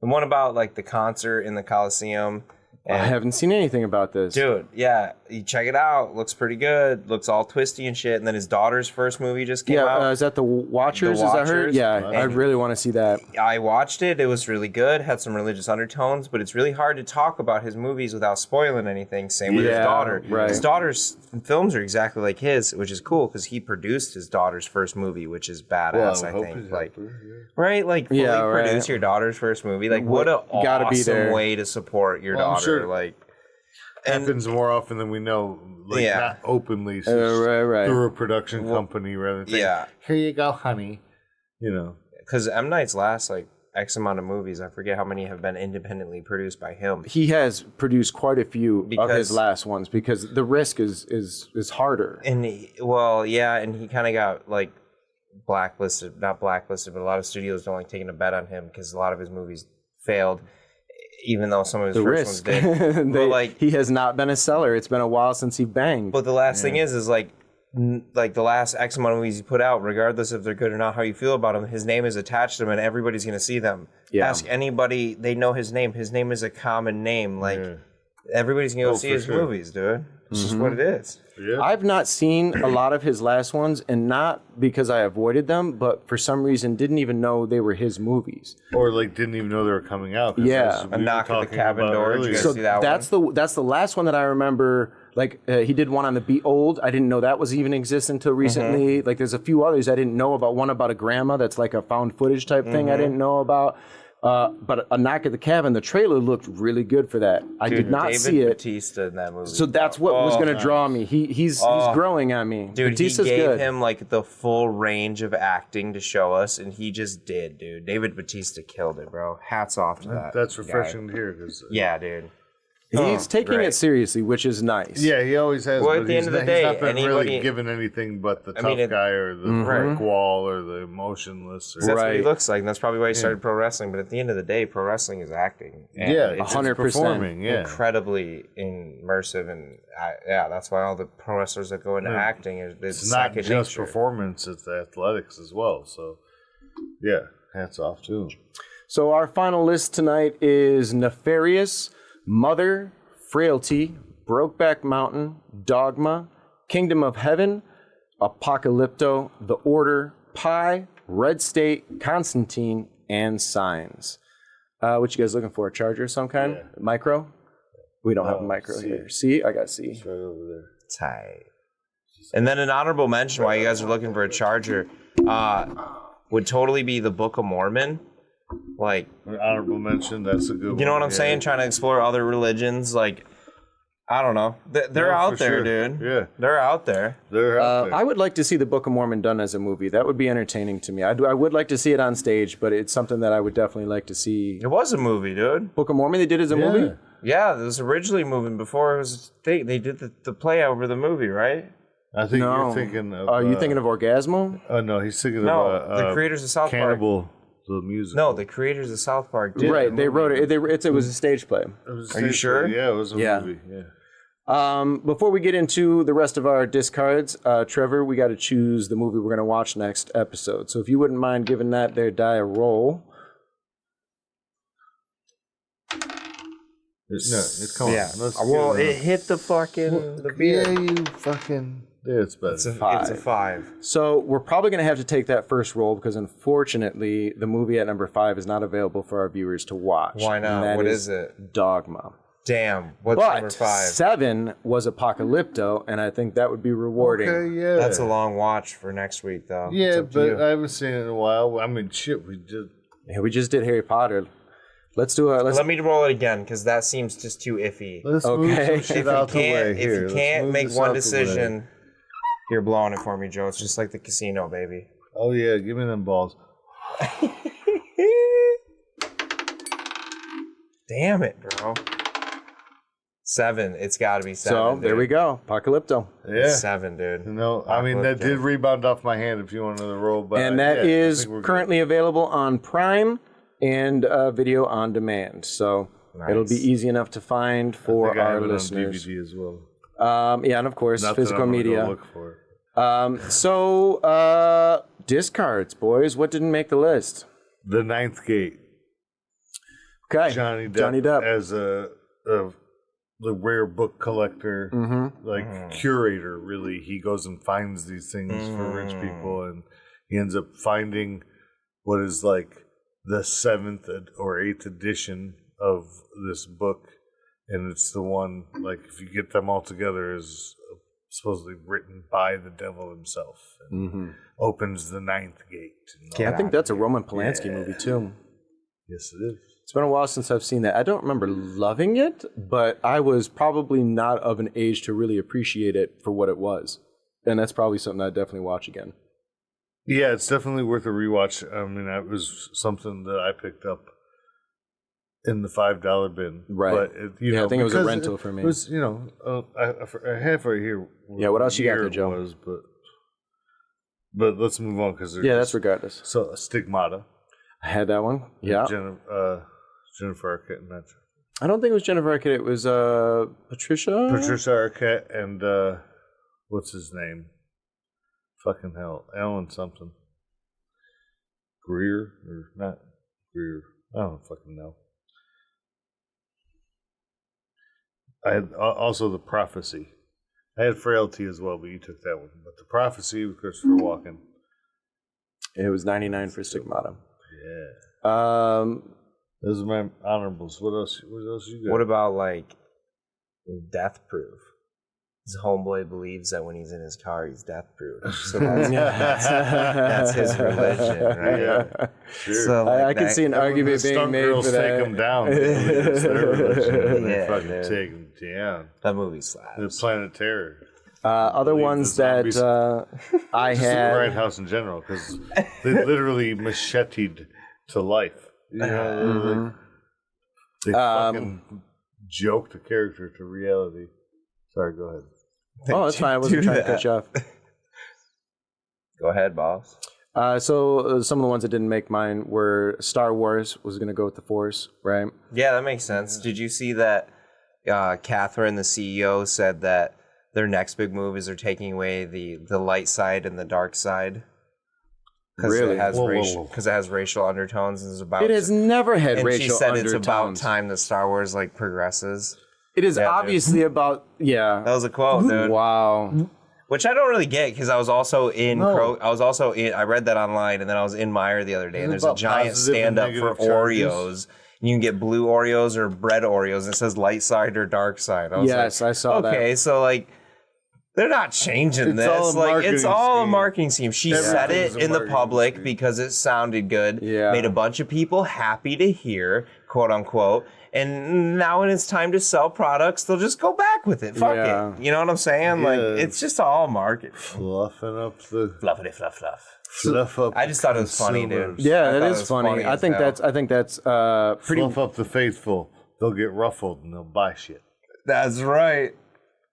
[SPEAKER 3] the one about like the concert in the Coliseum.
[SPEAKER 1] I haven't seen anything about this.
[SPEAKER 3] Dude, yeah, you check it out. Looks pretty good. Looks all twisty and shit. And then his daughter's first movie just came out.
[SPEAKER 1] Is that The Watchers?
[SPEAKER 3] The
[SPEAKER 1] Is that her?
[SPEAKER 3] Watchers.
[SPEAKER 1] Yeah, I really want to see that.
[SPEAKER 3] I watched it. It was really good. Had some religious undertones, but it's really hard to talk about his movies without spoiling anything. Same with his daughter.
[SPEAKER 1] Right.
[SPEAKER 3] His daughter's films are exactly like his, which is cool because he produced his daughter's first movie, which is badass. I think, right? Like, fully produce your daughter's first movie. Like, what a awesome way to support your daughter.
[SPEAKER 2] Sure.
[SPEAKER 3] Like.
[SPEAKER 2] Happens more often than we know, not openly,
[SPEAKER 1] right.
[SPEAKER 2] through a production company rather than here you go, honey.
[SPEAKER 3] Because M. Night's last X amount of movies, I forget how many have been independently produced by him.
[SPEAKER 1] He has produced quite a few of his last ones because the risk is harder.
[SPEAKER 3] And and he kind of got blacklisted, not blacklisted, but a lot of studios don't like taking a bet on him because a lot of his movies failed. Even though some of his first ones did.
[SPEAKER 1] He has not been a seller. It's been a while since he banged.
[SPEAKER 3] But the last thing is the last X amount of movies he put out, regardless if they're good or not, how you feel about him, his name is attached to them and everybody's going to see them. Yeah. Ask anybody, they know his name. His name is a common name. Everybody's going to go see his movies, dude. It's just what it is.
[SPEAKER 2] Yeah.
[SPEAKER 1] I've not seen a lot of his last ones, and not because I avoided them, but for some reason didn't even know they were his movies.
[SPEAKER 2] Or didn't even know they were coming out.
[SPEAKER 1] Yeah.
[SPEAKER 3] A Knock at the Cabin Door. Did you guys see that
[SPEAKER 1] that's the last one that I remember. He did one on the Be Old. I didn't know that was even exist until recently. There's a few others I didn't know about. One about a grandma that's like a found footage type thing I didn't know about. But A Knock at the Cabin, the trailer looked really good for that. I did not
[SPEAKER 3] David
[SPEAKER 1] see it.
[SPEAKER 3] Batista in that movie.
[SPEAKER 1] So that's what was going to draw me. He's growing on me.
[SPEAKER 3] Dude,
[SPEAKER 1] Batista's
[SPEAKER 3] he gave
[SPEAKER 1] good.
[SPEAKER 3] him like the full range of acting to show us, and he just did, dude. David Batista killed it, bro. Hats off to that.
[SPEAKER 2] That's refreshing to hear. Cause,
[SPEAKER 3] Yeah, dude.
[SPEAKER 1] He's taking
[SPEAKER 3] great.
[SPEAKER 1] it seriously, which is nice.
[SPEAKER 2] Yeah, he always has.
[SPEAKER 3] Well,
[SPEAKER 2] but
[SPEAKER 3] at the
[SPEAKER 2] he's
[SPEAKER 3] end of the
[SPEAKER 2] not-
[SPEAKER 3] day,
[SPEAKER 2] he's not been really
[SPEAKER 3] anybody-
[SPEAKER 2] given anything but the tough
[SPEAKER 3] mean,
[SPEAKER 2] guy or the brick wall or the emotionless. Or,
[SPEAKER 3] That's what he
[SPEAKER 1] Right.
[SPEAKER 3] looks like, and that's probably why he started pro wrestling. But at the end of the day, pro wrestling is acting. And
[SPEAKER 2] yeah,
[SPEAKER 3] it's
[SPEAKER 1] 100%.
[SPEAKER 2] performing. Yeah,
[SPEAKER 3] incredibly immersive, and that's why all the pro wrestlers that go into acting is
[SPEAKER 2] it's not
[SPEAKER 3] second
[SPEAKER 2] just
[SPEAKER 3] nature.
[SPEAKER 2] performance; it's athletics as well. So, yeah, hats off to him.
[SPEAKER 1] So our final list tonight is Nefarious, Mother, Frailty, Brokeback Mountain, Dogma, Kingdom of Heaven, Apocalypto, The Order, Pi, Red State, Constantine, and Signs. What you guys looking for? A charger of some kind? Micro? We don't have a micro here. See? I got C.
[SPEAKER 2] Right over there.
[SPEAKER 3] Tight. And then an honorable mention while you guys are looking for a charger would totally be the Book of Mormon. Like,
[SPEAKER 2] An honorable mention. That's a good one.
[SPEAKER 3] you know what I'm saying? Trying to explore other religions. Like, I don't know. They're out
[SPEAKER 2] for
[SPEAKER 3] there,
[SPEAKER 2] sure.
[SPEAKER 3] dude.
[SPEAKER 2] Yeah.
[SPEAKER 3] They're out there.
[SPEAKER 2] They're out there.
[SPEAKER 1] I would like to see the Book of Mormon done as a movie. That would be entertaining to me. I would like to see it on stage, but it's something that I would definitely like to see.
[SPEAKER 3] It was a movie, dude.
[SPEAKER 1] Book of Mormon, they did as a movie?
[SPEAKER 3] Yeah, it was originally moving before it was. They did the play over the movie, right?
[SPEAKER 2] I think
[SPEAKER 1] No.
[SPEAKER 2] you're thinking of.
[SPEAKER 1] Are you thinking of Orgasmo?
[SPEAKER 2] Oh no, he's thinking
[SPEAKER 3] No,
[SPEAKER 2] of
[SPEAKER 3] the creators of South Park.
[SPEAKER 2] Cannibal, the music.
[SPEAKER 3] No, the creators of South Park did.
[SPEAKER 1] Right, they wrote it. It was a stage play.
[SPEAKER 3] Are you sure?
[SPEAKER 2] Yeah, it was a
[SPEAKER 1] Yeah.
[SPEAKER 2] movie. Yeah.
[SPEAKER 1] Before we get into the rest of our discards, Trevor, we got to choose the movie we're going to watch next episode. So if you wouldn't mind giving that there die a roll.
[SPEAKER 2] Come on.
[SPEAKER 3] Yeah.
[SPEAKER 2] Let's
[SPEAKER 3] Well,
[SPEAKER 2] get
[SPEAKER 3] it hit the fucking the beer.
[SPEAKER 2] Yeah, you fucking. Yeah, it's better.
[SPEAKER 3] It's a 5.
[SPEAKER 1] So we're probably going to have to take that first roll because unfortunately the movie at number 5 is not available for our viewers to watch.
[SPEAKER 3] Why not?
[SPEAKER 1] And that
[SPEAKER 3] What is it?
[SPEAKER 1] Dogma.
[SPEAKER 3] Damn. What's
[SPEAKER 1] But
[SPEAKER 3] number 5?
[SPEAKER 1] 7 was Apocalypto, and I think that would be rewarding.
[SPEAKER 2] Okay, yeah.
[SPEAKER 3] That's a long watch for next week, though.
[SPEAKER 2] Yeah,
[SPEAKER 3] It's up to
[SPEAKER 2] but
[SPEAKER 3] you.
[SPEAKER 2] I haven't seen it in a while. I mean, shit, we did.
[SPEAKER 1] Yeah, we just did Harry Potter. Let's do a.
[SPEAKER 3] Let me roll it again because that seems just too iffy.
[SPEAKER 2] Let's move
[SPEAKER 1] Okay.
[SPEAKER 2] some shit out the way here.
[SPEAKER 3] If you
[SPEAKER 2] Let's
[SPEAKER 3] can't
[SPEAKER 2] move
[SPEAKER 3] make
[SPEAKER 2] this
[SPEAKER 3] one
[SPEAKER 2] out the way.
[SPEAKER 3] decision, you're blowing it for me, Joe. It's just like the casino, baby.
[SPEAKER 2] Oh yeah, give me them balls.
[SPEAKER 3] Damn it, bro. 7. It's got to be 7.
[SPEAKER 1] So
[SPEAKER 3] dude.
[SPEAKER 1] there we go. Apocalypto.
[SPEAKER 2] Yeah.
[SPEAKER 3] 7, dude.
[SPEAKER 2] No, I mean that did rebound off my hand if you want another roll, but
[SPEAKER 1] And that
[SPEAKER 2] yeah, I
[SPEAKER 1] is
[SPEAKER 2] think we're good.
[SPEAKER 1] currently available on Prime and video on demand. So it'll be easy enough to find
[SPEAKER 2] I
[SPEAKER 1] for
[SPEAKER 2] think I
[SPEAKER 1] our
[SPEAKER 2] have it on
[SPEAKER 1] listeners.
[SPEAKER 2] DVD as well.
[SPEAKER 1] Yeah, and of course,
[SPEAKER 2] Not that
[SPEAKER 1] physical
[SPEAKER 2] I'm gonna go
[SPEAKER 1] media.
[SPEAKER 2] look for it.
[SPEAKER 1] So, discards, boys. What didn't make the list?
[SPEAKER 2] The Ninth Gate.
[SPEAKER 1] Okay.
[SPEAKER 2] Johnny Depp,
[SPEAKER 1] Johnny Depp.
[SPEAKER 2] as the rare book collector, like curator. Really, he goes and finds these things for rich people, and he ends up finding what is like the 7th or 8th edition of this book, and it's the one like if you get them all together is supposedly written by the devil himself, and opens the ninth gate.
[SPEAKER 1] I think that's a Roman Polanski movie too.
[SPEAKER 2] Yes, it is.
[SPEAKER 1] It's been a while since I've seen that. I don't remember loving it, but I was probably not of an age to really appreciate it for what it was. And that's probably something I'd definitely watch again.
[SPEAKER 2] Yeah, it's definitely worth a rewatch. I mean, that was something that I picked up in the $5 bin.
[SPEAKER 1] Right.
[SPEAKER 2] But
[SPEAKER 1] I think it was a
[SPEAKER 2] because
[SPEAKER 1] rental for me.
[SPEAKER 2] It was, I have right here.
[SPEAKER 1] Yeah, what else you got there,
[SPEAKER 2] year it
[SPEAKER 1] Joe?
[SPEAKER 2] was, but let's move on because
[SPEAKER 1] Yeah, that's regardless.
[SPEAKER 2] So, Stigmata.
[SPEAKER 1] I had that one. Yeah.
[SPEAKER 2] Jennifer Arquette and that.
[SPEAKER 1] I don't think it was Jennifer Arquette. It was Patricia.
[SPEAKER 2] Patricia Arquette and what's his name? Fucking hell, Alan something. Greer or not Greer? I don't fucking know. I had also The Prophecy. I had Frailty as well, but you took that one. But The Prophecy with Christopher Walken.
[SPEAKER 1] It was 99 for Stigmata.
[SPEAKER 2] Yeah. Those are my honorables. What else you got?
[SPEAKER 3] What about like Death Proof? his homeboy believes that when he's in his car, he's death-proof. So that's his religion, right?
[SPEAKER 2] Yeah, sure.
[SPEAKER 3] So
[SPEAKER 1] I can see an argument being made for that.
[SPEAKER 2] Take them down. It's their religion. They
[SPEAKER 3] Yeah,
[SPEAKER 2] fucking
[SPEAKER 3] dude.
[SPEAKER 2] take them down.
[SPEAKER 3] That movie slaps.
[SPEAKER 2] The Planet Terror.
[SPEAKER 1] Other
[SPEAKER 2] Believe
[SPEAKER 1] ones
[SPEAKER 2] the
[SPEAKER 1] that
[SPEAKER 2] zombies.
[SPEAKER 1] I
[SPEAKER 2] Just the
[SPEAKER 1] had.
[SPEAKER 2] White House in general, because they literally macheted to life. You know, they fucking joked a character to reality. Sorry, go ahead.
[SPEAKER 1] Oh, that's fine. I wasn't trying to cut you off.
[SPEAKER 3] Go ahead, boss.
[SPEAKER 1] So some of the ones that didn't make mine were Star Wars was going to go with the Force, right?
[SPEAKER 3] Yeah, that makes sense. Did you see that Catherine, the CEO, said that their next big move is they're taking away the light side and the dark side? Because
[SPEAKER 1] Really?
[SPEAKER 3] it has
[SPEAKER 2] Whoa.
[SPEAKER 3] because it has racial undertones. And it's about
[SPEAKER 1] It has never had
[SPEAKER 3] and
[SPEAKER 1] racial
[SPEAKER 3] she said
[SPEAKER 1] undertones.
[SPEAKER 3] it's about time that Star Wars like progresses.
[SPEAKER 1] It is
[SPEAKER 3] Yeah,
[SPEAKER 1] obviously about
[SPEAKER 3] That was a quote, dude.
[SPEAKER 1] Wow.
[SPEAKER 3] Which I don't really get because I was also in. I read that online, and then I was in Meijer the other day, and there's a
[SPEAKER 2] about
[SPEAKER 3] giant
[SPEAKER 2] positive and
[SPEAKER 3] stand up for
[SPEAKER 2] negative charges?
[SPEAKER 3] Oreos. You can get blue Oreos or bread Oreos, and it says light side or dark side. I was
[SPEAKER 1] Yes,
[SPEAKER 3] like,
[SPEAKER 1] I saw that.
[SPEAKER 3] Okay, so like. They're not changing
[SPEAKER 2] It's
[SPEAKER 3] this.
[SPEAKER 2] all a
[SPEAKER 3] Like it's
[SPEAKER 2] marketing
[SPEAKER 3] all a
[SPEAKER 2] scheme.
[SPEAKER 3] marketing scheme. She said
[SPEAKER 2] Everything's
[SPEAKER 3] it
[SPEAKER 2] a
[SPEAKER 3] in the
[SPEAKER 2] marketing
[SPEAKER 3] public
[SPEAKER 2] scheme.
[SPEAKER 3] because it sounded good.
[SPEAKER 1] Yeah.
[SPEAKER 3] Made a bunch of people happy to hear, quote unquote. And now when it's time to sell products, they'll just go back with it. Fuck
[SPEAKER 1] Yeah.
[SPEAKER 3] it. You know what I'm saying? Like
[SPEAKER 2] Yeah.
[SPEAKER 3] it's just all marketing.
[SPEAKER 2] Fluffing up the
[SPEAKER 3] Fluffity fluff fluff.
[SPEAKER 2] fluff up.
[SPEAKER 3] I just thought it was funny, dude.
[SPEAKER 1] Yeah,
[SPEAKER 3] I
[SPEAKER 1] that
[SPEAKER 3] thought it
[SPEAKER 1] is
[SPEAKER 3] was
[SPEAKER 1] funny. I
[SPEAKER 3] as
[SPEAKER 1] think
[SPEAKER 3] hell.
[SPEAKER 1] that's pretty.
[SPEAKER 2] Fluff up the faithful. They'll get ruffled and they'll buy shit.
[SPEAKER 3] That's right.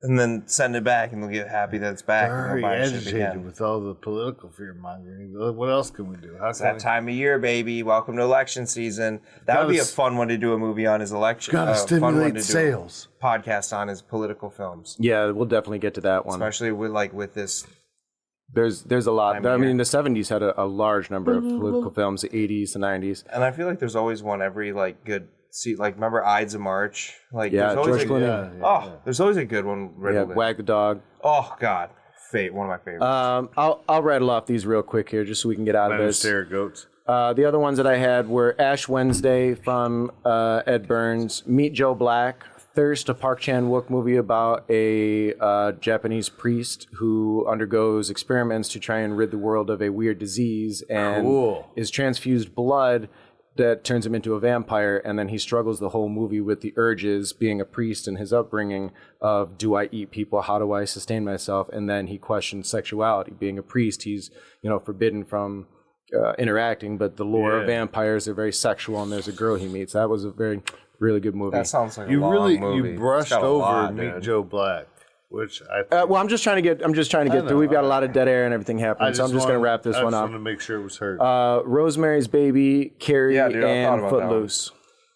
[SPEAKER 3] And then send it back, and they'll get happy that it's back. and
[SPEAKER 2] Very
[SPEAKER 3] they'll buy shit
[SPEAKER 2] agitated
[SPEAKER 3] again.
[SPEAKER 2] with all the political fear mongering. What else can we do? How
[SPEAKER 3] It's
[SPEAKER 2] can
[SPEAKER 3] that time of year, baby. Welcome to election season. That would be a fun one to do a movie on is election.
[SPEAKER 2] gotta
[SPEAKER 3] fun one
[SPEAKER 2] stimulate
[SPEAKER 3] to do
[SPEAKER 2] sales?
[SPEAKER 3] a podcast on is political films,
[SPEAKER 1] Yeah, we'll definitely get to that one.
[SPEAKER 3] especially with this.
[SPEAKER 1] There's a lot.
[SPEAKER 3] Time of
[SPEAKER 1] I mean,
[SPEAKER 3] year.
[SPEAKER 1] the 70s had a large number of political films. The 80s, the 90s.
[SPEAKER 3] And I feel like there's always one every like good. See, like remember Ides of March? Like
[SPEAKER 1] Yeah,
[SPEAKER 3] there's always
[SPEAKER 1] George
[SPEAKER 3] a,
[SPEAKER 1] Clooney.
[SPEAKER 3] there's always a good one.
[SPEAKER 1] Yeah,
[SPEAKER 3] riddled in.
[SPEAKER 1] Wag the Dog.
[SPEAKER 3] Oh God, Fate, one of my favorites.
[SPEAKER 1] I'll rattle off these real quick here, just so we can get out of this.
[SPEAKER 2] Stare goats.
[SPEAKER 1] The other ones that I had were Ash Wednesday from Ed Burns, Meet Joe Black, Thirst, a Park Chan-wook movie about a Japanese priest who undergoes experiments to try and rid the world of a weird disease and
[SPEAKER 2] Cool.
[SPEAKER 1] is transfused blood that turns him into a vampire, and then he struggles the whole movie with the urges, being a priest and his upbringing of, do I eat people? How do I sustain myself? And then he questions sexuality. Being a priest, he's forbidden from interacting, but the lore of vampires are very sexual, and there's a girl he meets. That was a really good movie.
[SPEAKER 3] that sounds like a
[SPEAKER 2] You
[SPEAKER 3] long
[SPEAKER 2] really
[SPEAKER 3] movie.
[SPEAKER 2] you
[SPEAKER 3] It's
[SPEAKER 2] brushed
[SPEAKER 3] got a
[SPEAKER 2] over
[SPEAKER 3] lot,
[SPEAKER 2] Meet
[SPEAKER 3] dude.
[SPEAKER 2] Joe Black, which I think,
[SPEAKER 1] well, I'm just trying to get through. We've got a lot of dead air and everything happening, so I'm just going to wrap this one
[SPEAKER 2] I
[SPEAKER 1] up.
[SPEAKER 2] just want to make sure it was heard.
[SPEAKER 1] Rosemary's Baby, Carrie,
[SPEAKER 3] Yeah, dude, I thought
[SPEAKER 1] and
[SPEAKER 3] about that one.
[SPEAKER 1] Footloose.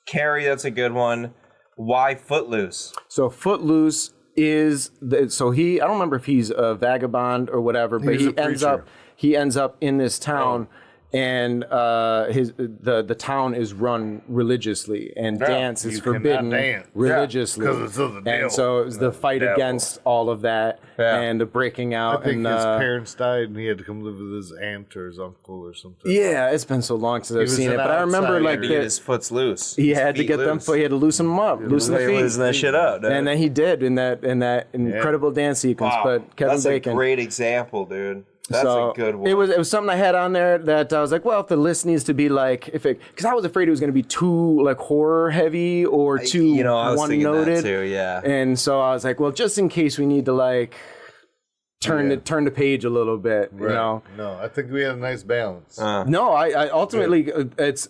[SPEAKER 3] Carrie, that's a good one. Why Footloose?
[SPEAKER 1] So Footloose is I don't remember if he's a vagabond or whatever, but
[SPEAKER 2] He's a preacher.
[SPEAKER 1] he ends up in this town, and the town is run religiously, and dance is
[SPEAKER 2] you cannot
[SPEAKER 1] forbidden
[SPEAKER 2] dance.
[SPEAKER 1] religiously.
[SPEAKER 2] Yeah, 'cause it's of the devil.
[SPEAKER 1] And so it was the fight
[SPEAKER 2] Devil.
[SPEAKER 1] against all of that and the breaking
[SPEAKER 2] I
[SPEAKER 1] out.
[SPEAKER 2] think
[SPEAKER 1] and
[SPEAKER 2] his parents died and he had to come live with his aunt or his uncle or something.
[SPEAKER 1] yeah, it's been so long since I've
[SPEAKER 2] was
[SPEAKER 1] seen it,
[SPEAKER 2] an
[SPEAKER 1] but I remember
[SPEAKER 2] outsider.
[SPEAKER 1] like
[SPEAKER 3] Maybe his foot's loose.
[SPEAKER 1] he
[SPEAKER 3] His
[SPEAKER 1] had to
[SPEAKER 3] feet
[SPEAKER 1] get them.
[SPEAKER 3] loose.
[SPEAKER 1] He had to loosen them up, loosen the feet.
[SPEAKER 3] Loosen that shit up, dude.
[SPEAKER 1] And then he did in that incredible dance sequence.
[SPEAKER 3] Wow,
[SPEAKER 1] But Kevin
[SPEAKER 3] that's
[SPEAKER 1] Bacon.
[SPEAKER 3] a great example, dude. That's
[SPEAKER 1] So
[SPEAKER 3] a good one.
[SPEAKER 1] It was something I had on there that I was like, well, if the list needs to be like, because I was afraid it was going to be too like horror heavy or too
[SPEAKER 3] I was
[SPEAKER 1] one
[SPEAKER 3] thinking
[SPEAKER 1] noted.
[SPEAKER 3] that too, yeah.
[SPEAKER 1] And so I was like, well, just in case we need to like turn the page a little bit, you know.
[SPEAKER 2] No, I think we had a nice balance.
[SPEAKER 1] No, I ultimately it's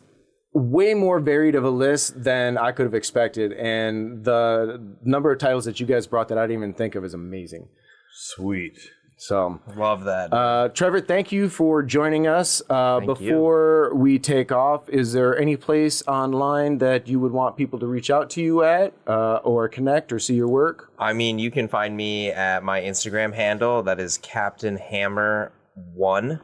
[SPEAKER 1] way more varied of a list than I could have expected, and the number of titles that you guys brought that I didn't even think of is amazing.
[SPEAKER 2] Sweet.
[SPEAKER 1] So,
[SPEAKER 3] Love that.
[SPEAKER 1] Trevor, thank you for joining us. Before we take off, is there any place online that you would want people to reach out to you at, or connect, or see your work?
[SPEAKER 3] I mean, you can find me at my Instagram handle. That is Captain Hammer 1.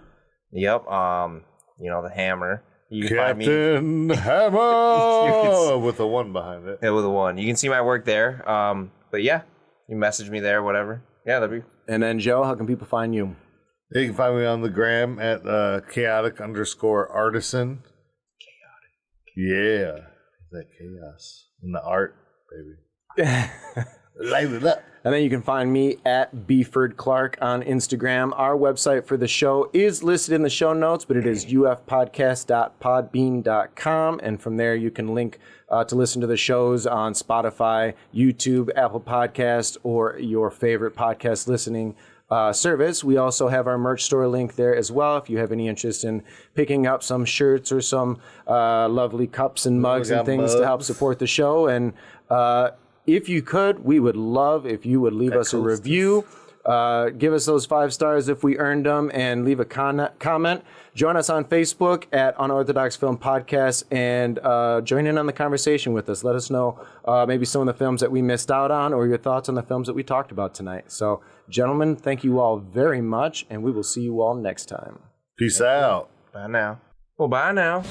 [SPEAKER 3] Yep. The hammer. You can find me
[SPEAKER 2] Captain Hammer with a 1 behind it.
[SPEAKER 3] with a 1. You can see my work there. But yeah, you message me there, whatever. Yeah, that'd be.
[SPEAKER 1] And then, Joe, how can people find you?
[SPEAKER 2] You can find me on the gram at chaotic_artisan. Yeah. That chaos. And the art, baby. Light it up.
[SPEAKER 1] And then you can find me at Beeford Clark on Instagram. Our website for the show is listed in the show notes, but it is ufpodcast.podbean.com. And from there, you can link to listen to the shows on Spotify, YouTube, Apple Podcast, or your favorite podcast listening service. We also have our merch store link there as well if you have any interest in picking up some shirts or some lovely cups and mugs and things to help support the show. And if you could, we would love if you would leave us a review. Give us those 5 stars if we earned them, and leave a comment. Join us on Facebook at Unorthodox Film Podcast, and join in on the conversation with us. Let us know maybe some of the films that we missed out on, or your thoughts on the films that we talked about tonight. So, gentlemen, thank you all very much, and we will see you all next time.
[SPEAKER 2] Peace out.
[SPEAKER 3] Bye now. Well, bye now.